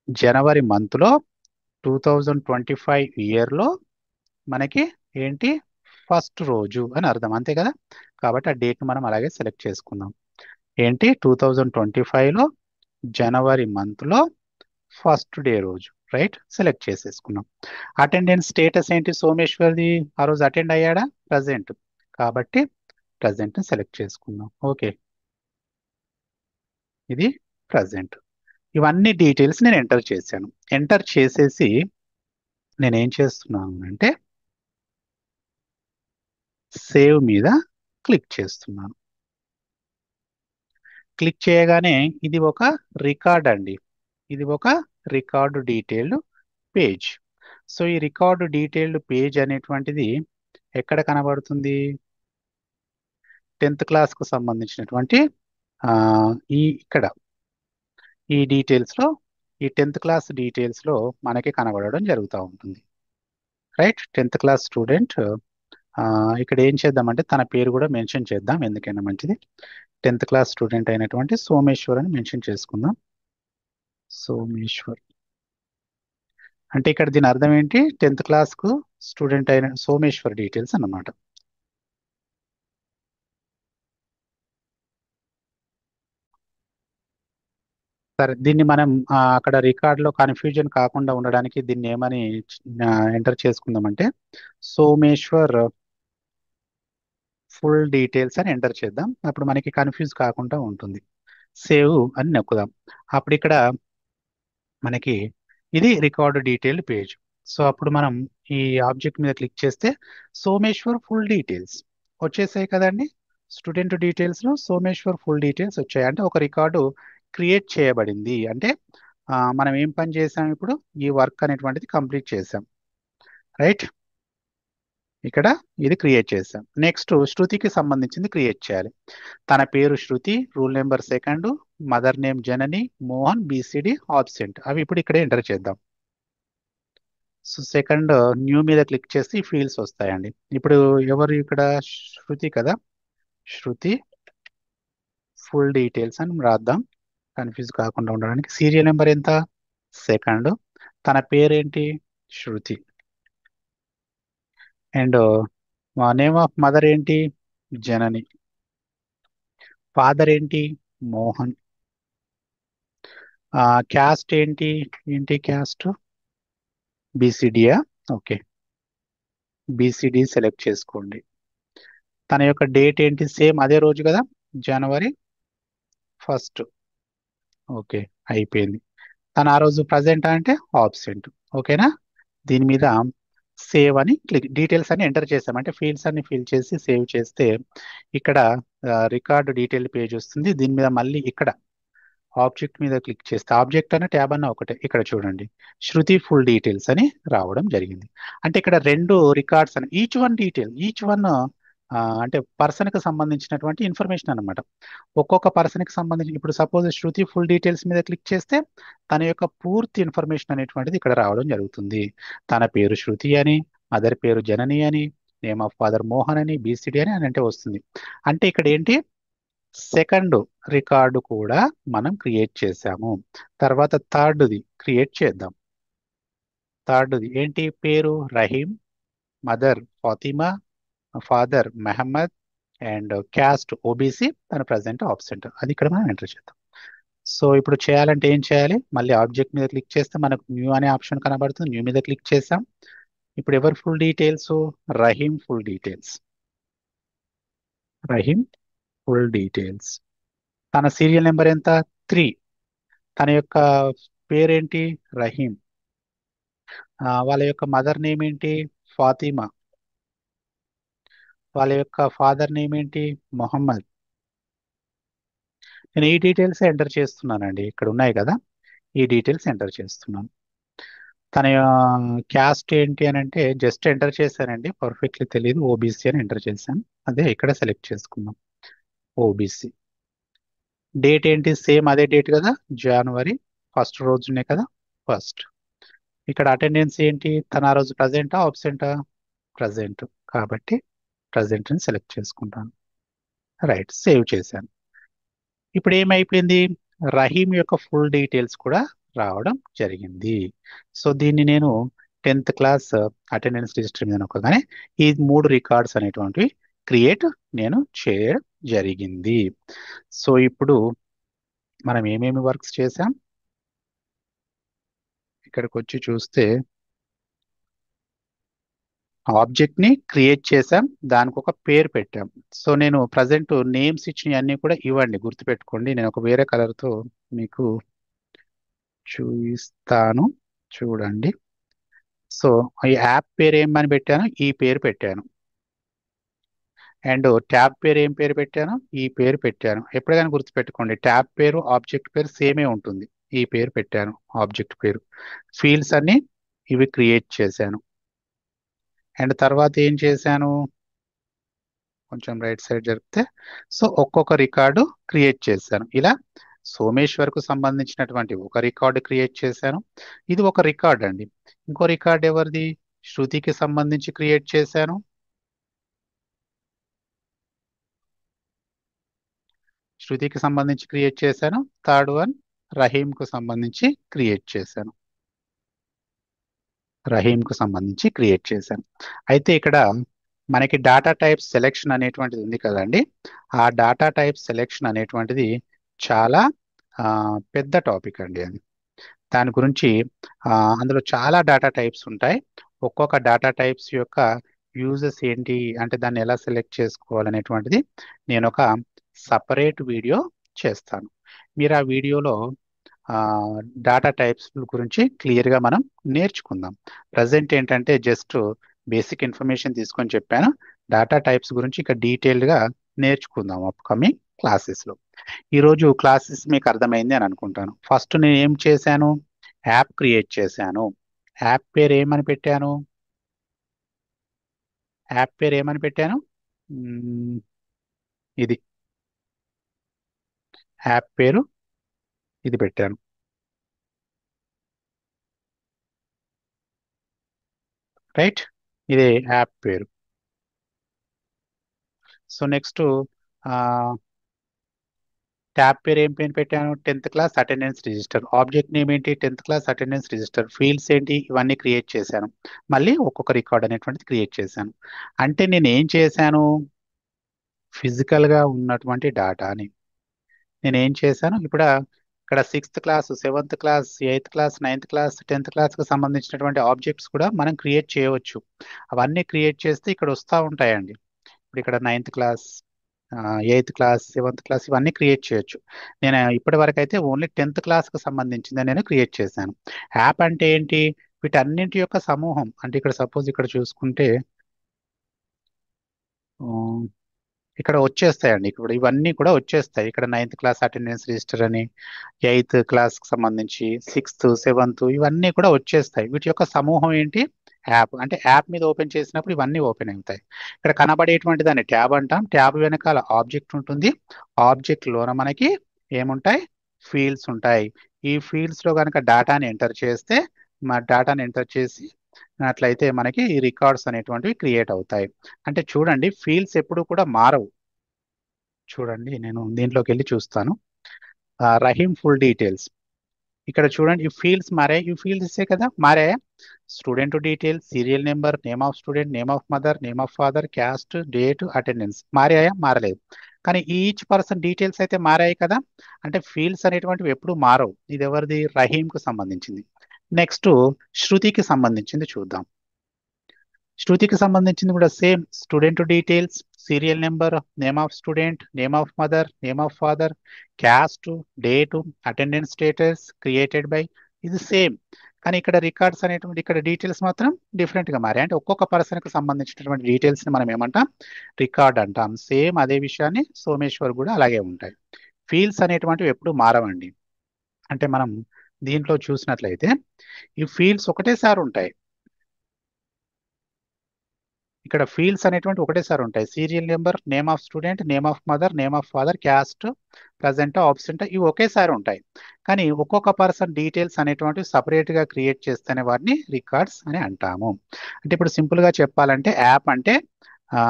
జనవరి మంత్లో 2025 ఇయర్లో మనకి ఏంటి? ఫస్ట్ రోజు అని అర్థం, అంతే కదా? కాబట్టి ఆ డేట్ మనం అలాగే సెలెక్ట్ చేసుకుందాం. ఏంటి? 2025లో జనవరి మంత్లో ఫస్ట్ డే రోజు. రైట్, సెలెక్ట్ చేసేసుకున్నాం. అటెండెన్స్ స్టేటస్ ఏంటి, సోమేశ్వర్ది ఆ రోజు అటెండ్ అయ్యాడా, ప్రజెంట్, కాబట్టి ప్రజెంట్ సెలెక్ట్ చేసుకుందాం. ఓకే, ఇది ప్రజెంట్. ఇవన్నీ డీటెయిల్స్ నేను ఎంటర్ చేశాను. ఎంటర్ చేసేసి నేను ఏం చేస్తున్నాను అంటే సేవ్ మీద క్లిక్ చేస్తున్నాను. క్లిక్ చేయగానే ఇది ఒక రికార్డ్ అండి, ఇది ఒక రికార్డు డీటెయిల్డ్ పేజ్. సో ఈ రికార్డు డీటెయిల్డ్ పేజ్ అనేటువంటిది ఎక్కడ కనబడుతుంది, 10th క్లాస్కు సంబంధించినటువంటి ఆ, ఈ ఇక్కడ ఈ డీటెయిల్స్లో, ఈ 10th క్లాస్ డీటెయిల్స్లో మనకి కనబడడం జరుగుతూ ఉంటుంది. Right, 10th class student. ఇక్కడ ఏం చేద్దామంటే తన పేరు కూడా మెన్షన్ చేద్దాం, ఎందుకైనా మంచిది. 10th క్లాస్ స్టూడెంట్ అయినటువంటి సోమేశ్వర్ అని మెన్షన్ చేసుకుందాం. సోమేశ్వర్ అంటే ఇక్కడ దీని అర్థం ఏంటి, 10th క్లాస్కు స్టూడెంట్ అయిన సోమేశ్వర్ డీటెయిల్స్ అన్నమాట. సరే, దీన్ని మనం అక్కడ రికార్డులో కన్ఫ్యూజన్ కాకుండా ఉండడానికి దీన్ని ఏమని ఎంటర్ చేసుకుందామంటే సోమేశ్వర్ ఫుల్ డీటెయిల్స్ అని ఎంటర్ చేద్దాం. అప్పుడు మనకి కన్ఫ్యూజ్ కాకుండా ఉంటుంది. సేవ్ అని నొక్కుదాం. అప్పుడు ఇక్కడ మనకి ఇది రికార్డు డీటెయిల్డ్ పేజ్. సో అప్పుడు మనం ఈ ఆబ్జెక్ట్ మీద క్లిక్ చేస్తే సోమేశ్వర్ ఫుల్ డీటెయిల్స్ వచ్చేసాయి కదండి. స్టూడెంట్ డీటెయిల్స్ లో సోమేశ్వర్ ఫుల్ డీటెయిల్స్ వచ్చాయి. అంటే ఒక రికార్డు క్రియేట్ చేయబడింది. అంటే మనం ఏం పని చేసాం, ఇప్పుడు ఈ వర్క్ అనేటువంటిది కంప్లీట్ చేసాం. రైట్, ఇక్కడ ఇది క్రియేట్ చేసాం. నెక్స్ట్ శృతికి సంబంధించింది క్రియేట్ చేయాలి. తన పేరు Shruti, roll number second, mother name Janani, Mohan, BCD, absent, అవి ఇప్పుడు ఇక్కడే ఎంటర్ చేద్దాం. సో సెకండ్ న్యూ మీద క్లిక్ చేసి ఫీల్డ్స్ వస్తాయండి. ఇప్పుడు ఎవరు ఇక్కడ, శృతి కదా, శృతి ఫుల్ డీటెయిల్స్ అని రాద్దాం కన్ఫ్యూజ్ కాకుండా ఉండడానికి. సీరియల్ నెంబర్ ఎంత, సెకండ్, తన పేరేంటి, శృతి, అండ్ నేమ్ ఆఫ్ మదర్ ఏంటి, జనని, ఫాదర్ ఏంటి, మోహన్, క్యాస్ట్ ఏంటి, ఏంటి క్యాస్ట్, బీసీడీయా, ఓకే, బీసీడీ సెలెక్ట్ చేసుకోండి. తన యొక్క డేట్ ఏంటి, సేమ్ అదే రోజు కదా, జనవరి 1st, ఓకే, అయిపోయింది. తను ఆ రోజు ప్రజెంట్ అంటే ఆబ్సెంట్, ఓకేనా. దీని మీద సేవ్ అని క్లిక్, డీటెయిల్స్ అన్ని ఎంటర్ చేసాం, అంటే ఫీల్డ్స్ అన్ని ఫిల్ చేసి సేవ్ చేస్తే ఇక్కడ రికార్డు డీటెయిల్ పేజ్ వస్తుంది. దీని మీద మళ్ళీ ఇక్కడ ఆబ్జెక్ట్ మీద క్లిక్ చేస్తే, ఆబ్జెక్ట్ అన్న ట్యాబ్ అన్న ఒకటే, ఇక్కడ చూడండి శృతి ఫుల్ డీటెయిల్స్ అని రావడం జరిగింది. అంటే ఇక్కడ రెండు రికార్డ్స్ అని, each one detail, each one అంటే పర్సన్ కి సంబంధించినటువంటి ఇన్ఫర్మేషన్ అన్నమాట. ఒక్కొక్క పర్సన్ కి సంబంధించి, ఇప్పుడు సపోజ్ శృతి ఫుల్ డీటెయిల్స్ మీద క్లిక్ చేస్తే తన యొక్క పూర్తి ఇన్ఫర్మేషన్ అనేటువంటిది ఇక్కడ రావడం జరుగుతుంది. తన పేరు శృతి అని, మదర్ పేరు జనని అని, నేమ్ ఆఫ్ ఫాదర్ మోహన్ అని, బీసీడీ అని అని అంటే వస్తుంది. అంటే ఇక్కడ ఏంటి, సెకండ్ రికార్డు కూడా మనం క్రియేట్ చేసాము. తర్వాత థర్డ్ది క్రియేట్ చేద్దాం. థర్డ్ది ఏంటి, పేరు Rahim, mother Fatima, father Mohammed, and caste OBC, తన ప్రజెంట్ ఆబ్సెంట్, అది ఇక్కడ మనం ఎంటర్ చేద్దాం. సో ఇప్పుడు చేయాలంటే ఏం చేయాలి, మళ్ళీ ఆబ్జెక్ట్ మీద క్లిక్ చేస్తే మనకు న్యూ అనే ఆప్షన్ కనబడుతుంది. న్యూ మీద క్లిక్ చేసాం. ఇప్పుడు ఎవరు full details, Rahim full details, Rahim full details, తన సీరియల్ నెంబర్ ఎంత, 3, తన యొక్క పేరేంటి, రహీం, వాళ్ళ యొక్క మదర్ నేమ్ ఏంటి, ఫాతిమా, వాళ్ళ యొక్క ఫాదర్ నేమ్ ఏంటి, మొహమ్మద్. నేను ఈ డీటెయిల్స్ ఎంటర్ చేస్తున్నానండి, ఇక్కడ ఉన్నాయి కదా, ఈ డీటెయిల్స్ ఎంటర్ చేస్తున్నాను. తన క్యాస్ట్ ఏంటి అని అంటే జస్ట్ ఎంటర్ చేశానండి, పర్ఫెక్ట్లీ తెలియదు, ఓబీసీ అని ఎంటర్ చేశాను. అదే ఇక్కడ సెలెక్ట్ చేసుకుందాం, ఓబీసీ. డేట్ ఏంటి, సేమ్ అదే డేట్ కదా, జనవరి 1st రోజునే కదా, 1st. ఇక్కడ అటెండెన్స్ ఏంటి, తన ఆ రోజు ప్రజెంటా ఆబ్సెంటా, ప్రజెంట్, కాబట్టి ప్రజెంట్ అని సెలెక్ట్ చేసుకుంటాను. రైట్, సేవ్ చేశాను. ఇప్పుడు ఏమైపోయింది, రహీం యొక్క ఫుల్ డీటెయిల్స్ కూడా రావడం జరిగింది. సో దీన్ని నేను 10th క్లాస్ అటెండెన్స్ రిజిస్టర్ మీద నొక్కగానే ఈ 3 రికార్డ్స్ అనేటువంటివి క్రియేట్ నేను చేయడం జరిగింది. సో ఇప్పుడు మనం ఏమేమి వర్క్స్ చేసాం, ఇక్కడికి వచ్చి చూస్తే ఆబ్జెక్ట్ ని క్రియేట్ చేసాం, దానికి ఒక పేరు పెట్టాం. సో నేను ప్రజెంట్ నేమ్స్ ఇచ్చినవి అన్ని కూడా ఇవ్వండి, గుర్తుపెట్టుకోండి. నేను ఒక వేరే కలర్ తో మీకు చూపిస్తాను, చూడండి. సో ఈ యాప్ పేరు ఏమని పెట్టాను, ఈ పేరు పెట్టాను. అండ్ ట్యాబ్ పేరు ఏం పేరు పెట్టాను, ఈ పేరు పెట్టాను. ఎప్పుడైనా గుర్తుపెట్టుకోండి, ట్యాబ్ పేరు ఆబ్జెక్ట్ పేరు సేమే ఉంటుంది. ఈ పేరు పెట్టాను, ఆబ్జెక్ట్ పేరు. ఫీల్డ్స్ అన్ని ఇవి క్రియేట్ చేశాను. అండ్ తర్వాత ఏం చేశాను, కొంచెం రైట్ సైడ్ జరిపితే, సో ఒక్కొక్క రికార్డు క్రియేట్ చేశాను. ఇలా సోమేశ్వర్కు సంబంధించినటువంటి ఒక రికార్డు క్రియేట్ చేశాను. ఇది ఒక రికార్డ్ అండి. ఇంకో రికార్డ్ ఎవరిది, శృతికి సంబంధించి క్రియేట్ చేశాను. శృతికి సంబంధించి క్రియేట్ చేశాను. థర్డ్ వన్ రహీంకు సంబంధించి క్రియేట్ చేశాను. రహీంకు సంబంధించి క్రియేట్ చేశాను. అయితే ఇక్కడ మనకి డాటా టైప్ సెలెక్షన్ అనేటువంటిది ఉంది కదండి. ఆ డాటా టైప్ సెలెక్షన్ అనేటువంటిది చాలా పెద్ద టాపిక్ అండి. అది దాని గురించి అందులో చాలా డాటా టైప్స్ ఉంటాయి. ఒక్కొక్క డాటా టైప్స్ యొక్క యూజెస్ ఏంటి, అంటే దాన్ని ఎలా సెలెక్ట్ చేసుకోవాలనేటువంటిది నేను ఒక సపరేట్ వీడియో చేస్తాను. మీరు ఆ వీడియోలో డాటా టైప్స్ గురించి క్లియర్గా మనం నేర్చుకుందాం. ప్రజెంట్ ఏంటంటే జస్ట్ బేసిక్ ఇన్ఫర్మేషన్ తీసుకొని చెప్పాను. డాటా టైప్స్ గురించి ఇక డీటెయిల్డ్గా నేర్చుకుందాం అప్కమింగ్ క్లాసెస్లో. ఈరోజు క్లాసెస్ మీకు అర్థమైంది అని అనుకుంటాను. ఫస్ట్ నేను ఏం చేశాను, యాప్ క్రియేట్ చేశాను. యాప్ పేరు ఏమని పెట్టాను, యాప్ పేరు ఏమని పెట్టాను, మ్మ్, ఇది యాప్ పేరు, ఇది పెట్టాను. రైట్, ఇదే యాప్ పేరు. సో నెక్స్ట్ ట్యాబ్ పేరు ఏం పేరు పెట్టాను, 10th class attendance register. Object name ఏంటి, 10th class attendance register. Fields ఏంటి, ఇవన్నీ క్రియేట్ చేశాను. మళ్ళీ ఒక్కొక్క రికార్డ్ అనేటువంటిది క్రియేట్ చేశాను. అంటే నేను ఏం చేశాను, ఫిజికల్గా ఉన్నటువంటి డాటాని నేను ఏం చేశాను, ఇక్కడ 6th class, 7th class, 8th class, 9th class, 10th క్లాస్కి సంబంధించినటువంటి ఆబ్జెక్ట్స్ కూడా మనం క్రియేట్ చేయవచ్చు. అవన్నీ క్రియేట్ చేస్తే ఇక్కడ వస్తూ ఉంటాయండి. ఇప్పుడు ఇక్కడ 9th class, 8th class, 7th class, ఇవన్నీ క్రియేట్ చేయొచ్చు. నేను ఇప్పటి వరకు అయితే ఓన్లీ 10th క్లాస్కి సంబంధించింది నేను క్రియేట్ చేశాను. యాప్ అంటే ఏంటి, వీటన్నింటి యొక్క సమూహం. అంటే ఇక్కడ సపోజ్ ఇక్కడ చూసుకుంటే ఆ, ఇక్కడ వచ్చేస్తాయండి. ఇప్పుడు ఇవన్నీ కూడా వచ్చేస్తాయి. ఇక్కడ 9th క్లాస్ అటెండెన్స్ రిజిస్టర్ అని, 8th క్లాస్కి సంబంధించి, 6th, 7th, ఇవన్నీ కూడా వచ్చేస్తాయి. వీటి యొక్క సమూహం ఏంటి, యాప్. అంటే యాప్ మీద ఓపెన్ చేసినప్పుడు ఇవన్నీ ఓపెన్ అవుతాయి. ఇక్కడ కనబడేటువంటి దాన్ని ట్యాబ్ అంటాం. ట్యాబ్ వెనకాల ఆబ్జెక్ట్ ఉంటుంది. ఆబ్జెక్ట్ లోన మనకి ఏముంటాయి, ఫీల్డ్స్ ఉంటాయి. ఈ ఫీల్డ్స్ లో కనుక డాటాని ఎంటర్ చేస్తే, మా డాటాని ఎంటర్ చేసి అట్లయితే మనకి ఈ రికార్డ్స్ అనేటువంటివి క్రియేట్ అవుతాయి. అంటే చూడండి, ఫీల్డ్స్ ఎప్పుడు కూడా మారవు. చూడండి, నేను దీంట్లోకి వెళ్ళి చూస్తాను. రహీం ఫుల్ డీటెయిల్స్, ఇక్కడ చూడండి ఈ ఫీల్డ్స్ మారాయి. ఈ ఫీల్డ్స్ ఇస్తే కదా మారాయా, student details, serial number, name of student, name of mother, name of father, caste, date, attendance. మారాయా, మారలేదు. కానీ ఈచ్ పర్సన్ డీటెయిల్స్ అయితే మారాయి కదా. అంటే ఫీల్డ్స్ అనేటువంటివి ఎప్పుడు మారవు. ఇది ఎవరిది, రహీంకు సంబంధించింది. నెక్స్ట్ శృతికి సంబంధించింది చూద్దాం. శృతికి సంబంధించింది కూడా same, student details, serial number, name of student, name of mother, name of father, caste, date, attendance status, created by, ఇది సేమ్. కానీ ఇక్కడ రికార్డ్స్ అనేటువంటి ఇక్కడ డీటెయిల్స్ మాత్రం డిఫరెంట్ గా మారాయి. అంటే ఒక్కొక్క పర్సన్ కి సంబంధించినటువంటి డీటెయిల్స్ ని మనం ఏమంటాం, రికార్డ్ అంటాం. సేమ్ అదే విషయాన్ని సోమేశ్వర్ కూడా అలాగే ఉంటాయి. ఫీల్డ్స్ అనేటువంటివి ఎప్పుడు మారవండి. అంటే మనం దీంట్లో చూసినట్లయితే ఈ ఫీల్డ్స్ ఒకటేసారి ఉంటాయి. ఇక్కడ ఫీల్డ్స్ అనేటువంటి ఒకటేసారి ఉంటాయి. Serial number, name of student, name of mother, name of father, caste, present, absent, ఇవి ఒకేసారి ఉంటాయి. కానీ ఒక్కొక్క పర్సన్ డీటెయిల్స్ అనేటువంటివి సపరేట్ గా క్రియేట్ చేస్తేనే వాటిని రికార్డ్స్ అని అంటాము. అంటే ఇప్పుడు సింపుల్ గా చెప్పాలంటే యాప్ అంటే ఆ,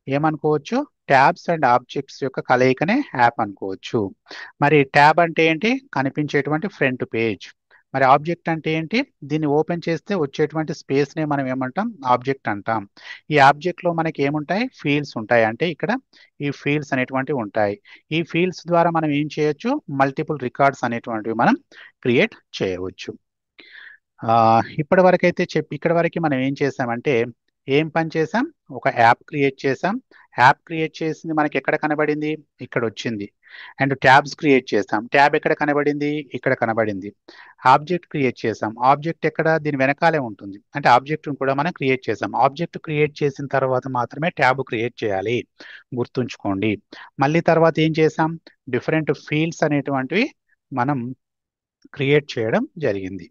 ఏమనుకోవచ్చు, ట్యాబ్స్ అండ్ ఆబ్జెక్ట్స్ యొక్క కలయికనే యాప్ అనుకోవచ్చు. మరి ట్యాబ్ అంటే ఏంటి, కనిపించేటువంటి ఫ్రంట్ పేజ్. మరి ఆబ్జెక్ట్ అంటే ఏంటి, దీన్ని ఓపెన్ చేస్తే వచ్చేటువంటి స్పేస్ నే మనం ఏమంటాం, ఆబ్జెక్ట్ అంటాం. ఈ ఆబ్జెక్ట్ లో మనకి ఏముంటాయి, ఫీల్డ్స్ ఉంటాయి. అంటే ఇక్కడ ఈ ఫీల్డ్స్ అనేటువంటివి ఉంటాయి. ఈ ఫీల్డ్స్ ద్వారా మనం ఏం చేయొచ్చు, మల్టిపుల్ రికార్డ్స్ అనేటువంటివి మనం క్రియేట్ చేయవచ్చు. ఇప్పటి వరకు అయితే ఇక్కడి వరకు మనం ఏం చేసామంటే ఏం పని చేసాం? ఒక యాప్ క్రియేట్ చేసాం. యాప్ క్రియేట్ చేసింది మనకి ఎక్కడ కనబడింది? ఇక్కడ వచ్చింది. అండ్ ట్యాబ్స్ క్రియేట్ చేసాం. ట్యాబ్ ఎక్కడ కనబడింది? ఇక్కడ కనబడింది. ఆబ్జెక్ట్ క్రియేట్ చేసాం. ఆబ్జెక్ట్ ఎక్కడ? దీని వెనకాలే ఉంటుంది. అంటే ఆబ్జెక్ట్ కూడా మనం క్రియేట్ చేసాం. ఆబ్జెక్ట్ క్రియేట్ చేసిన తర్వాత మాత్రమే ట్యాబ్ క్రియేట్ చేయాలి, గుర్తుంచుకోండి. మళ్ళీ తర్వాత ఏం చేసాం? డిఫరెంట్ ఫీల్డ్స్ అనేటువంటివి మనం క్రియేట్ చేయడం జరిగింది.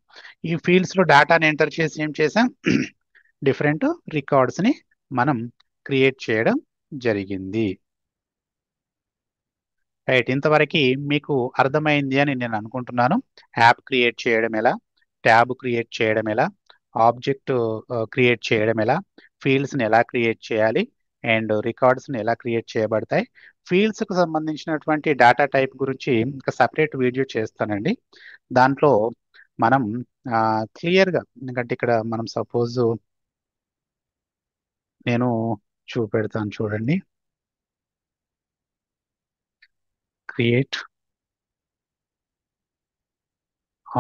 ఈ ఫీల్డ్స్ లో డేటాని ఎంటర్ చేసి ఏం చేసాం? డిఫరెంట్ రికార్డ్స్ ని మనం క్రియేట్ చేయడం జరిగింది. రైట్, ఇంతవరకు మీకు అర్థమైంది అని నేను అనుకుంటున్నాను. యాప్ క్రియేట్ చేయడం ఎలా, ట్యాబ్ క్రియేట్ చేయడం ఎలా, ఆబ్జెక్ట్ క్రియేట్ చేయడం ఎలా, ఫీల్డ్స్ని ఎలా క్రియేట్ చేయాలి, అండ్ రికార్డ్స్ని ఎలా క్రియేట్ చేయబడతాయి. ఫీల్డ్స్కి సంబంధించినటువంటి డేటా టైప్ గురించి ఒక సపరేట్ వీడియో చేస్తానండి. దాంట్లో మనం క్లియర్గా, ఎందుకంటే ఇక్కడ మనం సపోజ్ నేను చూపెడతాను చూడండి. క్రియేట్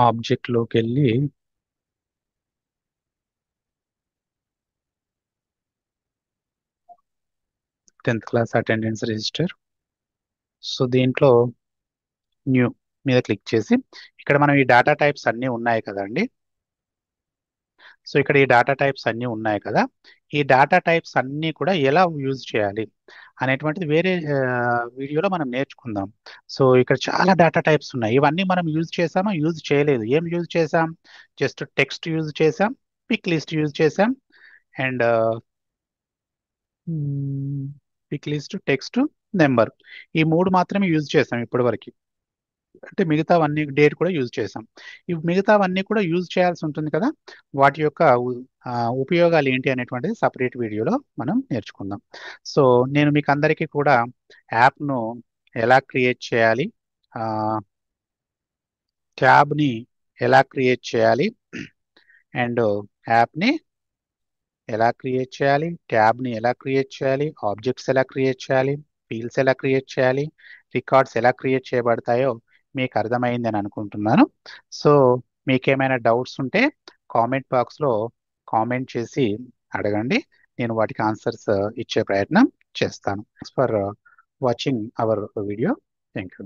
ఆబ్జెక్ట్లోకి వెళ్ళి 10th class attendance register. So దీంట్లో న్యూ మీద క్లిక్ చేసి ఇక్కడ మనం ఈ డేటా టైప్స్ అన్నీ ఉన్నాయి కదండి. సో ఇక్కడ ఈ డేటా టైప్స్ అన్నీ ఉన్నాయి కదా. ఈ డేటా టైప్స్ అన్నీ కూడా ఎలా యూజ్ చేయాలి అనేటువంటిది వేరే వీడియోలో మనం నేర్చుకుందాం. సో ఇక్కడ చాలా డేటా టైప్స్ ఉన్నాయి. ఇవన్నీ మనం యూజ్ చేసామా? యూజ్ చేయలేదు. ఏం యూజ్ చేసాం? జస్ట్ టెక్స్ట్ యూజ్ చేసాం, పిక్ లిస్ట్ యూజ్ చేసాం, and pick list, text, number, ఈ మూడు మాత్రమే యూజ్ చేసాం ఇప్పటి వరకు. అంటే మిగతావన్నీ డేట్ కూడా యూజ్ చేసాం. ఈ మిగతావన్నీ కూడా యూజ్ చేయాల్సి ఉంటుంది కదా. వాటి యొక్క ఉపయోగాలు ఏంటి అనేటువంటిది సపరేట్ వీడియోలో మనం నేర్చుకుందాం. సో నేను మీకు అందరికీ కూడా యాప్ను ఎలా క్రియేట్ చేయాలి, ట్యాబ్ని ఎలా క్రియేట్ చేయాలి, అండ్ యాప్ని ఎలా క్రియేట్ చేయాలి, ట్యాబ్ని ఎలా క్రియేట్ చేయాలి, ఆబ్జెక్ట్స్ ఎలా క్రియేట్ చేయాలి, ఫీల్డ్స్ ఎలా క్రియేట్ చేయాలి, రికార్డ్స్ ఎలా క్రియేట్ చేయబడతాయో మీకు అర్థమైంది అని అనుకుంటున్నాను. సో మీకేమైనా డౌట్స్ ఉంటే కామెంట్ బాక్స్లో కామెంట్ చేసి అడగండి. నేను వాటికి ఆన్సర్స్ ఇచ్చే ప్రయత్నం చేస్తాను. Thanks for watching our video. Thank you.